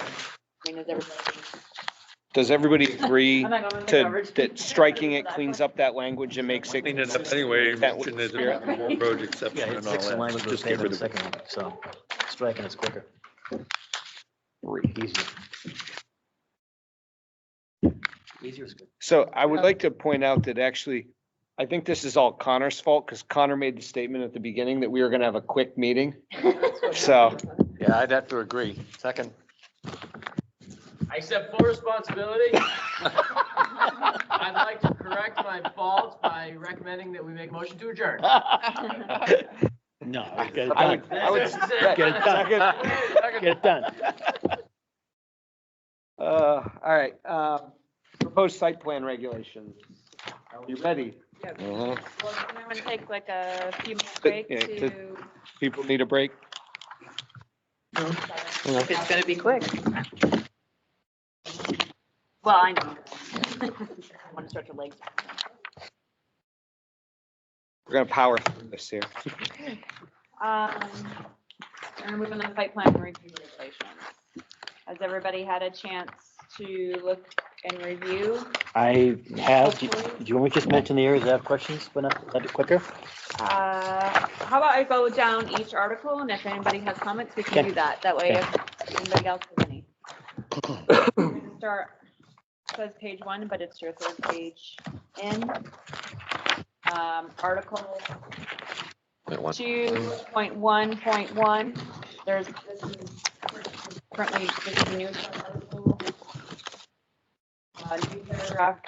mean, is everybody? Does everybody agree I'm not going to, coverage. that striking it cleans up that language and makes it? Clean it up consistent anyway, with that with shouldn't the it? spirit? Road Yeah, exception it's and all fixing that. language was Just get paved in rid the of it. second one, so striking is quicker. Easier. Easier is good. So I would like to point out that actually, I think this is all Connor's fault because Connor made the statement at the beginning that we were going to have a quick meeting. So, Yeah, I'd have to agree. Second. I accept full responsibility. I'd like to correct my faults by recommending that we make a motion to adjourn. No, get it I would, done. I would. Get it done. Get it done. All right, proposed site plan regulations. Are we ready? Mhm. Well, I'm gonna take like a few minute break Yeah, to. People need a break? It's gonna be quick. Well, I know. I want to stretch your legs. We're gonna power through this here. And moving on to site plan review regulations. Has everybody had a chance to look and review? I have, do you want me to just mention the areas that have questions, but not, let it quicker? How about I go down each article and if anybody has comments, we can Okay. do that. That way, Okay. if anybody else has any. Start, says page 1, but it's your 3rd page in. Article 2.1.1, this is currently, this is a new article. New paragraph,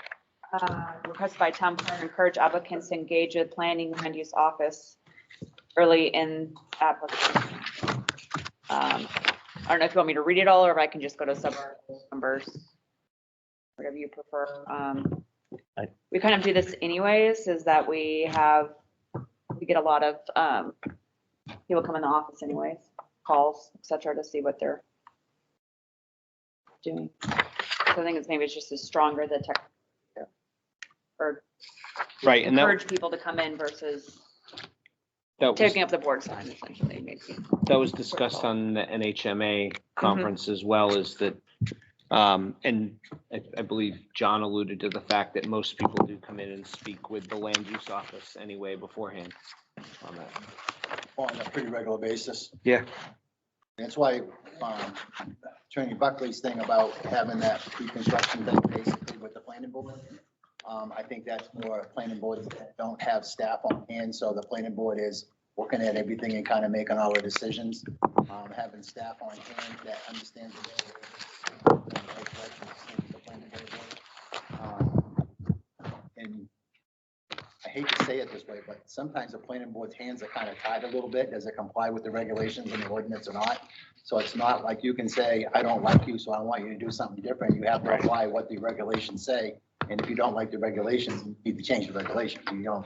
requested by town planner, encourage applicants to engage with planning land use office early in application. I don't know if you want me to read it all or if I can just go to sub-article numbers, whatever you prefer. We kind of do this anyways, is that we get a lot of people come in the office anyways, calls, et cetera, to see what they're doing. So I think it's just as stronger the tech, or Right, and encourage people to come in versus taking up the board time essentially. Maybe. that was discussed on the NHMA conference as well, is that, and I believe John alluded to the fact that most people do come in and speak with the land use office anyway beforehand on that. On a pretty regular basis. Yeah. That's why, Attorney Buckley's thing about having that pre-construction thing basically with the planning board. I think that's more planning boards that don't have staff on hand, so the planning board is looking at everything and kind of making all the decisions. Having staff on hand that understands the and I hate to say it this way, but sometimes the planning board's hands are kind of tied a little bit. Does it comply with the regulations and the ordinance or not? So it's not like you can say, I don't like you, so I want you to do something different. You have to apply what the regulations say. And if you don't like the regulations, you need to change the regulations. You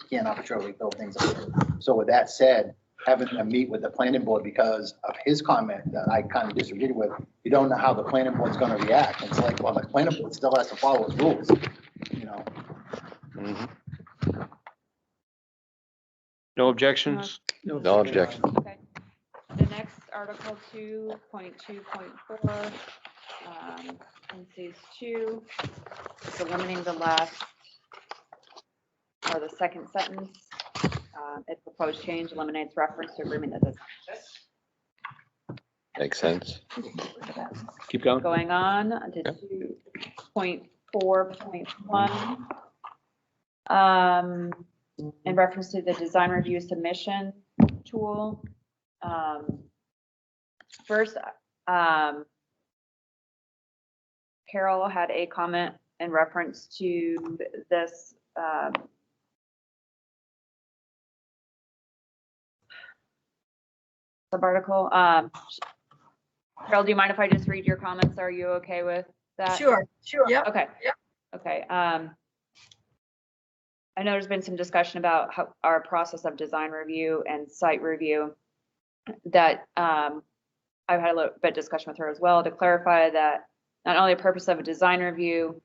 can't arbitrarily throw things out. So with that said, having them meet with the planning board because of his comment that I kind of disagreed with, you don't know how the planning board's going to react. It's like, well, the planning board still has to follow its rules, you know? No objections? No objection. Okay. The next article 2.2.4, phase 2, is eliminating the last or the second sentence. If proposed change eliminates reference to agreement that does not exist. Makes sense. Keep going. Going on to 2.4.1. In reference to the design review submission tool. First, Carol had a comment in reference to this sub-article. Carol, do you mind if I just read your comments? Are you okay with that? Sure, yeah. Okay. Okay. I know there's been some discussion about how our process of design review and site review that I've had a little bit of discussion with her as well to clarify that not only the purpose of a design review,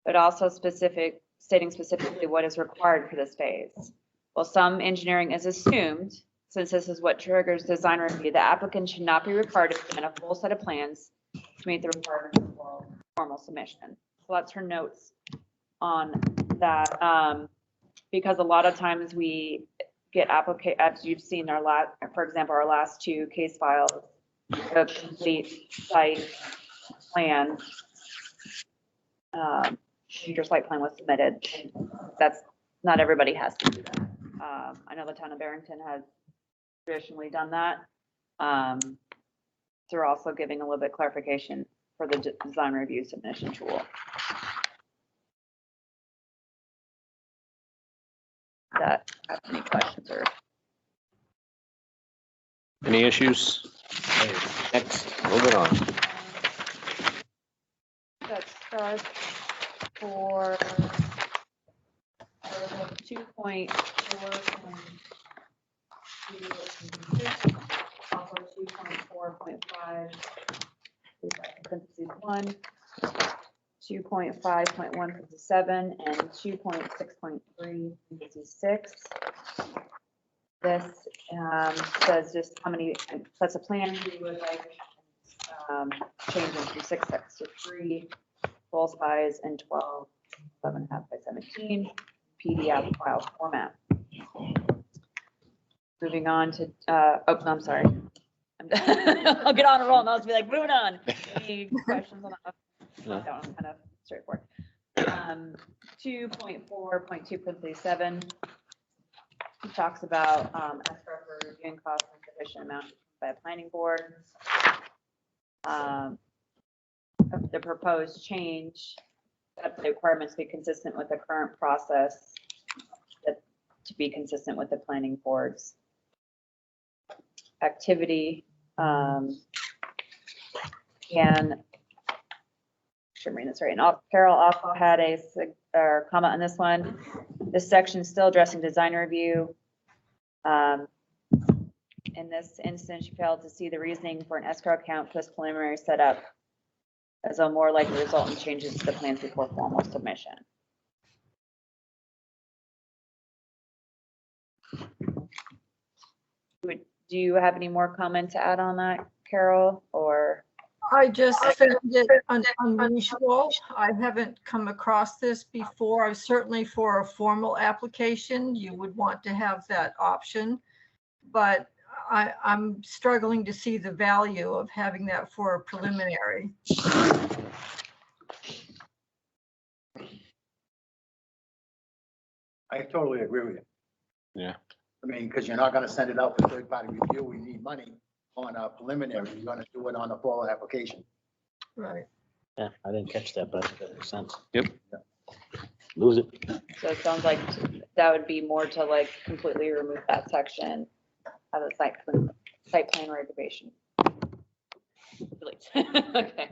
but also stating specifically what is required for this phase. While some engineering is assumed, since this is what triggers design review, the applicant should not be required to submit a full set of plans to meet the requirements for formal submission. So that's her notes on that. Because a lot of times we get as you've seen for example, our last two case files, a complete site plan, your site plan was submitted. That's not everybody has to do that. I know the town of Barrington has traditionally done that. So we're also giving a little bit clarification for the design review submission tool. That have any questions or Any issues? Next, moving on. that starts for 2.4.2, also 2.4.5, parentheses 1, 2.5.1.7, and 2.6.3, parentheses 6. This says just how many sets of plans we would like change them from 6x to 3, full size, and 11.5 by 17 PDF file format. Moving on to, oh, I'm sorry. I'll get on a roll and I'll just be like, moving on. Any questions on that? No. That one kind of straightforward. 2.4.2.7 talks about escrow for reviewing costs and sufficient amount by a planning board. The proposed change, that the requirements be consistent with the current process, to be consistent with the planning board's activity. And should read this right. And Carol also had a comment on this one. This section is still addressing design review. In this instance, you failed to see the reasoning for an escrow account plus preliminary setup as a more likely result in changes to the plans before formal submission. Do you have any more comment to add on that, Carol, or? I just found it unusual. I haven't come across this before. Certainly for a formal application, you would want to have that option. But I'm struggling to see the value of having that for a preliminary. I totally agree with you. Yeah. I mean, because you're not gonna send it out for third-party review. We need money on a preliminary. You're gonna do it on a full application. Right. Yeah, I didn't catch that, but that makes sense. Yep. Lose it. So it sounds like that would be more to like completely remove that section of the site plan reservation. Delete. Okay.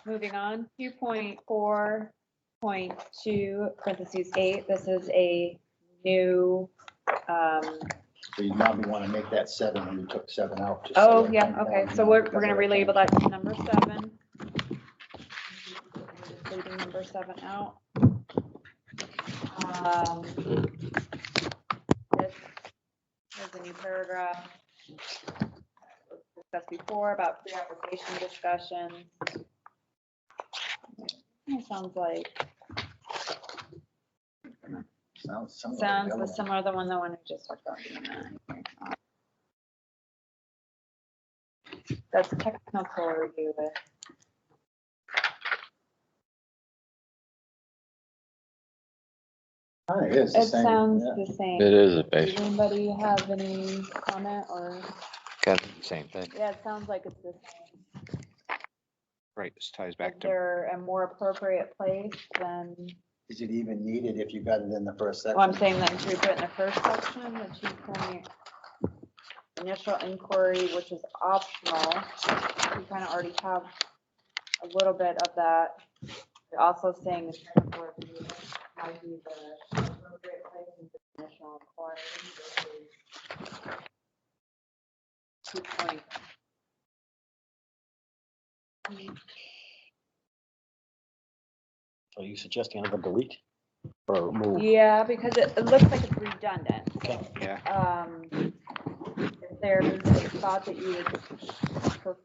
Moving on, 2.4.2 parentheses 8. This is a new. So you probably want to make that 7 when you took 7 out. just Oh, so yeah, that- okay. So we're gonna relabel that to number 7. Leaving number 7 out. This is a new paragraph. Discussed before about pre-application discussions. It sounds like, Sounds similar to the sounds other was one. similar to the one we just talked about. That's technical review. Kinda is the It same, sounds yeah. the same. It is a Does base, anybody have any comment or, kind of the same thing. yeah, it sounds like it's the same. Right, this ties Is back to, there a more appropriate place than, Is it even needed if you got it in the first section? well, I'm saying that should we put in the first section, the 2 point initial inquiry, which is optional. We kind of already have a little bit of that. You're also saying the technical review might be the appropriate place in the initial inquiry. versus 2 point. Are you suggesting I delete or move? Yeah, because it looks like it's redundant. Okay. yeah, If there's a thought that you would prefer.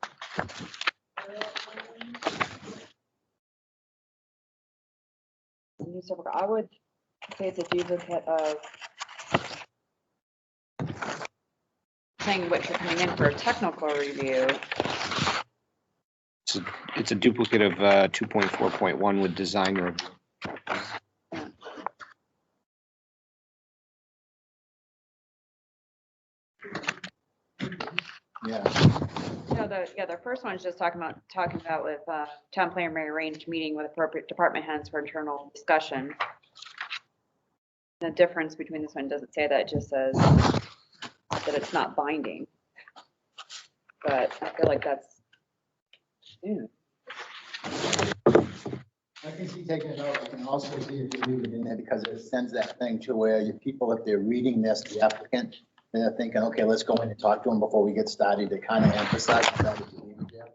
Newspaper, I would say it's a duplicate of saying what you're coming in for a technical review. it's a duplicate of 2.4.1 with design review. Yeah. No, the first one is just talking about with town planner may arrange meeting with appropriate department heads for internal discussion. The difference between this one doesn't say that, it just says that it's not binding. But I feel like that's. I can see taking it out. I can also see if you leave it in there because it sends that thing to where your people, if they're reading this, the applicant, they're thinking, okay, let's go in and talk to them before we get started to kind of emphasize that. If you leave it there.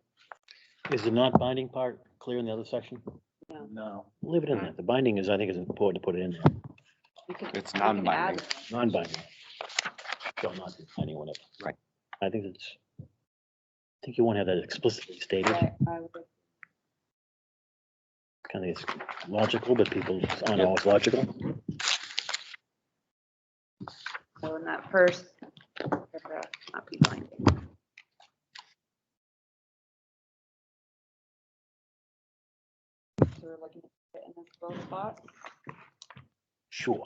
Is the not binding part clear in the other section? No. Leave it in there. The binding is, I think, is important to put it in there. It's You can add non-binding. it. Non-binding. Shall not be binding, whatever. Right. I think I think you want to have that explicitly stated. Right, I would- Kind of is logical, but people aren't always logical. So in that first paragraph, not be binding. So we're looking at it in this both spots. Sure.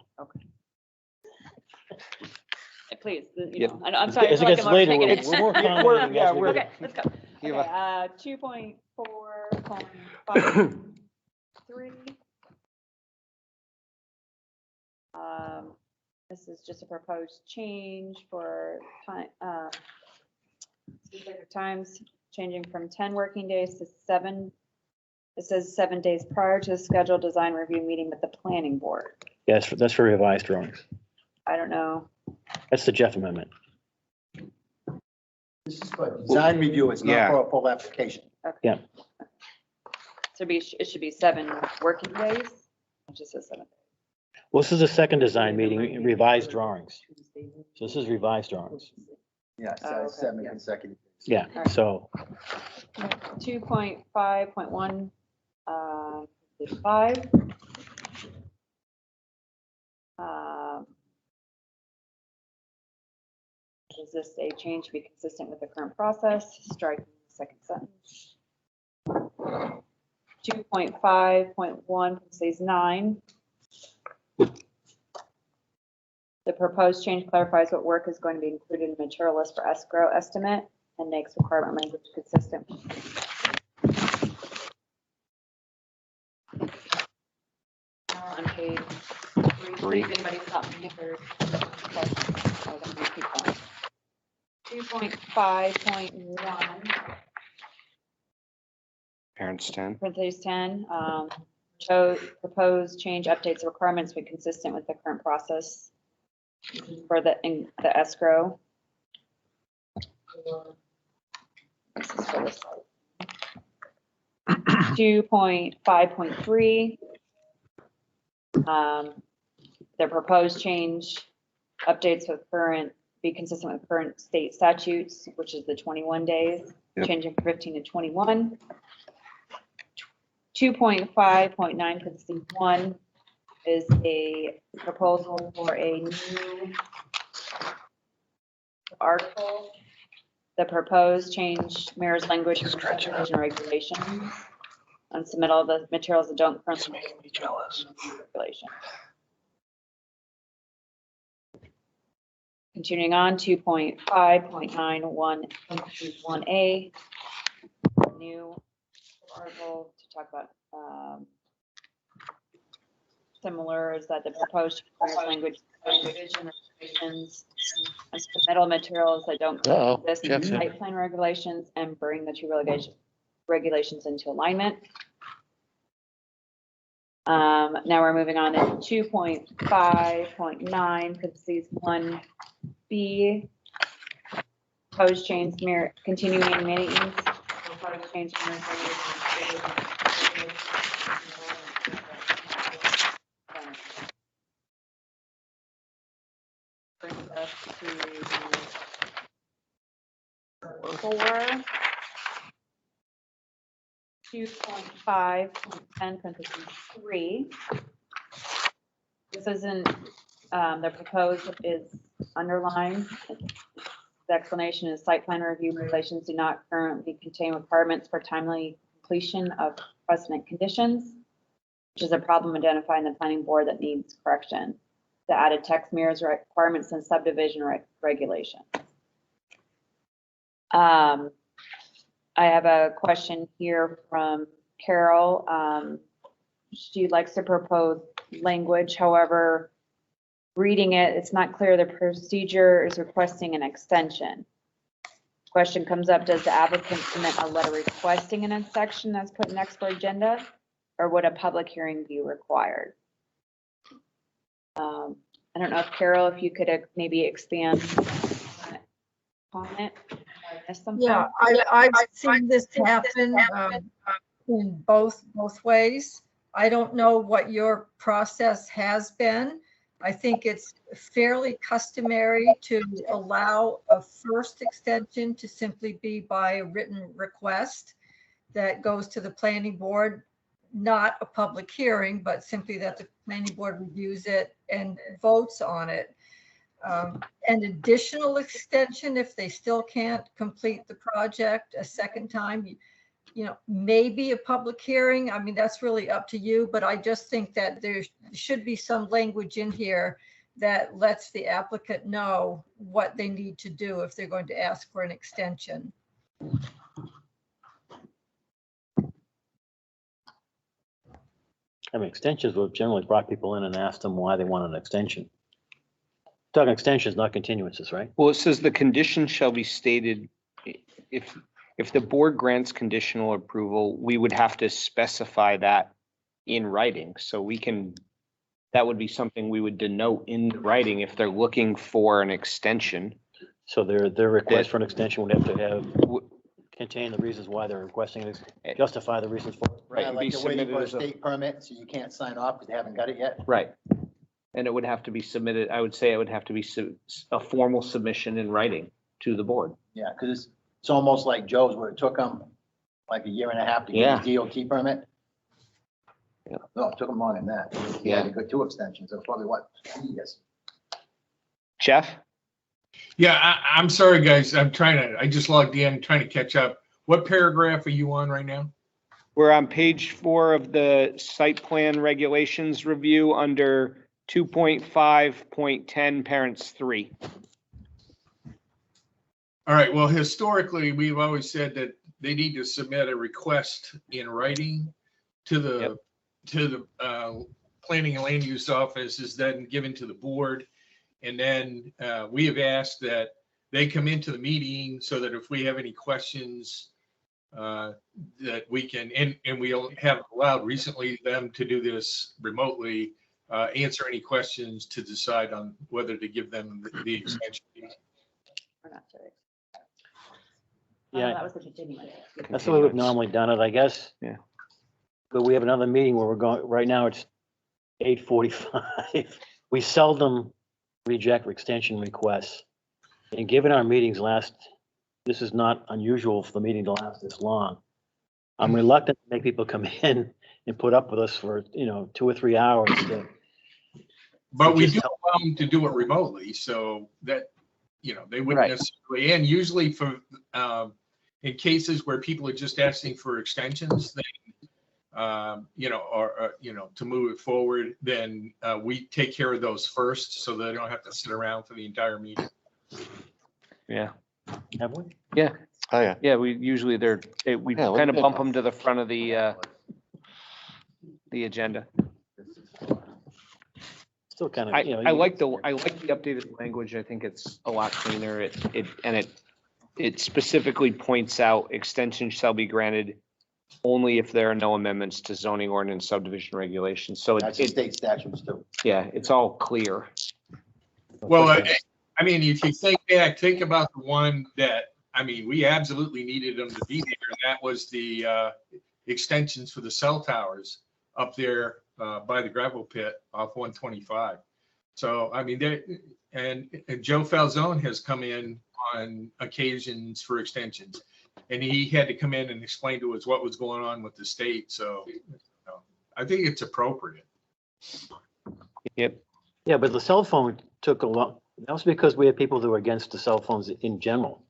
Please, Yeah. I'm sorry. I As it feel like gets I'm later, overtaking we're it. more accommodating as we go. Okay, let's go. Give Okay, 2.4.53. This is just a proposed change for time, specific times, changing from 10 working days to 7. It says 7 days prior to the scheduled design review meeting with the planning board. Yes, that's for revised drawings. I don't know. That's the Jeff amendment. This is for design review. It's not Yeah. for a full application. Yeah. So it should be 7 working days. It just says 7. Well, this is the second design meeting, revised drawings. So this is revised drawings. Yeah, it Oh, says okay, 7 yeah. consecutive. Yeah, so 2.5.1, 5. Is this a change to be consistent with the current process? Striking the second sentence. 2.5.1 says 9. The proposed change clarifies what work is going to be included in the material list for escrow estimate and makes requirement language consistent. On page 3, if anybody's got any other questions, I'm gonna keep going. 2.5.1, Parents 10. parentheses 10, proposed change updates the requirements to be consistent with the current process for the escrow. This is for this. 2.5.3. The proposed change updates with be consistent with current state statutes, which is the 21 days, Yep. changing from 15 to 21. 2.5.9 is a proposal for a new article. The proposed change mirrors language from subdivision regulations on submittal of the materials that don't currently. It's making me jealous. Regulation. Continuing on, 2.5.91.1A, new article to talk about, similar is that the proposed language subdivision regulations and submittal materials that don't exist in Jeff's in. site plan regulations and bring the two regulations into alignment. Now we're moving on to 2.5.9, parentheses 1B, proposed change continuing meetings, proposed change brings us to 2.5.10, parentheses 3. This isn't, the proposed is underlined. The explanation is site plan review regulations do not currently contain requirements for timely completion of precedent conditions, which is a problem identified in the planning board that needs correction. The added text mirrors requirements and subdivision regulations. I have a question here from Carol. She likes to propose language. However, reading it, it's not clear the procedure is requesting an extension. Question comes up, does the applicant submit a letter requesting an extension that's put next for agenda, or would a public hearing be required? I don't know if Carol, if you could maybe expand on it. Yeah, I've seen this happen in both ways. I don't know what your process has been. I think it's fairly customary to allow a first extension to simply be by a written request that goes to the planning board, not a public hearing, but simply that the planning board reviews it and votes on it. An additional extension, if they still can't complete the project a second time, you know, maybe a public hearing. I mean, that's really up to you, but I just think that there should be some language in here that lets the applicant know what they need to do if they're going to ask for an extension. I mean, extensions will generally brought people in and asked them why they want an extension. Talking extensions, not continuances, right? Well, it says the condition shall be stated, if the board grants conditional approval, we would have to specify that in writing. So we can, that would be something we would denote in writing if they're looking for an extension. So their request for an extension would have to have, contain the reasons why they're requesting it, justify the reasons for it. Right. and be Like the waiting submitted for a as a- state permit, so you can't sign off because they haven't got it yet. Right. And it would have to be submitted, I would say it would have to be a formal submission in writing to the board. Yeah, because it's almost like Joe's where it took them like a year and a half to get his DOT permit. Yeah. No, it took them more than that. He had to go 2 extensions. It was probably what, 2 years. Jeff? Yeah, I'm sorry, guys. I just logged in, trying to catch up. What paragraph are you on right now? We're on page 4 of the site plan regulations review under 2.5.10 parents 3. All right, well, historically, we've always said that they need to submit a request in writing to the planning and land use office, is then given to the board. And then we have asked that they come into the meeting so that if we have any questions that we can, and we have allowed recently them to do this remotely, answer any questions to decide on whether to give them the extension. Or not, sorry. Yeah. That was the continuing. That's the way we've normally done it, I guess. Yeah. But we have another meeting where we're going, right now it's 8:45. We seldom reject extension requests. And given our meetings this is not unusual for the meeting to last this long. I'm reluctant to make people come in and put up with us for, 2 or 3 hours to. But we just do help. allow them to do it remotely, so that, they wouldn't Right. necessarily, and usually for, in cases where people are just asking for extensions, then, to move it forward, then we take care of those first, so they don't have to sit around for the entire meeting. Yeah. Have we? Oh, yeah. Yeah, we usually we Yeah, we kind of did. bump them to the front of the agenda. Still kind of, I like the updated language. I think it's a lot cleaner. It specifically points out extensions shall be granted only if there are no amendments to zoning ordinance subdivision regulations. So That's the state statutes too. yeah, it's all clear. Well, I mean, if you think back, think about the one that, we absolutely needed them to be there, and that was the extensions for the cell towers up there by the gravel pit off 125. So, and Joe Falzone has come in on occasions for extensions, and he had to come in and explain to us what was going on with the state. So, I think it's appropriate. Yep. Yeah, but the cell phone took a lot. That was because we had people who were against the cell phones in general.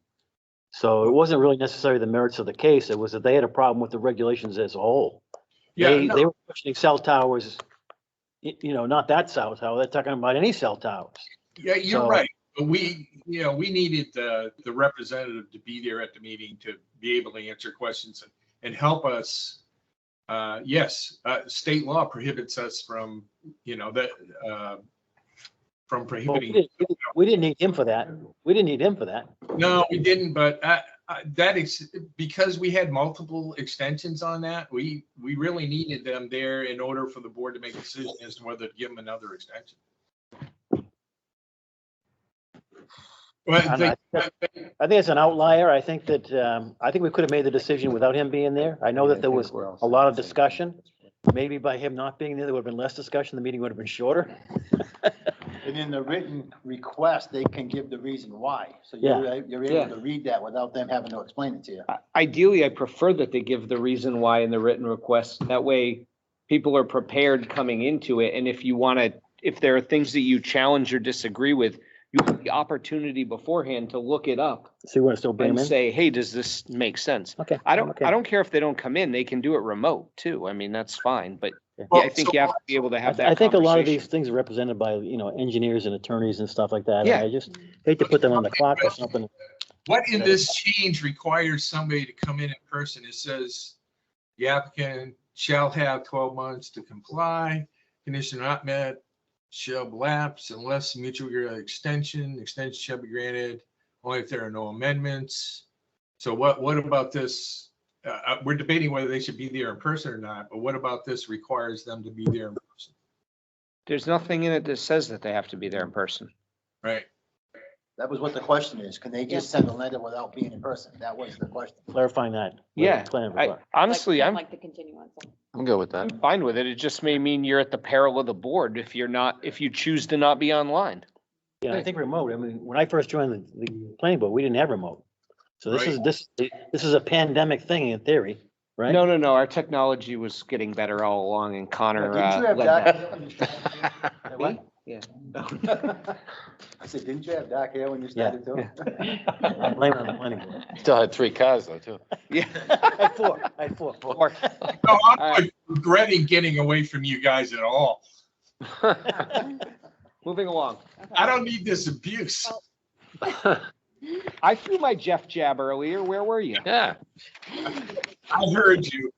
So it wasn't really necessarily the merits of the case. It was that they had a problem with the regulations as a whole. They were questioning cell towers, not that cell tower. They're talking about any cell towers. Yeah, you're right. But we needed the representative to be there at the meeting to be able to answer questions and help us. Yes, state law prohibits us from, from prohibiting. We didn't need him for that. No, we didn't, but that is because we had multiple extensions on that. We really needed them there in order for the board to make a decision as to whether to give them another extension. Well, I think it's an outlier. I think that, I think we could have made the decision without him being there. I know that there was a lot of discussion. Maybe by him not being there, there would have been less discussion. The meeting would have been shorter. And in the written request, they can give the reason why. So Yeah. you're able to read that without them having to explain it to you. Ideally, I prefer that they give the reason why in the written request. That way, people are prepared coming into it. And if there are things that you challenge or disagree with, you have the opportunity beforehand to look it up So you want to still bring him and in? say, hey, does this make sense? Okay. I don't Okay. care if they don't come in. They can do it remote too. that's fine. But Yeah. yeah, I think you have to be able to have that I think a lot of these conversation. things are represented by, engineers and attorneys and stuff like that. Yeah. I just hate to put them on the clock or something. What in this change requires somebody to come in person? It says the applicant shall have 12 months to comply. Condition not met shall lapse unless mutual extension shall be granted only if there are no amendments. So what about this? We're debating whether they should be there in person or not, but what about this requires them to be there in person? There's nothing in it that says that they have to be there in person. Right. That was what the question is. Can they just send a letter without being in person? That was the question. Clarifying that. Yeah, honestly, I'm Like the continuance. I'm good with that. I'm fine with it. It just may mean you're at the peril of the board if you choose to not be online. Yeah, I think remote. When I first joined the planning board, we didn't have remote. So this is a pandemic thing in theory, right? No. Our technology was getting better all along, and Connor Didn't you have led dark that. hair when you started? What? Yeah. I said, didn't you have dark hair when you started too? I blame it on the planning board. Still had 3 cars though, too. Yeah. I had four. No, I'm regretting getting away from you guys at all. Moving along. I don't need this abuse. I threw my Jeff jab earlier. Where were you? Yeah. I heard you.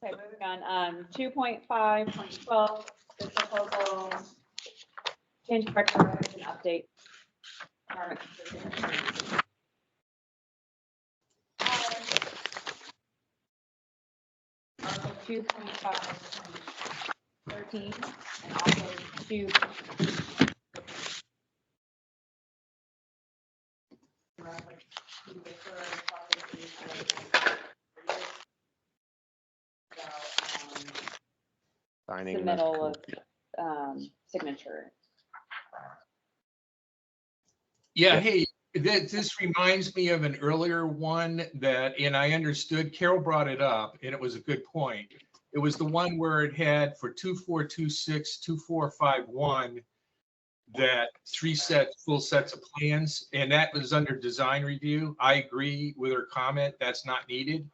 Okay, moving on. 2.5.12, this proposal, change of recommendation update. Article 2.5.13 and also 2. Submittal of signature. Yeah, hey, This reminds me of an earlier one that, and I understood, Carol brought it up, and it was a good point. It was the one where it had for 2426, 2451, that full sets of plans, and that was under design review. I agree with her comment, that's not needed.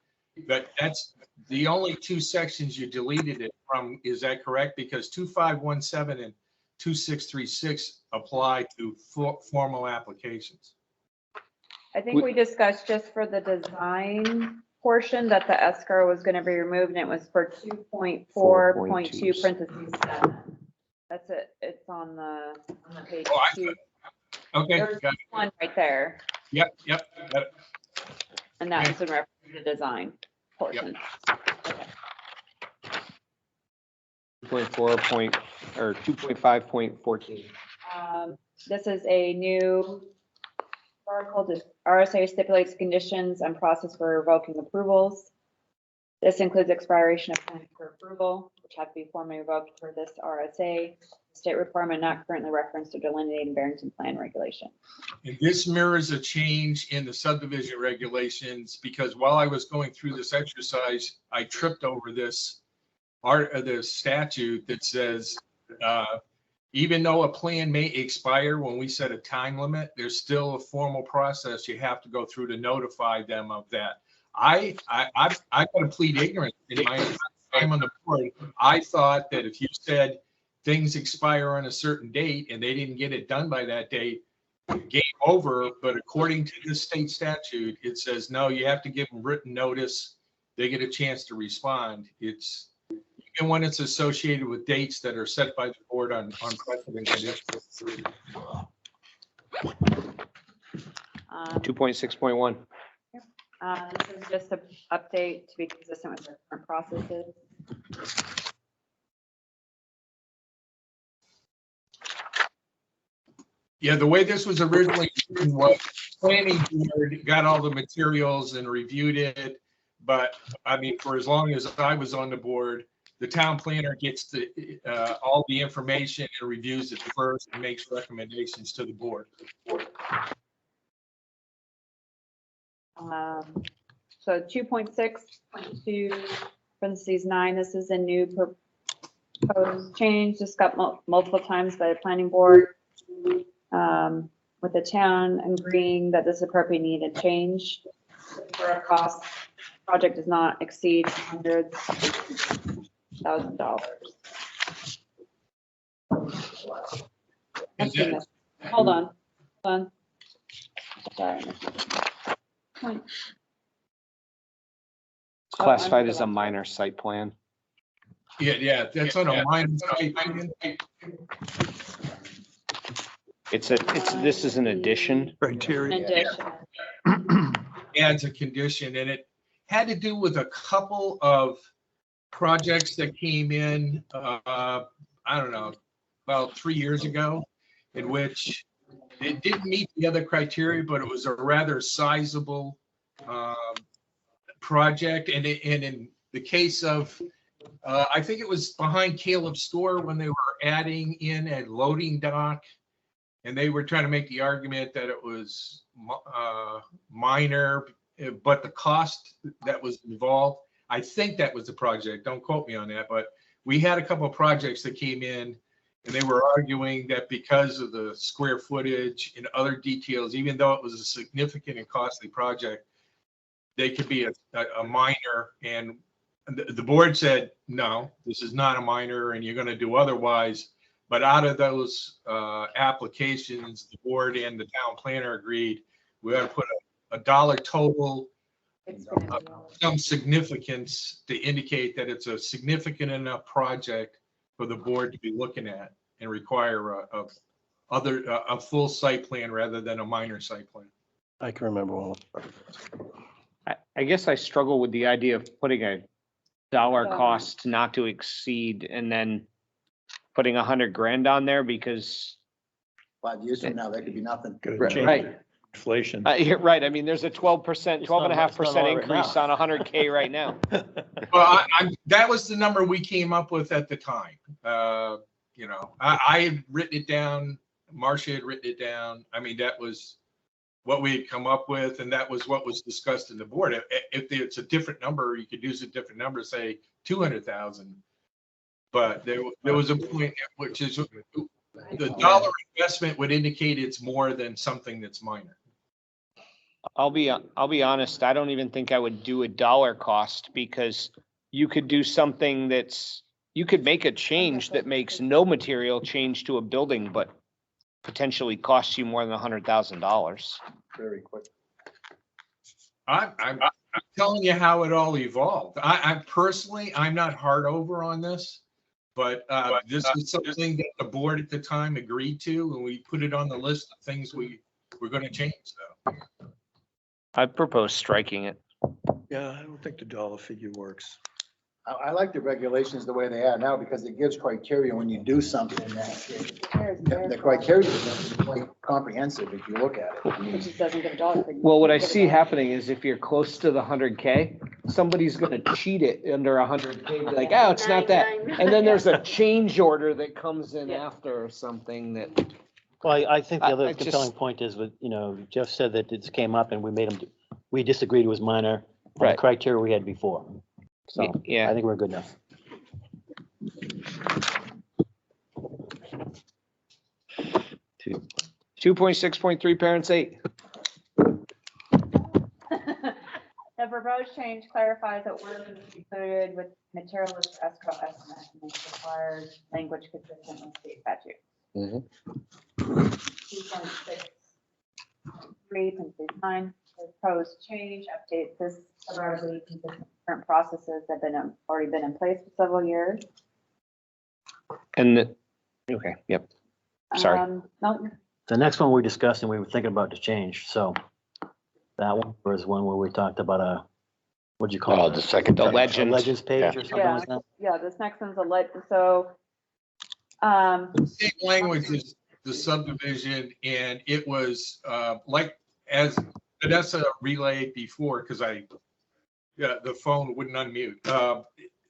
But that's the only two sections you deleted it from, is that correct? Because 2517 and 2636 apply to formal applications. I think we discussed just for the design portion that the escrow was gonna be removed, and it was for 2.4.2 parentheses 7. That's it, it's on the page Oh, 2. Okay, There's got it. one right there, Yep, got it. and that was in reference to the design portion. 2.5.14. This is a new article, just RSA stipulates conditions and process for revoking approvals. This includes expiration of plan for approval, which have to be formally revoked for this RSA. State requirement not currently referenced or delineated in Barrington plan regulation. And this mirrors a change in the subdivision regulations, because while I was going through this exercise, I tripped over this statute that says, even though a plan may expire when we set a time limit, there's still a formal process you have to go through to notify them of that. I've got to plead ignorance in my time on the board. I thought that if you said things expire on a certain date and they didn't get it done by that date, game over. But according to this state statute, it says, no, you have to give them written notice. They get a chance to respond. It's even when it's associated with dates that are set by the board on precedent conditions. 2.6.1. This is just an update to be consistent with the current processes. Yeah, the way this was originally written was planning board got all the materials and reviewed it. But I mean, for as long as I was on the board, the town planner gets all the information and reviews it first and makes recommendations to the board. So 2.6.2 parentheses 9, this is a new proposed change, just got multiple times by the planning board, with the town agreeing that this is appropriate needed change. For a cost, project does not exceed $100,000. Hold on. Sorry. It's classified as a minor site plan. Yeah, that's on a minor site. This is an addition. Criteria. Adds a condition, and it had to do with a couple of projects that came in, I don't know, about 3 years ago, in which it didn't meet the other criteria, but it was a rather sizable project. And in the case of, I think it was behind Caleb's store when they were adding in a loading dock, and they were trying to make the argument that it was minor, but the cost that was involved, I think that was the project. Don't quote me on that, but we had a couple of projects that came in, and they were arguing that because of the square footage and other details, even though it was a significant and costly project, they could be a minor. And the board said, no, this is not a minor, and you're going to do otherwise. But out of those applications, the board and the town planner agreed we ought to put a dollar total, some significance to indicate that it's a significant enough project for the board to be looking at and require a full site plan rather than a minor site plan. I can remember one. I guess I struggle with the idea of putting a dollar cost not to exceed and then putting 100 grand on there, because 5 years from now, that could be nothing. right. Inflation. You're right. I mean, there's a 12%, It's not 12.5% right increase now. on 100K right now. Well, that was the number we came up with at the time. I had written it down. Marcia had written it down. I mean, that was what we had come up with, and that was what was discussed in the board. If it's a different number, you could use a different number, say 200,000. But there was a point at which is the dollar investment would indicate it's more than something that's minor. I'll be honest, I don't even think I would do a dollar cost, because you could do something you could make a change that makes no material change to a building, but potentially costs you more than $100,000. Very quick. I'm telling you how it all evolved. I personally, I'm not hard over on this, but this is something that the board at the time agreed to, and we put it on the list of things we were going to change. So I propose striking it. Yeah, I don't think the dollar figure works. I like the regulations the way they are now, because it gives criteria when you do something that the criteria is quite comprehensive if you look at it. I mean, It just doesn't give a dollar figure. Well, what I see happening is if you're close to the 100K, somebody's gonna cheat it under 100K, be like, oh, it's not that. And then there's a change order that comes in after or something that. Well, I think the I other just- compelling point is with, Jeff said that this came up and we disagreed it was minor. On the Right. criteria we had before. So Yeah. I think we're good enough. 2.6.3 parents 8. The proposed change clarifies that work is included with material as escrow estimate and is required language consistent with state statute. 2.6.3.9, the proposed change updates this suburban consistent with current processes that have already been in place for several years. And okay, yep. Sorry. No, The next one we discussed and we were thinking about to change, so that one was one where we talked about what'd you call Oh, it? the second. The page. legend. A Legends page or something like that? yeah, this next one's so, the same language is the subdivision, and it was like as Vanessa relayed before, because the phone wouldn't unmute.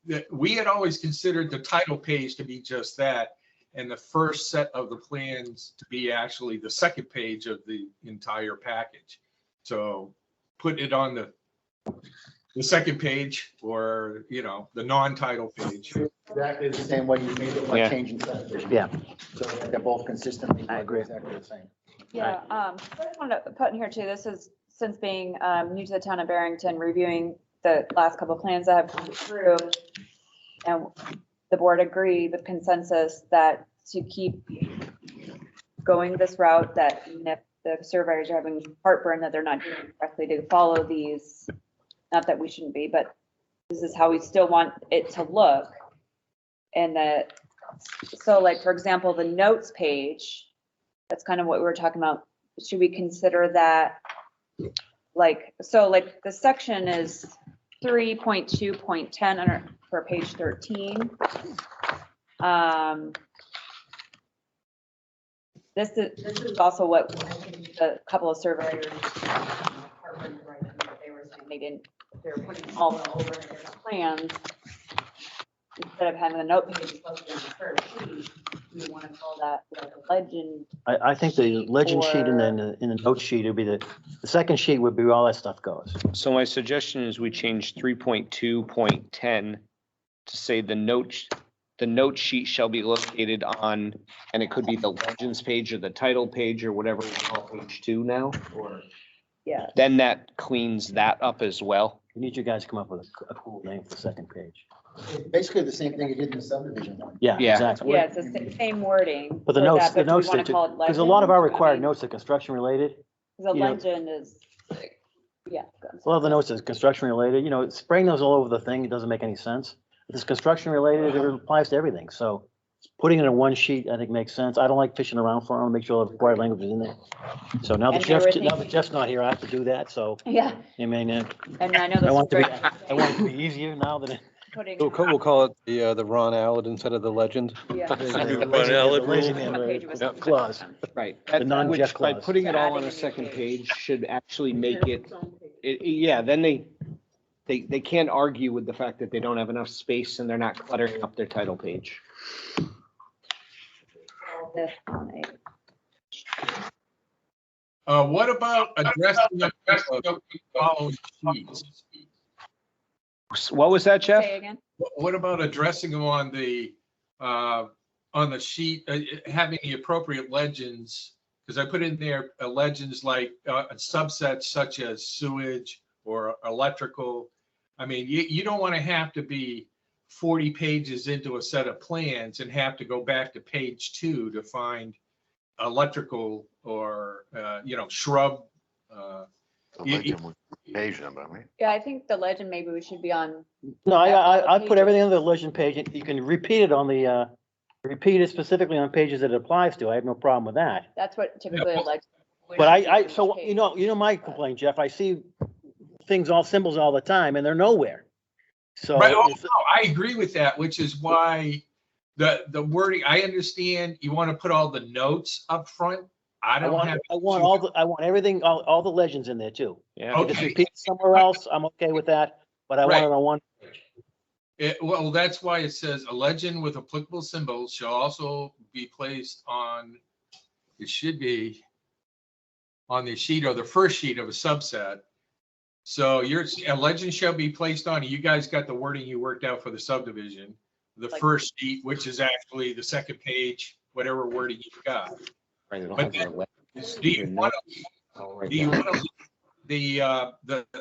That we had always considered the title page to be just that, and the first set of the plans to be actually the second page of the entire package. So put it on the second page, or the non-title page. Exactly the same way you made it by Yeah. changing subdivision. Yeah. So that they're both consistently. I agree. Exactly the same. yeah, I just wanted to put in here too, this is since being new to the town of Barrington, reviewing the last couple of plans that have come through. And the board agreed with consensus that to keep going this route, that even if the surveyors are having heartburn that they're not doing it correctly, to follow these, not that we shouldn't be, but this is how we still want it to look. And that, so like, for example, the notes page, that's kind of what we were talking about. Should we consider that, like, so like the section is 3.2.10 under for page 13. This is also what a couple of surveyors, they were saying they were putting all the over in their plans. Instead of having the note page posted on the first sheet, we want to call that like a legend. I think the legend sheet and then in the note sheet would be the second sheet would be where all that stuff goes. So my suggestion is we change 3.2.10 to say the note sheet shall be located on, and it could be the legends page or the title page or whatever we call page 2 now. Or Yeah. then that cleans that up as well. We need you guys to come up with a cool name for the second page. It's basically the same thing you did in the subdivision one. Yeah, Yeah. exactly. Yeah, it's the same wording. But the for notes, that, the but do we notes, wanna call it because a lot of our legend? required notes are construction related. The you know- legend is, like, yeah. go on. A lot of the notes is construction related, spraying those all over the thing, it doesn't make any sense. If it's construction related, it applies to everything. So putting it in one sheet, I think makes sense. I don't like fishing around for them, make sure all the required language is in there. So now that And they were Jeff's not here, I have to do that, so, Yeah, I mean, and I know I want this it is I want it to be easier now than. putting. We'll call it the Ron Allard instead of the legend. Yeah. The lazy man Page was- clause. Right. The non-Jeff Which by clause. putting it all on Adding a a second page. page should actually make it, yeah, then they can't argue with the fact that they don't have enough space and they're not cluttering up their title page. All this on a- What about addressing the following sheets? What was that, Jeff? Say again? What about addressing them on the sheet, having the appropriate legends? Because I put in there legends like subsets such as sewage or electrical. I mean, you don't want to have to be 40 pages into a set of plans and have to go back to page 2 to find electrical or, shrub. Page number, right? Yeah, I think the legend, maybe we should be on. No, I put everything on the legend page. You can repeat it on the, repeat it specifically on pages that it applies to. I have no problem with that. That's what typically a legend. But so, you know my complaint, Jeff, I see things, all symbols all the time and they're nowhere. So. Right, no, I agree with that, which is why the wording, I understand you want to put all the notes up front. I want everything, all the legends in there too. Yeah. If it's repeated somewhere else, I'm okay with that, but I want it on one page. Well, that's why it says a legend with applicable symbols shall also be placed on, it should be on the sheet or the first sheet of a subset. So a legend shall be placed on, you guys got the wording you worked out for the subdivision, the first sheet, which is actually the second page, whatever wording you've got. Right, they don't But have then, their do you want right to, there.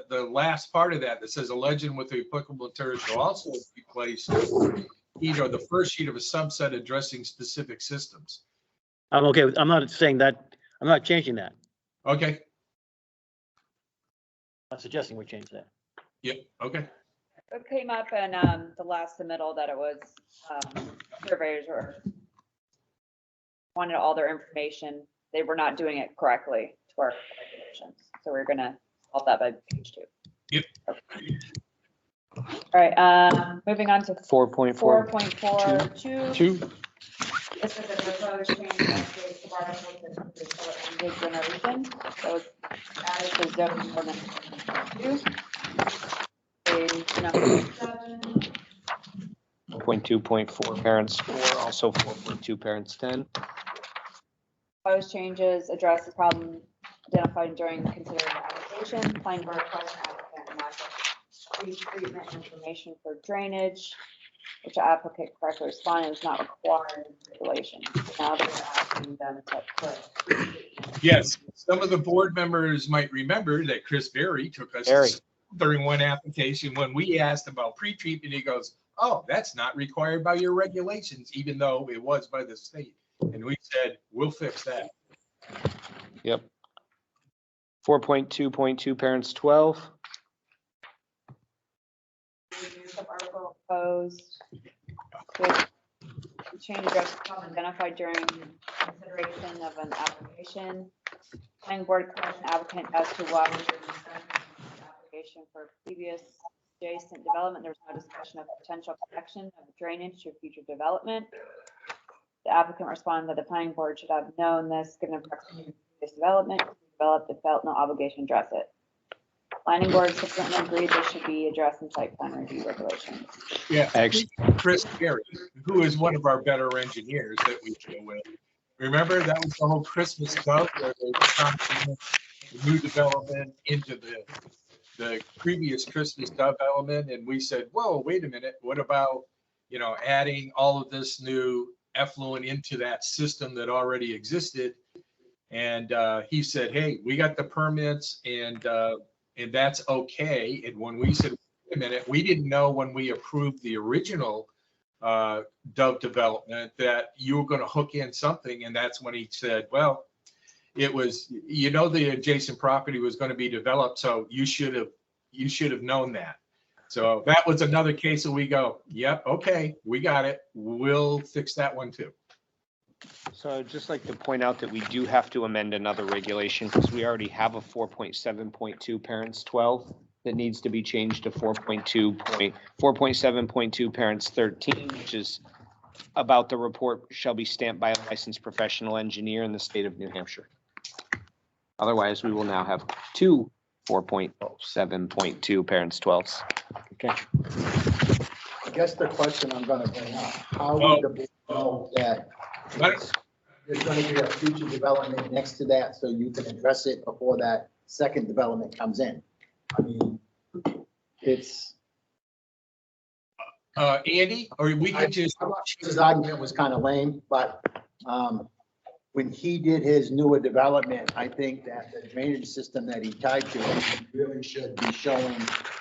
the last part of that says a legend with the applicable material shall also be placed either the first sheet of a subset addressing specific systems. I'm okay with, I'm not saying that, I'm not changing that. Okay. I'm suggesting we change that. Yep. Okay. It came up in the last submittal that it was surveyors wanted all their information. They were not doing it correctly to our regulations. So we're gonna solve that by page 2. Yep. All right, moving on to 4.4. 4.42. This is a proposed change update to articles that include generation. So it's added to zoning ordinance 2. Page number 7. 4.2.4 parents 4, also 4.2 parents 10. Proposed changes address the problem identified during considering the application. Planning board requires applicant match treatment information for drainage, which the applicant correctly responded is not required in regulations. Now they're asking them to put. Yes, some of the board members might remember that Chris Berry took us during one application when we asked about pre-treatment. He goes, "Oh, that's not required by your regulations," even though it was by the state. And we said, "We'll fix that." Yep. 4.2.2 parents 12. Article proposed with change address problem identified during consideration of an application. Planning board question applicant as to why during the application for previous adjacent development, there was no discussion of potential connection of drainage to future development. The applicant responded that the planning board should have known this given proximity to previous development, developed and felt no obligation to address it. Planning board subsequently agreed this should be addressed in site plan review regulations. Yeah, actually, Chris Berry, who is one of our better engineers that we deal with. Remember, that was the whole Christmas stuff where they were trying to make the new development into the previous Christmas development, and we said, "Whoa, wait a minute! What about, adding all of this new effluent into that system that already existed?" And he said, "Hey, we got the permits, and that's okay." And when we said, "Wait a minute," we didn't know when we approved the original Dove development that you were going to hook in something. And that's when he said, "Well, it was, the adjacent property was going to be developed, so you should have known that." So that was another case that we go, "Yep, okay, we got it. We'll fix that one too." So I'd just like to point out that we do have to amend another regulation because we already have a 4.7.2 parents 12 that needs to be changed to 4.7.2 parents 13, which is about the report shall be stamped by a licensed professional engineer in the state of New Hampshire. Otherwise, we will now have two 4.7.2 parents 12s. Okay. I guess the question I'm gonna bring up, how would the board know that? there's gonna be a future development next to that, so you can address it before that second development comes in. I mean, it's. Andy, or we could just, His argument was kind of lame, but, when he did his newer development, I think that the drainage system that he tied to it really should be showing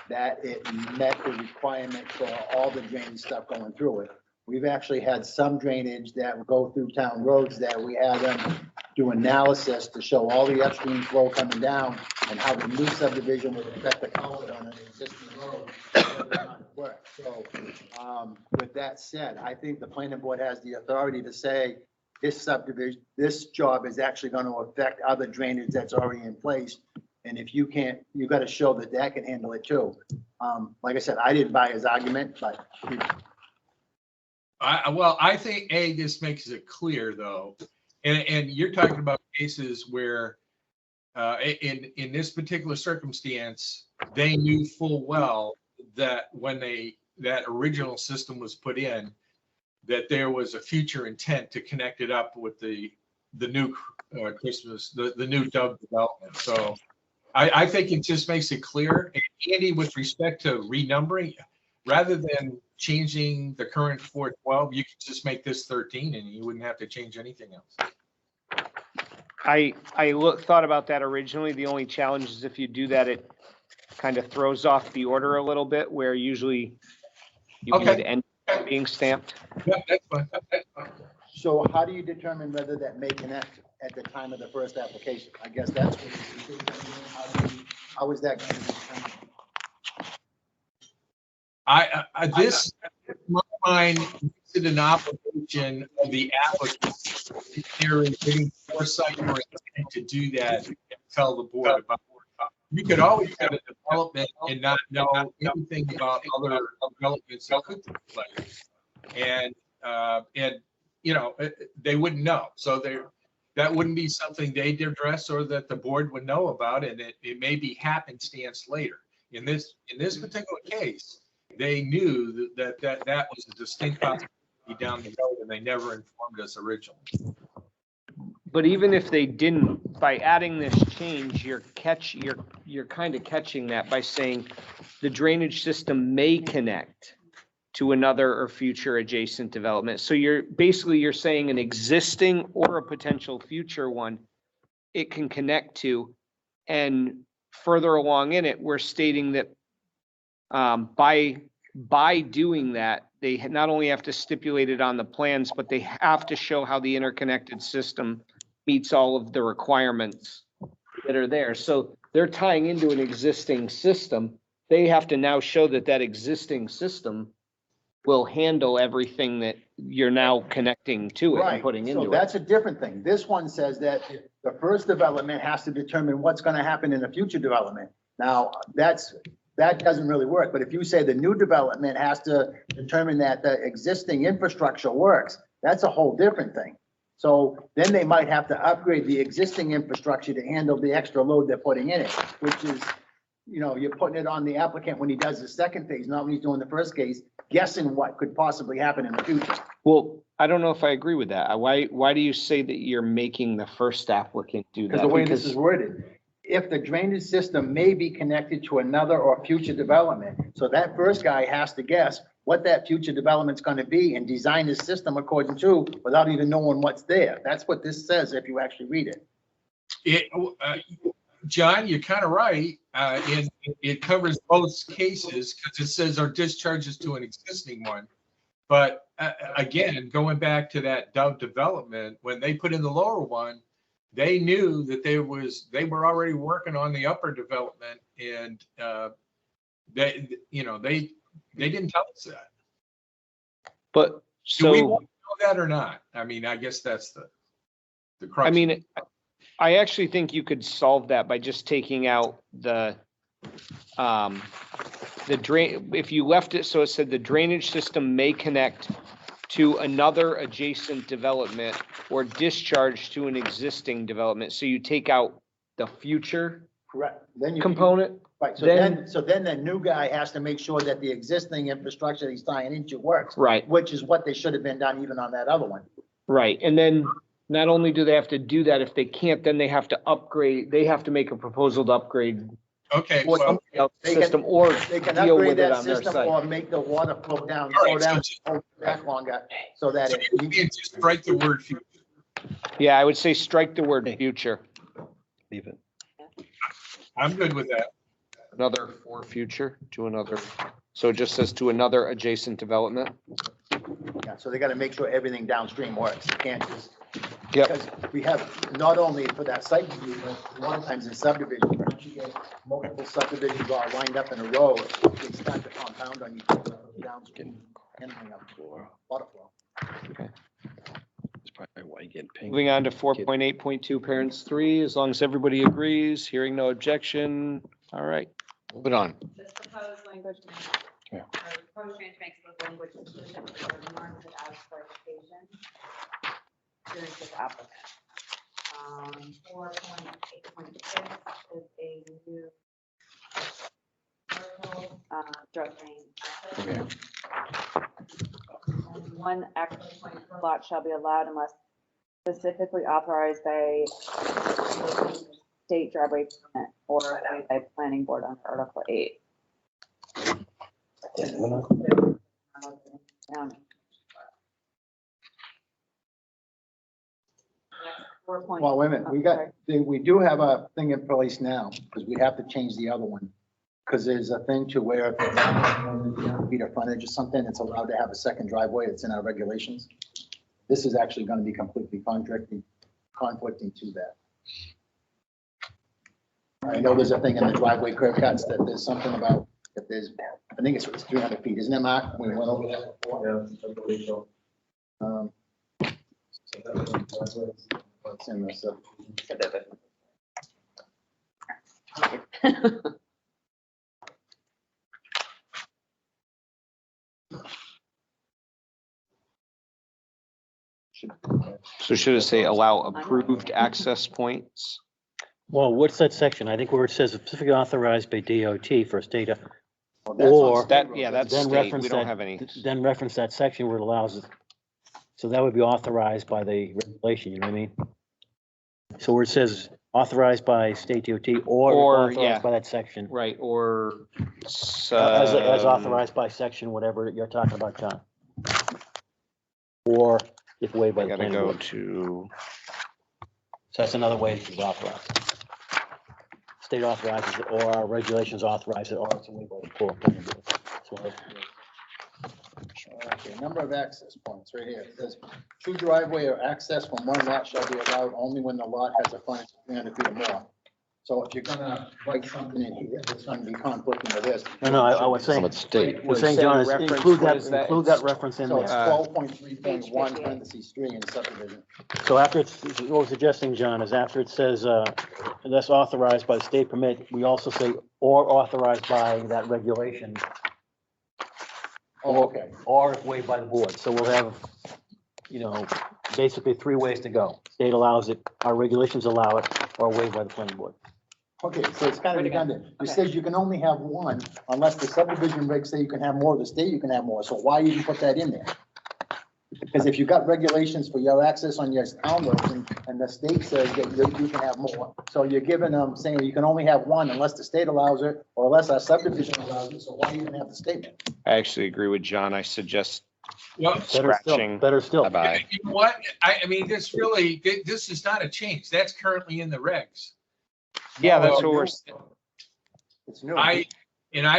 that it met the requirement for all the drainage stuff going through it. We've actually had some drainage that will go through town roads that we had them do analysis to show all the upstream flow coming down and how the new subdivision would affect the culvert on an existing road. whether or not it works. So, with that said, I think the planning board has the authority to say this subdivision, this job is actually going to affect other drainage that's already in place. And if you can't, you got to show that that can handle it too. Like I said, I didn't buy his argument, but. I think, this makes it clear though. And you're talking about cases where, in this particular circumstance, they knew full well that when that original system was put in, that there was a future intent to connect it up with the new the new Dove development. So I think it just makes it clear. And Andy, with respect to renumbering, rather than changing the current 412, you could just make this 13 and you wouldn't have to change anything else. I thought about that originally. The only challenge is if you do that, it kind of throws off the order a little bit, where usually you need end being stamped. Yeah, that's fine. So how do you determine whether that may connect at the time of the first application? I guess that's what how is that going to be determined? This, in my mind, makes it an obligation of the applicant if there is any foresight or intent to do that and tell the board about it. You could always have a development and not know anything about other developments that could take place. And you know, they wouldn't know. So that wouldn't be something they'd address or that the board would know about, and it may be happenstance later. In this particular case, they knew that was a distinct possibility down the road, and they never informed us originally. But even if they didn't, by adding this change, you're kind of catching that by saying the drainage system may connect to another or future adjacent development. So you're saying an existing or a potential future one, it can connect to, and further along in it, we're stating that by doing that, they not only have to stipulate it on the plans, but they have to show how the interconnected system meets all of the requirements that are there. So they're tying into an existing system. They have to now show that that existing system will handle everything that you're now connecting to it and putting into it. So that's a different thing. This one says that the first development has to determine what's going to happen in the future development. Now, that doesn't really work. But if you say the new development has to determine that the existing infrastructure works, that's a whole different thing. So then they might have to upgrade the existing infrastructure to handle the extra load they're putting in it, which is, you know, you're putting it on the applicant when he does the second phase, not when he's doing the first case, guessing what could possibly happen in the future. Well, I don't know if I agree with that. Why do you say that you're making the first applicant do that? Because the way this is worded, if the drainage system may be connected to another or future development, so that first guy has to guess what that future development's going to be and design his system according to, without even knowing what's there. That's what this says if you actually read it. John, you're kind of right. And it covers both cases because it says our discharges to an existing one. But again, going back to that Dove development, when they put in the lower one, they knew that they were already working on the upper development, and they didn't tell us that. But do we want to know that or not? I mean, I guess that's the crux. I mean, I actually think you could solve that by just taking out the drain. If you left it so it said the drainage system may connect to another adjacent development or discharge to an existing development. So you take out the future component. Right. So then the new guy has to make sure that the existing infrastructure he's tying into works. Right. Which is what they should have been done even on that other one. Right. And then Not only do they have to do that, if they can't, then they have to upgrade, they have to make a proposal to upgrade Okay, or well, something else They can- system or They can deal upgrade with it that on their system site. or make the water flow down, All slow right, so down, just- hold it back longer, so that so it. you can't just strike the word future. Yeah, I would say strike the word future. Leave it. I'm good with that. Another for future to another, so it just says to another adjacent development. Yeah, so they gotta make sure everything downstream works. You can't just. Yep. Because we have, not only for that site review, but a lot of times in subdivision, once you get multiple subdivisions all lined up in a row, they start to compound on each other downstream, handling of water flow. That's probably why you get pinged. Moving on to 4.8.2 parents 3, as long as everybody agrees, hearing no objection. All right. Move it on. This proposed language. Yeah. Or proposed change makes the language consistent with the norms that as clarification. During this applicant. 4.8.6 is a new. Commercial, structuring. And one access point per lot shall be allowed unless specifically authorized by state driveway permit or by planning board under Article 8. Well, wait a minute, we do have a thing in place now, because we have to change the other one. Because there's a thing to where if it's feet of frontage or something, it's allowed to have a second driveway, it's in our regulations. This is actually gonna be completely conflicting to that. I know there's a thing in the driveway curb cuts that there's something about, if there's, I think it's 300 feet, isn't it, Mark? We went over that before. What's in this? So should it say allow approved access points? Well, what's that section? I think where it says specifically authorized by DOT for a state, Well, that's on Or- state That, road. yeah, that's then state. reference We don't that, have any. then reference that section where it allows it. So that would be authorized by the regulation, you know what I mean? So where it says authorized by state DOT or Or, yeah. authorized by that section. Right, or. As um, authorized by section, whatever you're talking about, John. Or if waived by I the gotta planning go board. to, So that's another way it's authorized. State authorizes it, or our regulations authorize it, or it's a waived by the planning board. So, Okay, number of access points, right here. It says, true driveway or access from one lot shall be allowed only when the lot has a frontage of 300 feet or more. So if you're gonna write something in here, it's gonna be conflicting with this. No, I was saying, It's state. we're saying, John, is Reference, include what that, is that? include that reference in So it's there. 12.3.1 parentheses 3 in the subdivision. So after it's, what we're suggesting, John, is after it says, that's authorized by the state permit, we also say, or authorized by that regulation, Oh, okay. or if waived by the board. So we'll have, basically 3 ways to go. State allows it, our regulations allow it, or waived by the planning board. Okay, so it's kind of Wait again. redundant. It Okay. says you can only have one unless the subdivision regs say you can have more, the state you can have more. So why even put that in there? Because if you've got regulations for your access on your town roads and the state says that you can have more, so you're giving them, saying you can only have one unless the state allows it or unless our subdivision allows it, so why even have the statement? I actually agree with John. I suggest Well, scratching. Better still. Bye-bye. you know what? I mean, this really, this is not a change. That's currently in the regs. Yeah, that's what we're, It's new. I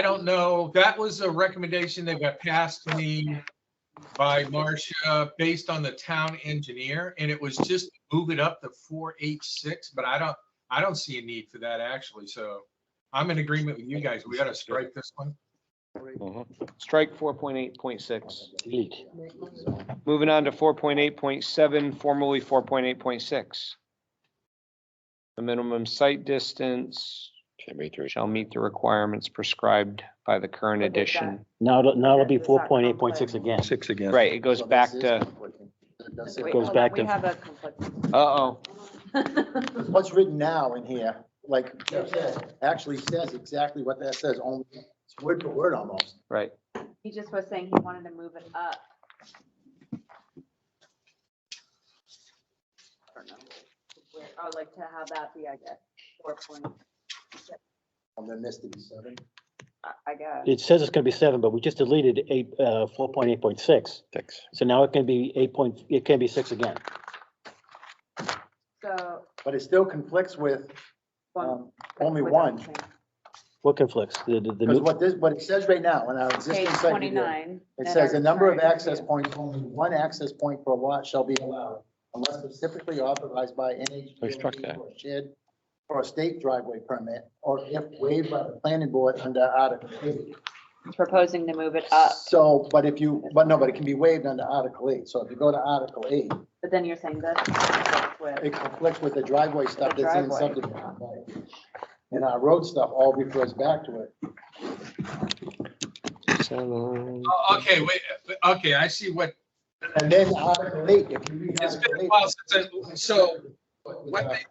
don't know, that was a recommendation that got passed to me by Marcia based on the town engineer, and it was just move it up to 4.8.6, but I don't see a need for that actually, so I'm in agreement with you guys. We gotta strike this one. strike 4.8.6. Moving on to 4.8.7, formerly 4.8.6. The minimum site distance shall meet the requirements prescribed by the current Look at that. edition. Now it'll be Does that 4.8.6 again. 6 again. Right, it goes So back this is to, conflicting. It does say- Wait, goes hold on, back we to- have a conflict. uh-oh, What's written now in here, like, actually says exactly what that says, only, it's word for word almost. right. He just was saying he wanted to move it up. I would like to have that be, I guess, 4 point, And then this to be 7. I guess. It says it's gonna be 7, but we just deleted 4.8.6. So now it can be 8 it can be 6 again. So. But it still conflicts with only with one. everything. What conflicts? The Because new, what it says right now in our existing Page site review, 29. it in says our a number of current access review. points, only one access point per lot shall be allowed unless specifically authorized by I struck NHDOT that. or shared or a state driveway permit, or if waived by the planning board under Article 8. Proposing to move it up, So, but it can be waived under Article 8. So if you go to Article 8, but then you're saying this conflicts with, it conflicts with the driveway stuff The that's in driveway. subdivision. Right? And our road stuff all refers back to it. Oh, okay, wait, okay, I see what, And then Article 8, if you read it's Article been a 8. while since so what,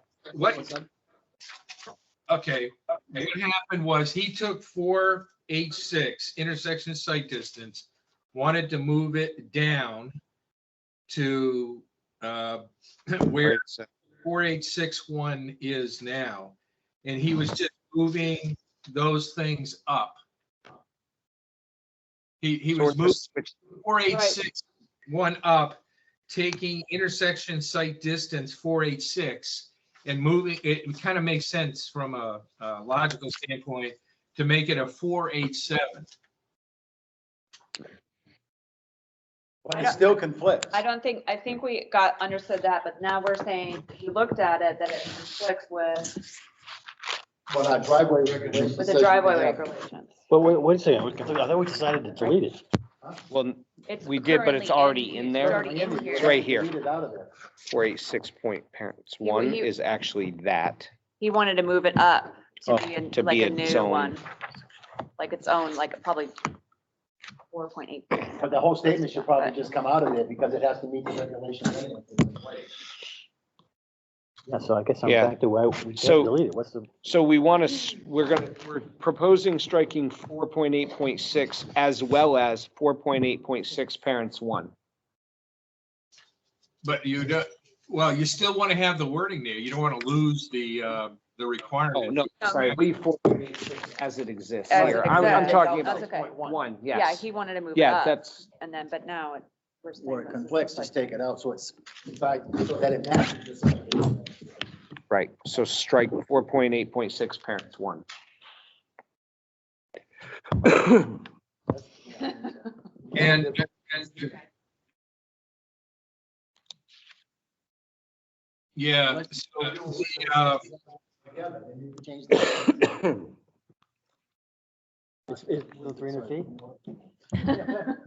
okay, what happened was he took 4H6 intersection site distance, wanted to move it down to where 4861 is now. And he was just moving those things up. He was moving 4861 up, taking intersection site distance 486 and moving it. It kind of makes sense from a logical standpoint to make it a 487. But it still conflicts. I think we understood that, but now we're saying, if you looked at it, that it conflicts with But our driveway regulations. the says you driveway can have- regulations. but wait a second, I thought we decided to delete it. Well, It's we did, but it's currently already in It's there. already in here. It's right here. Delete it out of there. 486 point parents. He- One he- is actually that. He wanted to move it up Oh, to be to like be a its new own. one, like its own, like probably 4.8. But the whole statement should probably just come out of there because it has to meet the regulations anyway. Yeah, so I guess I'm Yeah. back to why we So- can't delete it. What's the, So we want to, we're proposing striking 4.8.6 as well as 4.8.6 parents 1. But you don't, well, you still want to have the wording there. You don't want to lose the requirement. Oh, no, sorry, leave 4.8.6 as it exists As here. it I'm exists. talking That's about okay. 1, Yeah, yes. he wanted to move it Yeah, up, that's, and then, but now we're saying. Where it this is conflicts, just just take it out, so it's, so that it matches. right. So strike 4.8.6 parents 1. And yeah, so Change that. it's 300 feet?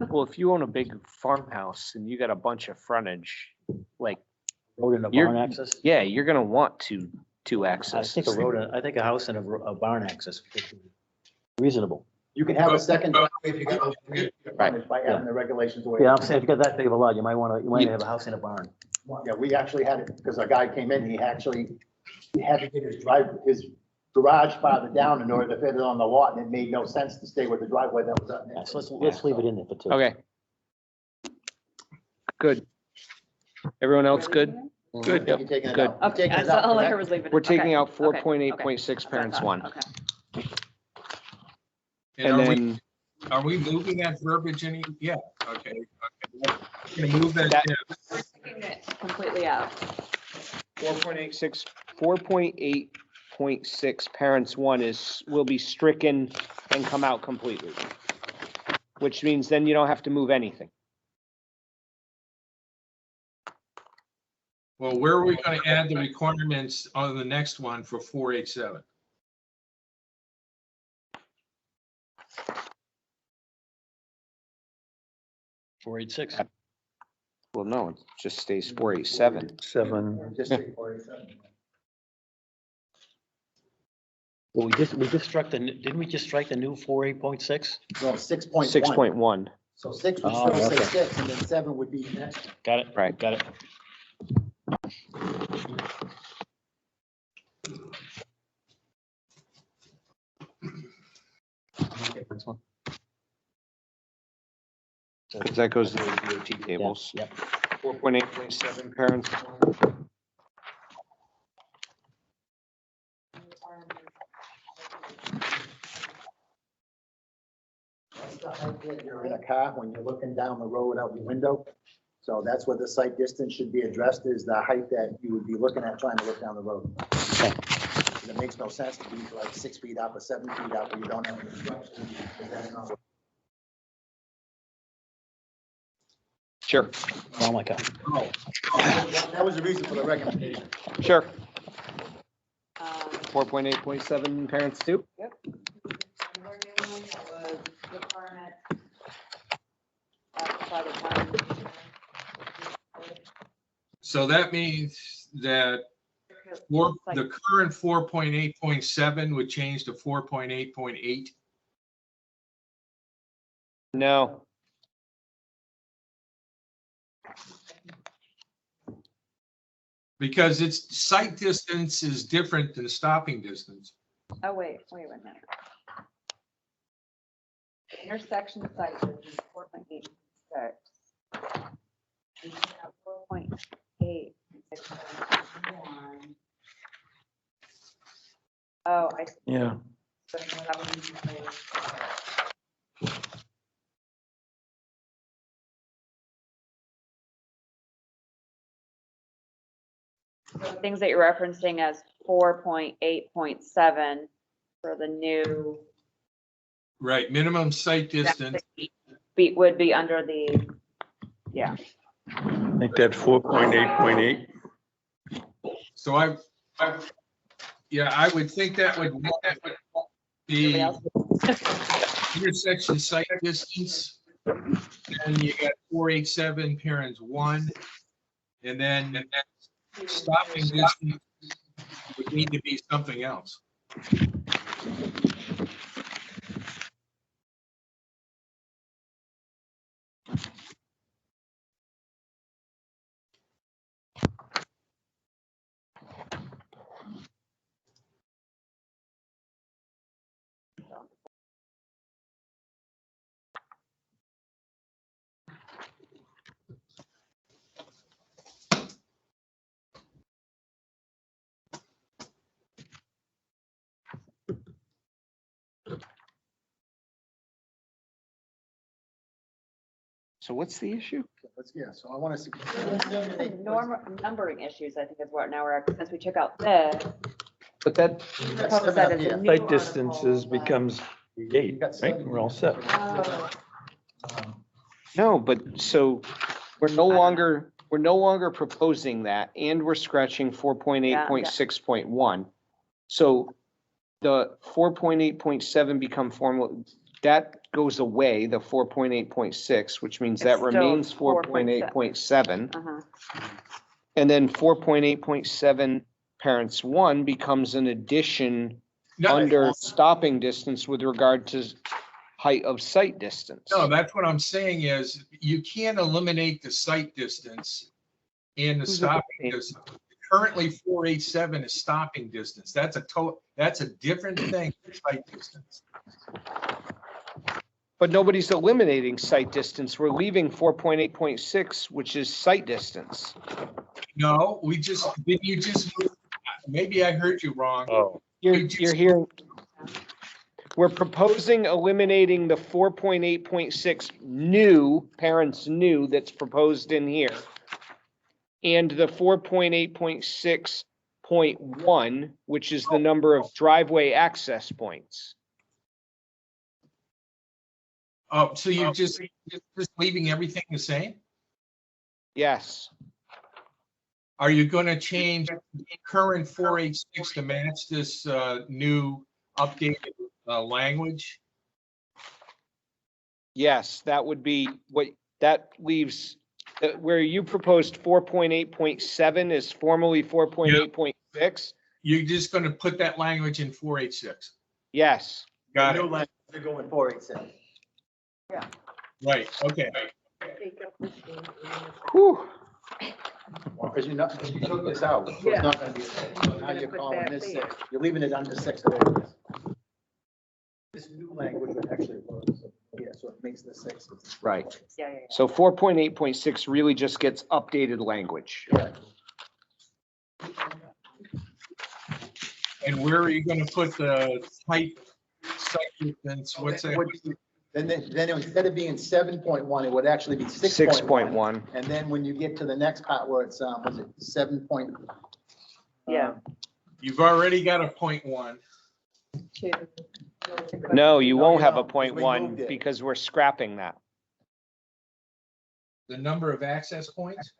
Well, if you own a big farmhouse and you got a bunch of frontage, like, Road and a You're- barn access? yeah, you're gonna want two I access. think I think a house and a barn access would be reasonable. You can have a second if you got Right. by having the regulations the way. Yeah, I'm saying if you got that big of a lot, you might have a house and a barn. Yeah, we actually had it, because a guy came in, he had to get his garage farther down in order to fit it on the lot, and it made no sense to stay with the driveway that was up Yeah, next. so let's leave it in there for 2. Okay. Good. Everyone else good? Good. You're taking it Good. out. You're Okay, taking I it saw out, all I correct? heard was leaving. We're taking out Okay, okay, 4.8.6 okay. parents 1. Okay. And are we moving that verbiage any? Yeah, okay. Gonna move that That- down. Taking it completely out. 4.8.6 parents 1 will be stricken and come out completely. Which means then you don't have to move anything. Well, where are we going to add the requirements on the next one for 487? Four, 8, 6. Well, no, it just stays 487. 7. Just say 47. Well, we just struck didn't we just strike the new 4.8.6? No, 6.1. 6.1, So 6 would Oh, still say okay. 6, and then 7 would be the next. Got it, right. got it. Because that goes to the DOT tables. Yep. 4.8.7 parents. the height that you're in a car when you're looking down the road out your window. So that's what the sight distance should be addressed, is the height that you would be looking at trying to look down the road. It makes no sense to be like 6 feet up or 7 feet up where you don't have any obstruction. That's not what- Sure, Oh my God. That was the reason for the recommendation. sure. Um, 4.8.7 parents too? Yep. And we're doing that was the permit. By the time. So that means that the current 4.8.7 would change to 4.8.8. No. Because its sight distance is different than stopping distance. Oh, wait a minute. Intersection site is 4.86. We have 4.8. Oh, I see. Yeah. So that would be replaced. So things that you're referencing as 4.8.7 for the new. Right, minimum sight distance. Would be under the, yeah. I think that 4.8.8. So yeah, I would think that would be intersection sight distance. And you got 487 parents 1, and then stopping distance would need to be something else. So what's the issue? Yeah, so I want to see. Numbering issues, I think is what now we're, since we took out this. But that, propose that as a new Sight article, distances but- becomes 8, right? We're all set. Oh, no, but so we're no longer proposing that, and we're scratching 4.8.6.1. So the 4.8.7 become formal, that goes away, the 4.8.6, which means that It's still remains 4.8.7. uh-huh. And then 4.8.7 parents 1 becomes an addition No, under stopping distance with regard to height of sight distance. no, that's what I'm saying is you can't eliminate the sight distance and the Who's stopping eliminating? distance. Currently 487 is stopping distance. That's a different thing than sight distance. But nobody's eliminating sight distance. We're leaving 4.8.6, which is sight distance. No, maybe I heard you wrong. Oh, You're hearing, we're proposing eliminating the 4.8.6 new, parents new, that's proposed in here. And the 4.8.6.1, which is the number of driveway access points. Oh, so you're just leaving everything the same? Yes. Are you going to change current 486 to match this new updated language? Yes, that would be what, that leaves, where you proposed 4.8.7 is formally 4.8.6. You're just going to put that language in 486? Yes. Got New it. language, they're going 487. Right, okay. Whew. Because you took this out, so it's not going to be, now you're calling this 6. You're leaving it under 6 the way it is. This new language would actually work. Yeah, so it makes the 6. Right. Yeah. So 4.8.6 really just gets updated language. And where are you going to put the height sight distance? What's that? then instead of being 7.1, it would actually be 6.1. And then when you get to the next part where it's, was it 7 point? Yeah. You've already got a 0.1. No, you No, won't you have a don't, 'cause we 0.1 moved it. because we're scrapping that. The number of access points?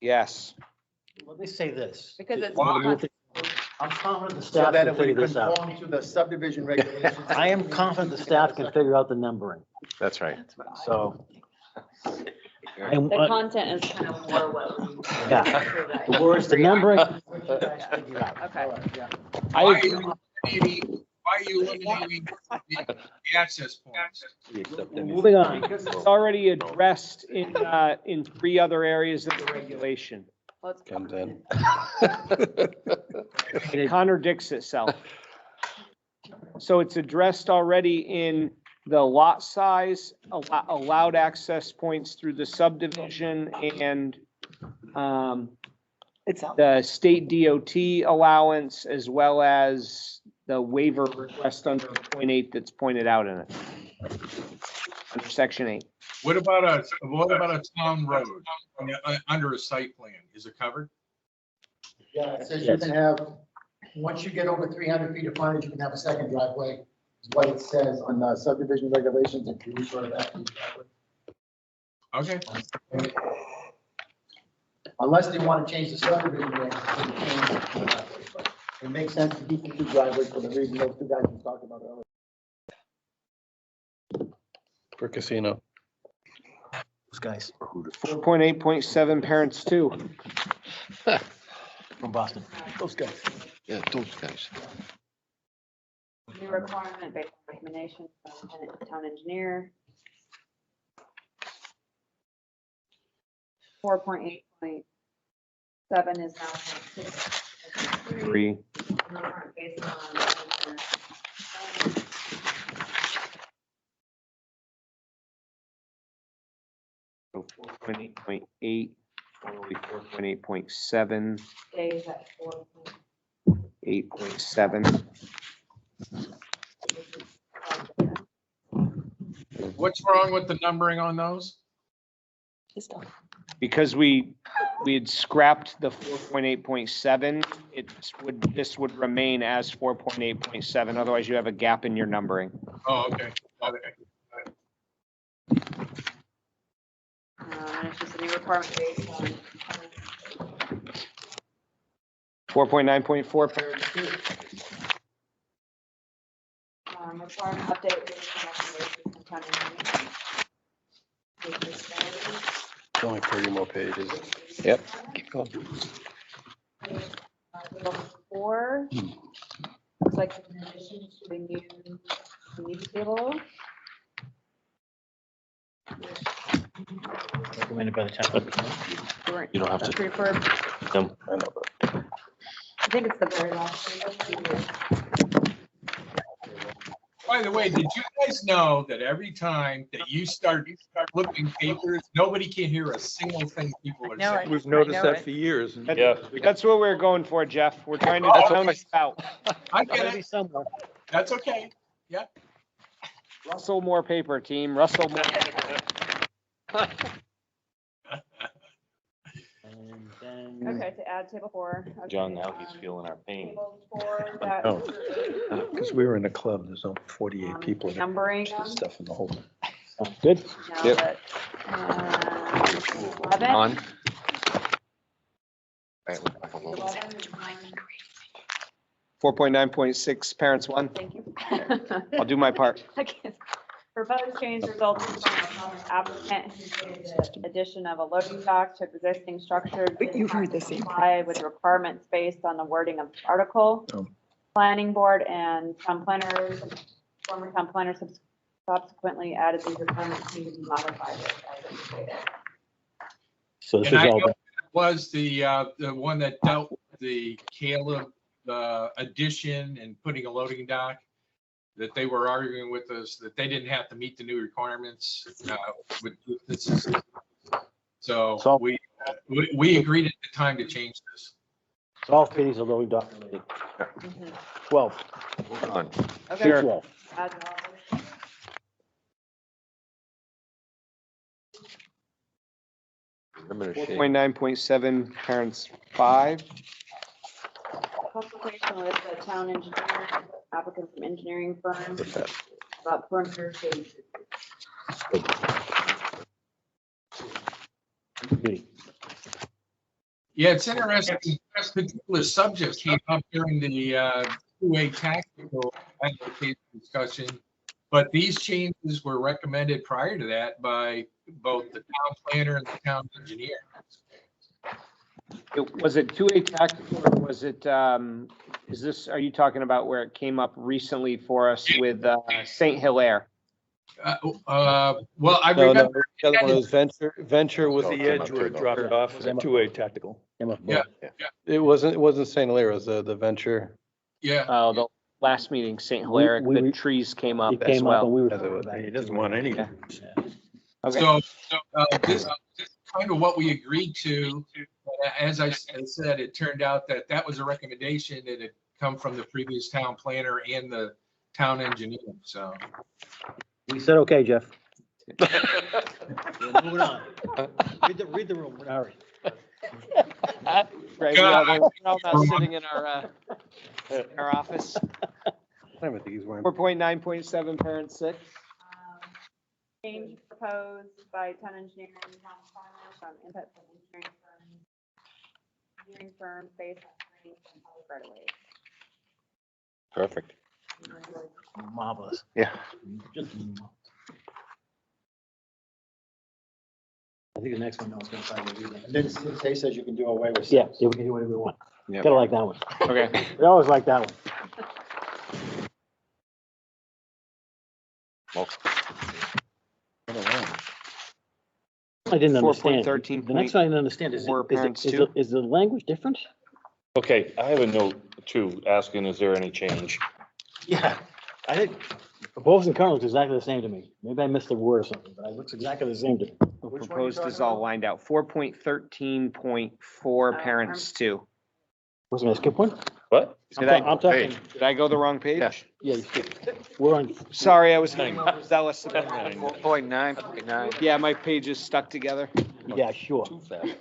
Yes. Let me say this. Because it's. Wow. I'm confident the So staff that can it would figure this out. conform to the subdivision regulations. I am confident the staff can figure out the numbering, That's right. so. The content is kind of more what we. Yeah. The words, the numbering. you guys figure out. Okay. I Why agree. are you eliminating the access points? Moving on. Because it's already addressed in 3 other areas of the regulation. Let's. Comes in. It contradicts itself. So it's addressed already in the lot size, allowed access points through the subdivision and the state DOT allowance, as well as the waiver request under 0.8 that's pointed out in it. Under section 8. What about a town road under a site plan? Is it covered? Yeah, it says you can have, once you get over 300 feet of frontage, you can have a second driveway, is what it says on the subdivision regulations, if you refer to that. Okay. Unless they want to change the subdivision regs. It makes sense to keep the 2 driveways for the reason those 2 guys were talking about earlier. For casino. Those guys 4.8.7 parents 2. from Boston. Those guys. Yeah, those guys. New requirement based on recommendation from the town engineer. 4.8.7 is now 3. based on. So 4.8.8, probably 4.8.7, Stays at 4. 8.7. What's wrong with the numbering on those? Because we had scrapped the 4.8.7, this would remain as 4.8.7, otherwise you have a gap in your numbering. Oh, okay. Okay. And it's just a new requirement based on. 4.9.4 parents 2. Requirement update based on recommendations from town engineer. It's only 30 more pages. Yep, keep going. Table 4. Looks like it's an addition to the new table. Recommended by the town. You don't have to. Preferred. I know, but I think it's the very last table. By the way, did you guys know that every time that you start flipping papers, nobody can hear a single thing people are know saying? it. We've noticed I know that it. for years. Yeah. That's what we're going for, Jeff. We're trying to drown this out. I Gotta get be it. somewhere. That's okay. Rustle more paper, team. Rustle more. And then. Okay, to add table 4. Okay, John, now he's feeling our pain. Table 4, that. Oh. because we were in a club, there's only 48 people. that Numbering. put stuff in the whole. Good. Now Yep. that, 11. On. 4.9.6 parents 1. Thank you. I'll do my part. Okay. Proposed change resulting from an applicant who stated the addition of a loading dock to existing structures. You've heard the same. Comply with requirements based on the wording of the article. Planning board and town planners, former town planners subsequently added these requirements to be modified as indicated. So this And is I all, know it was the one that dealt with the Caleb addition and putting a loading dock, that they were arguing with us that they didn't have to meet the new requirements with the system. So we agreed at the time to change this. all fees are loading dock related. Mhm. 12. On. Okay. Sure. 12. Add all. Limited shade. 4.9.7, parents 5. Consultation with the town engineer, applicant from engineering firm about perimeter shade. Yeah, it's interesting. This particular subject came up during the 2A tactical application discussion, but these changes were recommended prior to that by both the town planner and the town engineer. Was it 2A tactical or was it, is this, are you talking about where it came up recently for us with St. Hilaire? Well, I No, remember. the other one was venture with The the edge where it dropped off was a 2A tactical. Yeah. It wasn't St. Hilaire, it was the venture. Yeah, Oh, the last meeting, St. Hilaire, the trees came up It as came up and well. we As it were. was. He doesn't want any. Okay. so this is kind of what we agreed to. As I said, it turned out that that was a recommendation that had come from the previous town planner and the town engineer, so. We said, okay, Jeff. We're moving on. Read the room, Hurry. Right, we're all not sitting in our office. I don't think he's wearing. 4.9.7, parent 6. Change proposed by town engineer and town planner from input from engineering firm based on training from public right away. Perfect. Marvelous. Yeah. Just marvelous. I think the next one, I was gonna try to read And then say says you can do away with. Yeah, we can do whatever we want. Yep. Gotta like that one. Okay. We always like that one. I didn't understand. 4.13. The next one I didn't understand is, For parents too? is the language different? Okay, I have a note too, asking, is there any change? Yeah. I think proposed and current looks exactly the same to me. Maybe I missed a word or something, but it looks exactly the same to me. Proposed is all lined out. 4.13.4, parents 2. Was I skip one? What? I'm talking, Did I go the wrong page? Yeah. yeah, you skipped. We're on, Sorry, I was being zealous about that. 4.9.9. Yeah, my pages stuck together. yeah, sure. Too fast.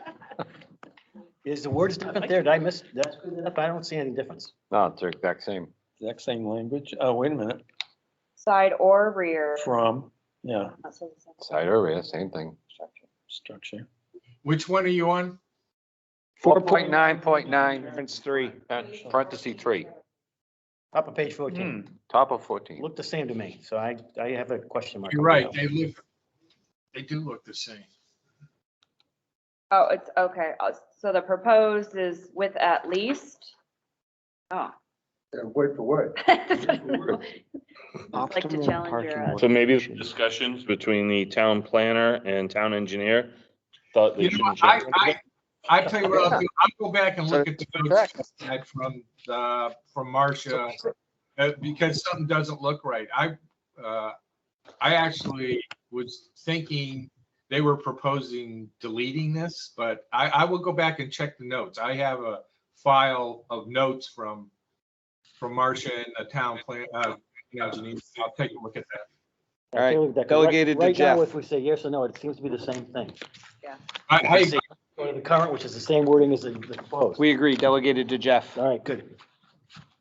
Is the words different there? Did I miss, that's good enough? I don't see any difference. No, it's the exact same. Exact same language. Oh, wait a minute. Side or rear. From, yeah, That says the same. Side or rear, same thing. structure. which one are you on? 4.9.9, Parents 3. parentheses 3, Top of page 14. top of 14. Looked the same to me, so I have a question mark. You're right, they do look the same. Oh, it's okay. So the proposed is with at least. Oh. Word for word. Like to challenge your. So maybe the discussions between the town planner and town engineer thought they You know, shouldn't change. I tell you what I'll do, I'll go back and look at the notes I had from Marcia, because something doesn't look right. I actually was thinking they were proposing deleting this, but I will go back and check the notes. I have a file of notes from Marcia and the town plan, engineer. I'll take a look at that. All right, Right- delegated to Right now, Jeff. if we say yes or no, it seems to be the same thing. I If we say go to the current, which is the same wording as the proposed. We agree, delegated to Jeff. All right, good,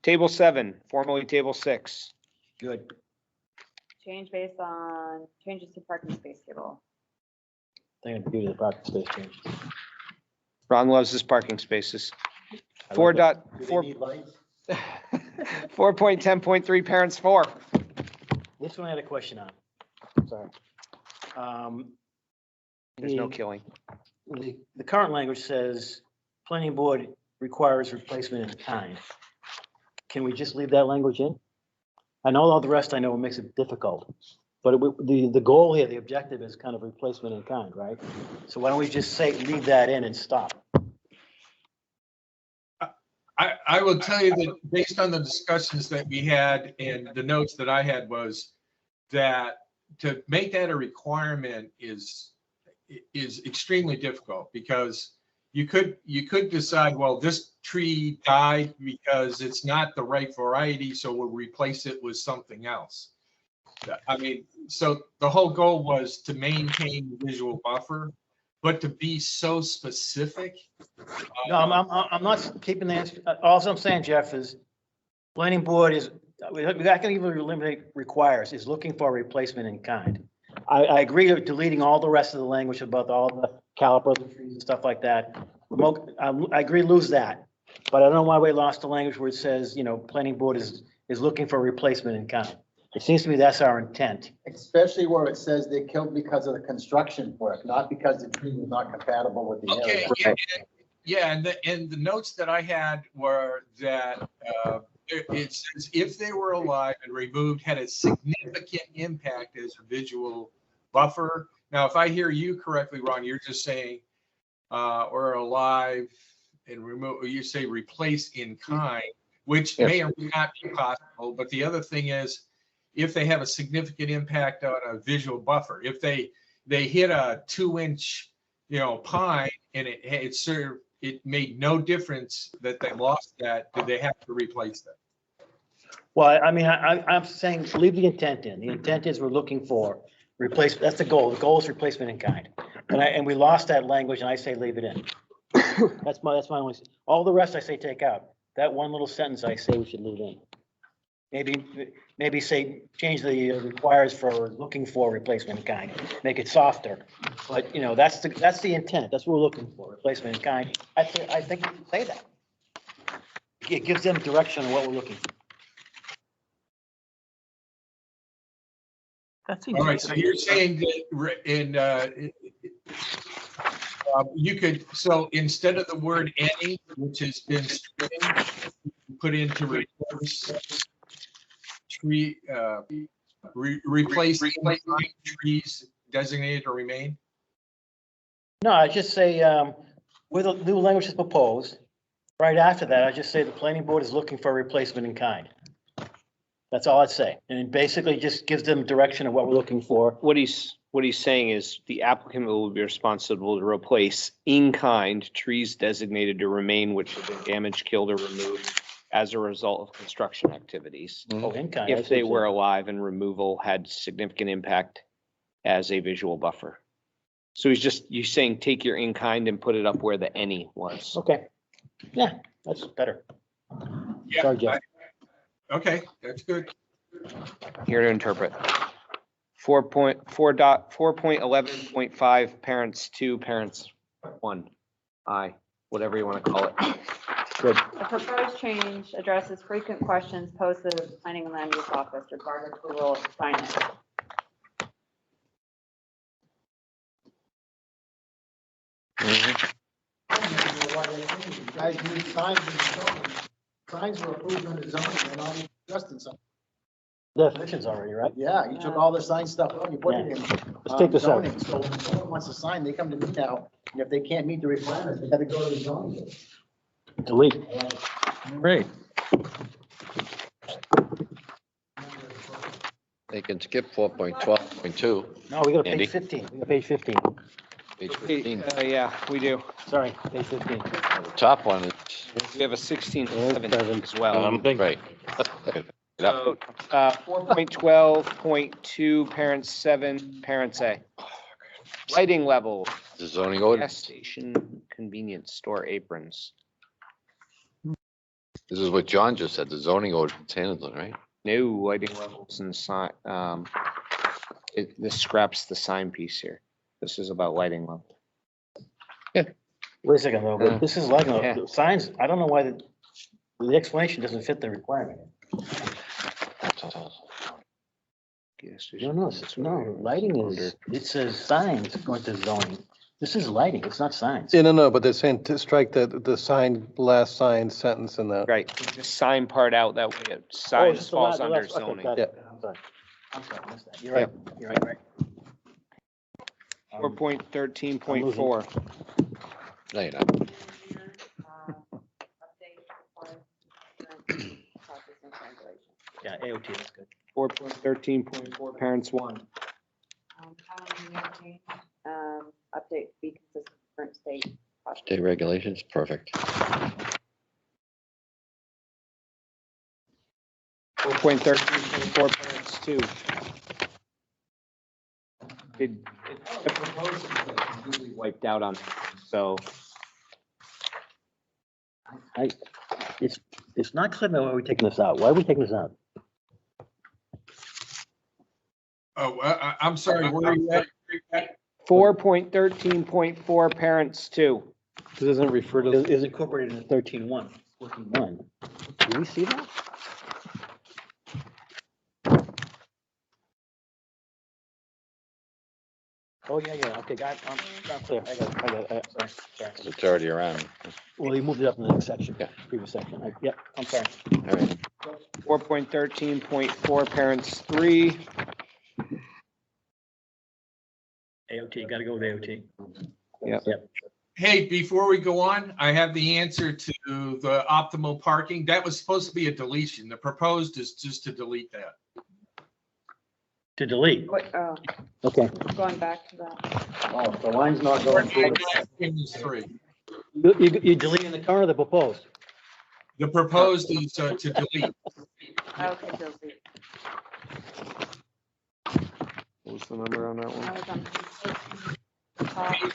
Table 7, formerly Table 6. good. Change based on changes to parking space table. Thing to do to the parking space change. Ron loves his parking spaces. I 4 like that. dot, Do they 4, need lights? 4.10.3, parents 4. This one I had a question on. Sorry. There's no The- killing. The current language says, planning board requires replacement in kind. Can we just leave that language in? I know all the rest, I know it makes it difficult, but the goal here, the objective is kind of replacement in kind, right? So why don't we just say, leave that in and stop? I will tell you that based on the discussions that we had and the notes that I had was that to make that a requirement is extremely difficult, because you could decide, well, this tree died because it's not the right variety, so we'll replace it with something else. I mean, so the whole goal was to maintain the visual buffer. but to be so specific. No, I'm not keeping the answer. All I'm saying, Jeff, is planning board is, we're not gonna even eliminate requires, is looking for a replacement in kind. I agree with deleting all the rest of the language about all the calipers and trees and stuff like that. I agree, lose that. But I don't know why we lost the language where it says, planning board is looking for a replacement in kind. It seems to me that's our intent. Especially where it says they killed because of the construction work, not because the tree was not compatible with the Okay, area. yeah, and the notes that I had were that it says if they were alive and removed had a significant impact as a visual buffer. Now, if I hear you correctly, Ron, you're just saying or alive and remove, you say replace in kind, which may or may not be possible. But the other thing is, if they have a significant impact on a visual buffer, if they hit a 2-inch, pine and it made no difference that they lost that, do they have to replace that? Well, I mean, I'm saying leave the intent in. The intent is we're looking for replacement. That's the goal. The goal is replacement in kind. And we lost that language and I say leave it in. That's my only, all the rest I say take out. That one little sentence I say we should leave in. Maybe say, change the requires for looking for replacement in kind, make it softer. But, that's the intent. That's what we're looking for, replacement in kind. I think we can say that. It gives them direction on what we're looking for. All right, so you're saying that you could, so instead of the word any, which has been stricken, put into replace tree, replace trees designated or remain? No, I just say, with the new language is proposed, right after that, I just say the planning board is looking for a replacement in kind. That's all I'd say. And it basically just gives them direction of what we're looking for. What he's saying is the applicant will be responsible to replace in kind trees designated to remain which have been damaged, killed, or removed as a result of construction activities. Oh, in kind. If they were alive and removal had significant impact as a visual buffer. So you're saying take your in kind and put it up where the any was. Okay. Yeah, that's better. Yeah. Sorry, Jeff. Okay, that's good. Here to interpret. 4.11.5 parents 2, parents 1, I, whatever you want to call it. Good. The proposed change addresses frequent questions posed to the planning and land use office regarding approval of signage. You guys need signs in zoning. Signs were approved under zoning, they're not even addressed in something. Definitions already, right? Yeah, you took all the sign stuff out, you put it in. Let's take this out. zoning. So if someone wants a sign, they come to me now, and if they can't meet the requirements, they gotta go to the zoning. Delete. Great. They can skip 4.12.2, No, we got Andy? page 15. We got page 15. page 15. Yeah, we do. Sorry, page 15. The top one is, We have a 16 and 17 as well. right. So, 4.12.2, parents 7, parents A. Lighting level, The zoning gas ordinance. station, convenience store aprons. This is what John just said, the zoning ordinance handles it, right? No lighting levels and sign, this scraps the sign piece here. This is about lighting level. Wait a second though, but this is like, Yeah. the signs, I don't know why the explanation doesn't fit the requirement. No, lighting is, it says signs going to zoning. This is lighting, it's not signs. Yeah, no, but they're saying to strike the sign, last sign sentence in the. Right, just sign part out, that way it Oh, signs just the falls last- under okay, zoning. got it. I'm sorry, I missed that. You're right, you're right. 4.13.4. No, you're not. Yeah, AOT, that's good. 4.13.4, parents 1. Update to be consistent with current state. State regulations, perfect. 4.13.4, parents 2. The proposal is completely wiped out on, so It's not clear why we're taking this out. Why are we taking this out? Oh, I'm sorry, where are you at? 4.13.4 parents too. This doesn't refer to. Is incorporated in 13.1. 14.1. Do we see that? Oh, yeah, okay, I'm clear. I got it, sorry. It's already around. Well, you moved it up in the next section. Yeah. Previous section. Yep, I'm sorry. All right. 4.13.4 parents 3. AOT, gotta go with AOT. Yep. Hey, before we go on, I have the answer to the optimal parking. That was supposed to be a deletion. The proposed is just to delete that. To delete, Wait, oh, okay. going back to that. Oh, the line's not going through. Three. You deleting the current or the proposed? The proposed is to delete. Okay, delete. What was the number on that one? I was on Page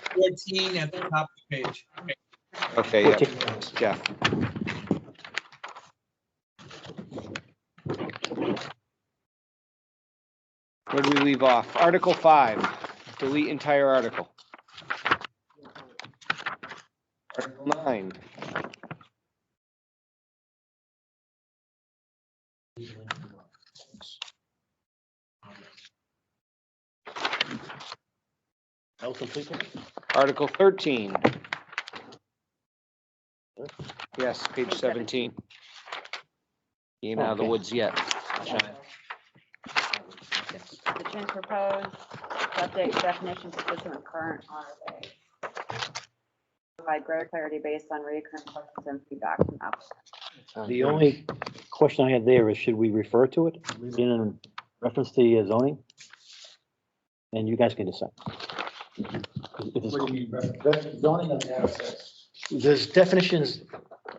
14 at the top of the page. Okay, yeah, Jeff. Where do we leave off? Article 5, delete entire article. Article 9. That was complete. Article 13. Yes, page 17. He ain't out of the Okay. woods yet. The change proposed, update definitions consistent with current RFA. Provide greater clarity based on recurrent questions and feedback from applicants. The only question I had there is, should we refer to it in reference to the zoning? And you guys can decide. If it's- What do you mean? Zoning doesn't have sex. There's definitions,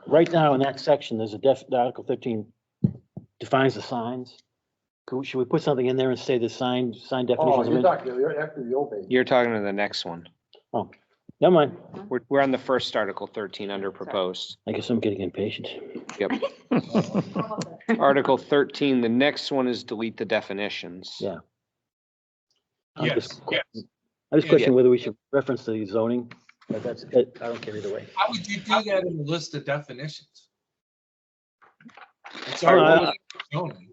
right now in that section, there's the Article 13 defines the signs. Should we put something in there and say the sign Oh, definitions? you're after the old days. You're talking to the next one. Oh, never mind. We're on the first Article 13 under proposed. I guess I'm getting impatient. Yep. Article 13, the next one is delete the definitions. Yeah. I'm Yes, just- yes. I just question whether we should reference the zoning, but that's it. I don't care either way. How would you do that in the list of definitions? It's Oh, already zoning.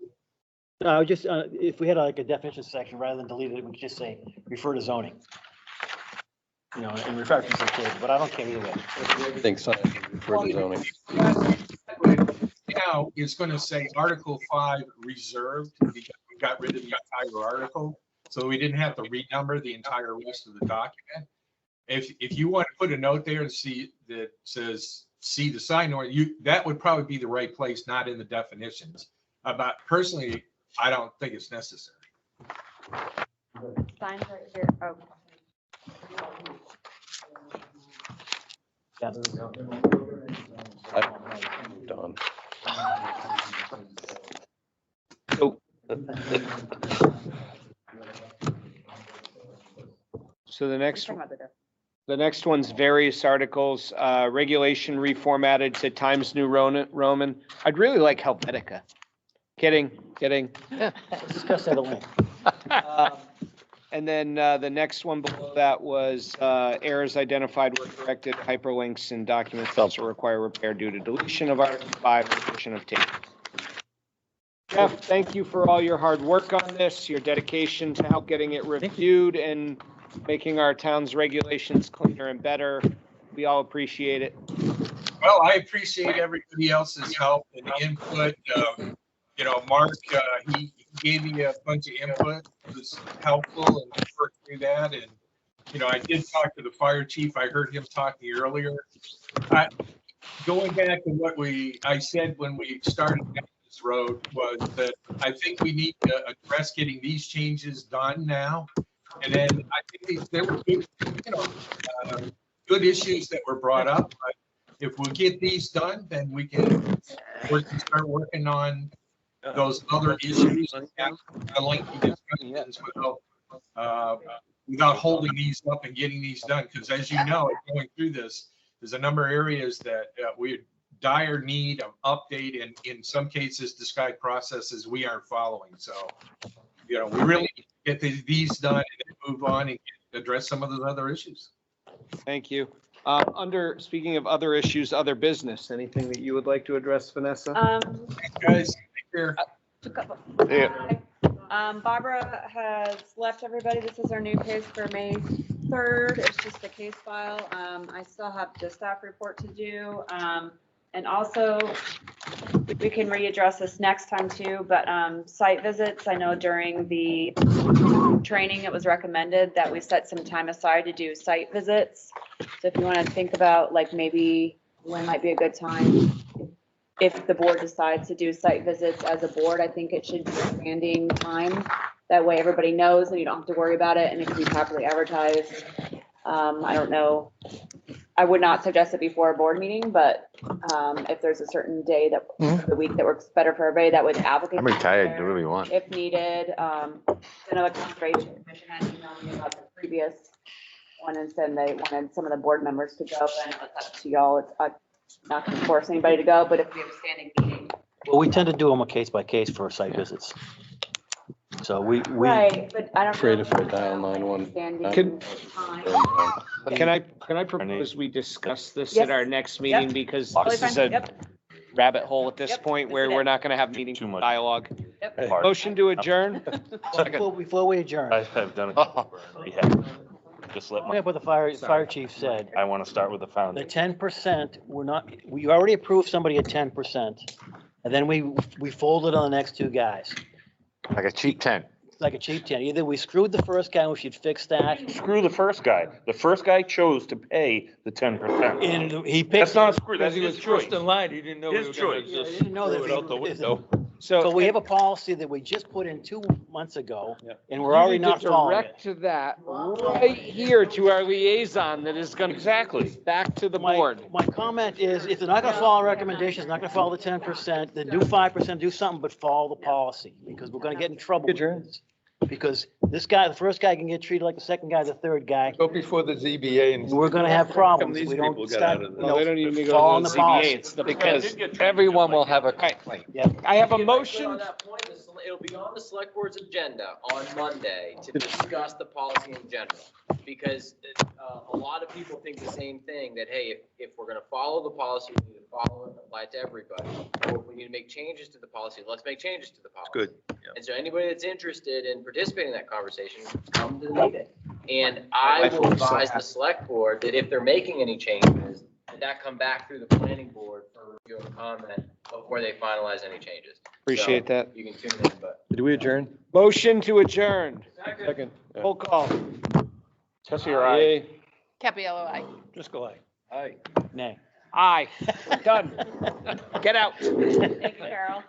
No, just, if we had like a definition section, rather than delete it, we could just say, refer to zoning. You know, and refer to the, but I don't care either way. I think something for the zoning. Now it's going to say Article 5 reserved because we got rid of the entire article. So we didn't have to renumber the entire rest of the document. If you want to put a note there and see that says, see the sign or that would probably be the right place, not in the definitions. But personally, I don't think it's necessary. Signs right here. Oh. Yeah. Done. So the next, Talking about the def- the next one's various articles, regulation reformatted to Times New Roman. I'd really like Helvetica. Kidding. Let's discuss that at length. And then the next one below that was errors identified were corrected, hyperlinks and documents also require repair due to deletion of Article 5, addition of tables. Jeff, thank you for all your hard work on this, your dedication to help getting it reviewed and making our town's regulations cleaner and better. We all appreciate it. Well, I appreciate everybody else's help and input. You know, Mark, he gave me a bunch of input. It was helpful and we worked through that. And, you know, I did talk to the fire chief. I heard him talking earlier. Going back to what I said when we started down this road was that I think we need to address getting these changes done now. And then I think there were good, you know, good issues that were brought up. But if we get these done, then we can start working on those other issues. I like the discussions without without holding these up and getting these done. Because as you know, going through this, there's a number of areas that we dire need of update, and in some cases, described processes we aren't following. So, we really need to get these done and then move on and address some of those other issues. Thank you. Speaking of other issues, other business, anything that you would like to address, Vanessa? Guys, take care. Barbara has left everybody. This is our new case for May 3rd. It's just a case file. I still have the staff report to do. And also, we can readdress this next time too, but site visits, I know during the training, it was recommended that we set some time aside to do site visits. So if you want to think about like maybe when might be a good time, if the board decides to do site visits as a board, I think it should be a standing time. That way everybody knows and you don't have to worry about it, and it can be properly advertised. I don't know. I would not suggest it before a board meeting, but if there's a certain day that the week that works better for everybody, that would advocate. I'm retired, do whatever you want. If needed. I know the Conservation Commission had emailed me about the previous one and said they wanted some of the board members to go, and it's up to y'all. It's not going to force anybody to go, but if we have a standing meeting. Well, we tend to do them a case by case for site visits. So we. Right, but I don't. Creative for dial 911. Standing time. Can I propose we discuss this Yes. at our next meeting, Yep. because Totally this is fine. a Yep. rabbit hole at this Yep. point This where is we're it. not gonna have meeting Too much. dialogue. Yep. Motion to adjourn? Before we adjourn, I've done it before. Yeah. Just let what the fire chief said. I want to start with the The foundation. 10%, we already approved somebody at 10%, and then we folded on the next two guys, Like a cheap tent. like a cheap 10. Either we screwed the first guy, and we should fix that, Screw the first guy. The first guy chose to pay the 10%. and he picked. That's not screw, Because that's he was his choice. first in line, he didn't know. His we were gonna choice. just I didn't know throw that it out the he- window. So we have a policy that we just put in 2 months ago, Yeah. and we're already You need not to following it. direct that right here to our liaison that is gonna. Exactly. Back to the board. My comment is, if they're not gonna follow recommendations, not gonna follow the 10%, then do 5%, do something, but follow the policy, because we're gonna get in trouble. Because this guy, the first guy can get treated like the second guy, the third guy, Go before the ZBA and. and we're gonna have Come problems. these We people don't got start, out of you this. No, they know, don't even need to follow go to the policy. ZBA. It's the. Because everyone will have a complaint. I have a On motion. that point, it'll be on the select board's agenda on Monday to discuss the policy in general. Because a lot of people think the same thing, that, hey, if we're gonna follow the policy, we need to follow it and apply it to everybody. Or if we need to make changes to the policy, let's make changes to the policy. Good. And so anybody that's interested in participating in that conversation, come to the meeting. And I will advise the select board that if they're making any changes, that come back through the planning board for review and comment before they finalize any changes. Appreciate So that. You can tune in, but. Did we adjourn? Motion to adjourn. Second. Roll call. Tessie or I? Capiello, aye. Just go ahead. Nay. Aye. Done. Get out. Thank you, Carol.